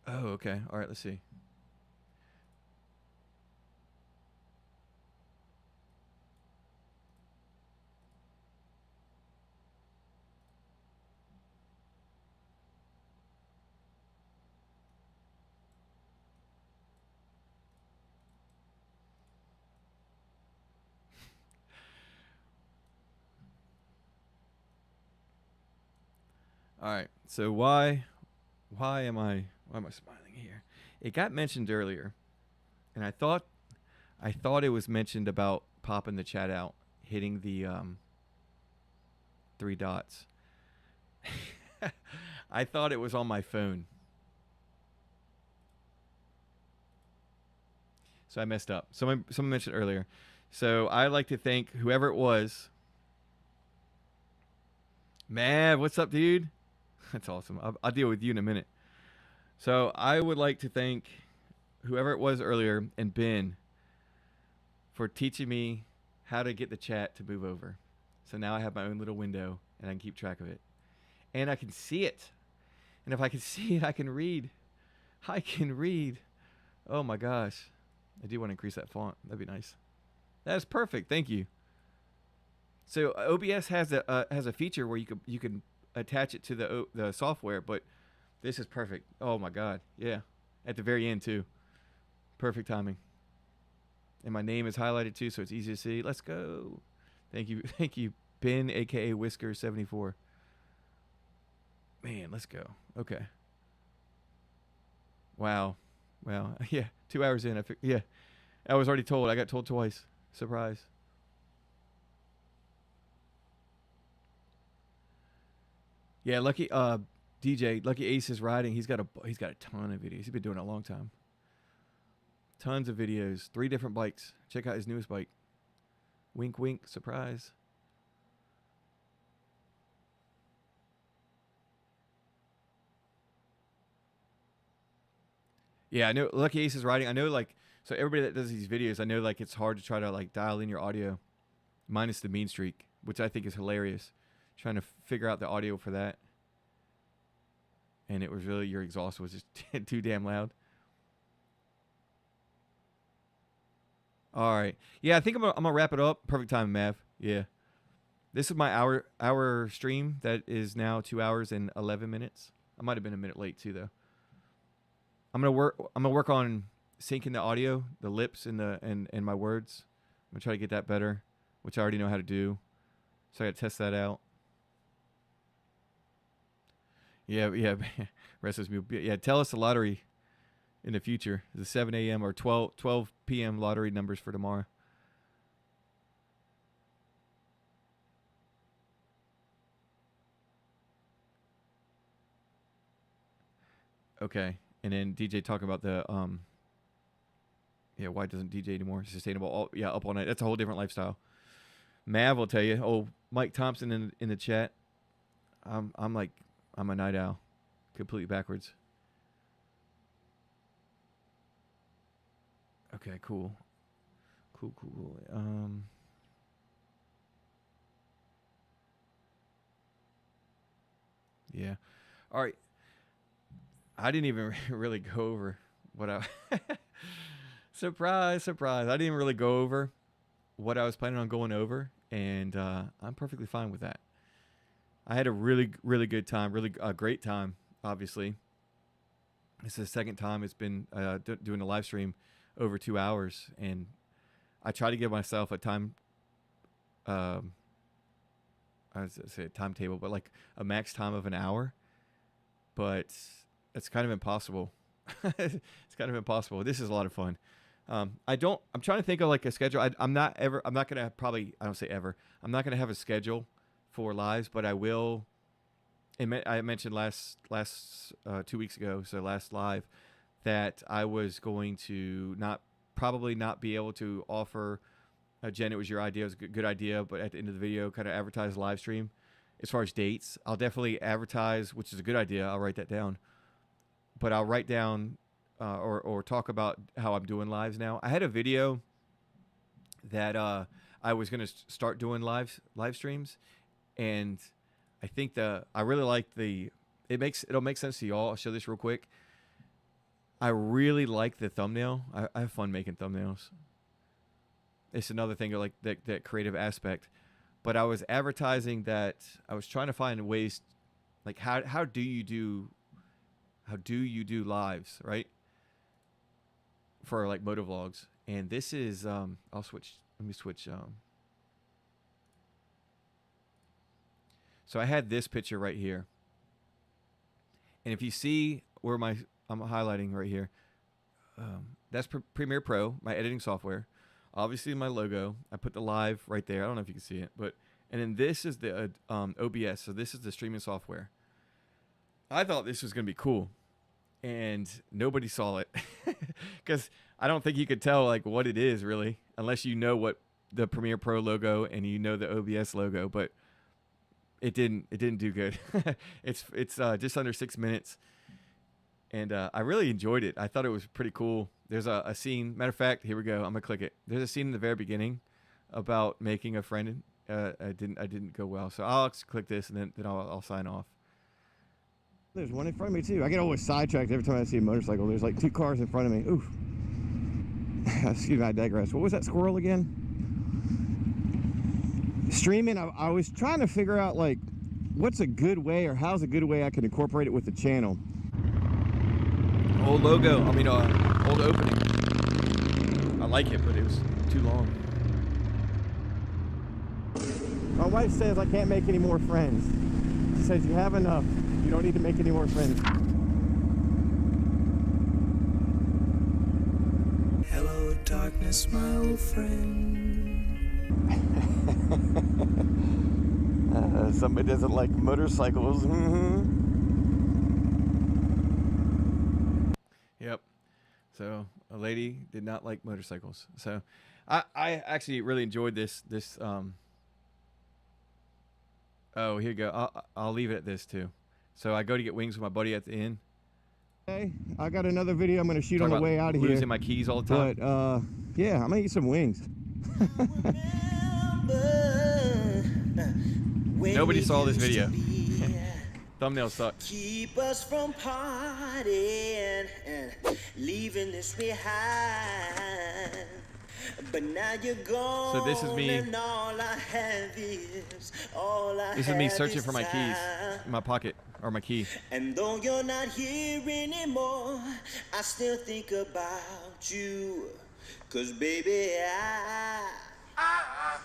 Oh, okay. All right, let's see. All right. So why am I smiling here? It got mentioned earlier, and I thought it was mentioned about popping the chat out, hitting the 3 dots. I thought it was on my phone. So I messed up. Someone mentioned earlier. So I like to thank whoever it was. Mav, what's up, dude? That's awesome. I'll deal with you in a minute. So I would like to thank whoever it was earlier and Ben for teaching me how to get the chat to move over. So now I have my own little window and I can keep track of it. And I can see it. And if I can see it, I can read. I can read. Oh my gosh. I do want to increase that font. That'd be nice. That's perfect. Thank you. So OBS has a feature where you can attach it to the software, but this is perfect. Oh my god. Yeah. At the very end too. Perfect timing. And my name is highlighted too, so it's easy to see. Let's go. Thank you. Thank you, Ben, aka Whisker74. Man, let's go. Okay. Wow. Yeah. 2 hours in. Yeah. I was already told. I got told twice. Surprise. Yeah, Lucky DJ, Lucky Ace is riding. He's got a ton of videos. He's been doing it a long time. Tons of videos. 3 different bikes. Check out his newest bike. Wink wink, surprise. Yeah, I know Lucky Ace is riding. I know so everybody that does these videos, I know it's hard to try to dial in your audio minus the mean streak, which I think is hilarious. Trying to figure out the audio for that. And it was really, your exhaust was just too damn loud. All right. Yeah, I think I'm gonna wrap it up. Perfect time, Mav. Yeah. This is my hour stream that is now 2 hours and 11 minutes. I might have been a minute late too though. I'm gonna work on syncing the audio, the lips and my words. I'm gonna try to get that better, which I already know how to do. So I gotta test that out. Yeah. Restless Mule. Yeah, tell us the lottery in the future. The 7 a.m. or 12 p.m. lottery numbers for tomorrow. Okay. And then DJ talking about the why doesn't DJ anymore? Sustainable. Up all night. That's a whole different lifestyle. Mav will tell you. Oh, Mike Thompson in the chat. I'm a night owl. Completely backwards. Okay, cool. Cool. Yeah. All right. I didn't even really go over what I surprise. I didn't even really go over what I was planning on going over, and I'm perfectly fine with that. I had a really, really good time, really great time, obviously. This is the second time it's been doing a live stream over 2 hours, and I try to give myself a time, I was going to say a timetable, but a max time of an hour, but it's kind of impossible. It's kind of impossible. This is a lot of fun. I'm trying to think of like a schedule. I'm not gonna probably, I don't say ever. I'm not gonna have a schedule for lives, but I will. I mentioned last 2 weeks ago, so last live, that I was going to probably not be able to offer. Jen, it was your idea. It was a good idea, but at the end of the video, kind of advertise a live stream. As far as dates, I'll definitely advertise, which is a good idea. I'll write that down. But I'll write down or talk about how I'm doing lives now. I had a video that I was going to start doing live streams, and I think I really like it'll make sense to y'all. I'll show this real quick. I really like the thumbnail. I have fun making thumbnails. It's another thing like that creative aspect. But I was advertising that I was trying to find ways, like how do you do lives, right? For like motovlogs. And this is let me switch. So I had this picture right here. And if you see where I'm highlighting right here, that's Premiere Pro, my editing software. Obviously my logo. I put the live right there. I don't know if you can see it, and then this is the OBS. So this is the streaming software. I thought this was gonna be cool, and nobody saw it because I don't think you could tell like what it is really, unless you know what the Premiere Pro logo and you know the OBS logo. But it didn't do good. It's just under 6 minutes, and I really enjoyed it. I thought it was pretty cool. There's a scene. Matter of fact, here we go. I'm gonna click it. There's a scene in the very beginning about making a friend. I didn't go well, so I'll click this and then I'll sign off. There's one in front of me too. I get always sidetracked every time I see a motorcycle. There's like 2 cars in front of me. Oof. Excuse me, I digress. What was that squirrel again? Streaming, I was trying to figure out like what's a good way, or how's a good way I can incorporate it with the channel. Old logo, old opening. I like it, but it was too long. My wife says I can't make any more friends. She says you have enough. You don't need to make any more friends. Hello, darkness, my old friend. Somebody doesn't like motorcycles. Yep. So a lady did not like motorcycles. So I actually really enjoyed this. Oh, here you go. I'll leave it at this too. So I go to get wings with my buddy at the inn. Hey, I got another video I'm going to shoot on the way out of here. Losing my keys all the time. But yeah, I'm going to eat some wings. Nobody saw this video. Thumbnail sucks. Keep us from partying and leaving this behind. But now you're gone. So this is me. And all I have is this is me searching for my keys in my pocket, or my key. And though you're not here anymore, I still think about you. 'Cause baby, yeah, I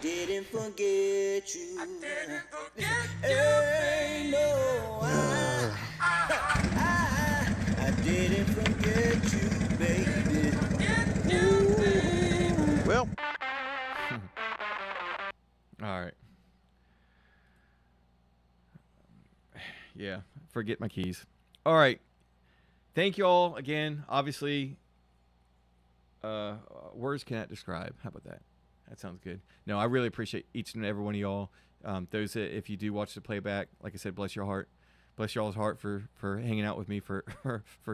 didn't forget you. I didn't forget you, baby. No, I didn't forget you, baby. Well. All right. Yeah, forget my keys. All right. Thank you all again. Obviously, words cannot describe. How about that? That sounds good. No, I really appreciate each and every one of y'all. Those that, if you do watch the playback, like I said, bless your heart. Bless y'all's heart for hanging out with me for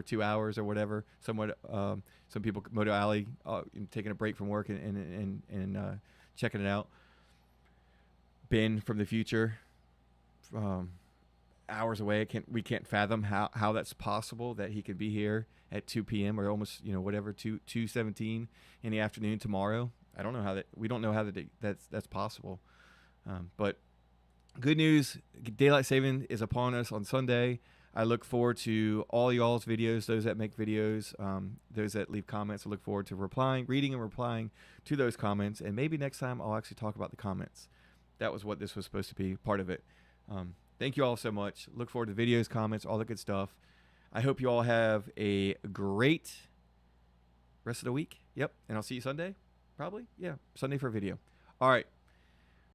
2 hours or whatever. Somewhat, some people, Moto Alley, taking a break from work and checking it out. Ben from the future, hours away. We can't fathom how that's possible that he could be here at 2 p.m. or almost, whatever, 2:17 in the afternoon tomorrow. I don't know how we don't know how that's possible. But good news, daylight saving is upon us on Sunday. I look forward to all y'all's videos, those that make videos, those that leave comments. I look forward to reading and replying to those comments. And maybe next time I'll actually talk about the comments. That was what this was supposed to be, part of it. Thank you all so much. Look forward to videos, comments, all the good stuff. I hope you all have a great rest of the week. Yep. And I'll see you Sunday, probably. Yeah, Sunday for a video. All right.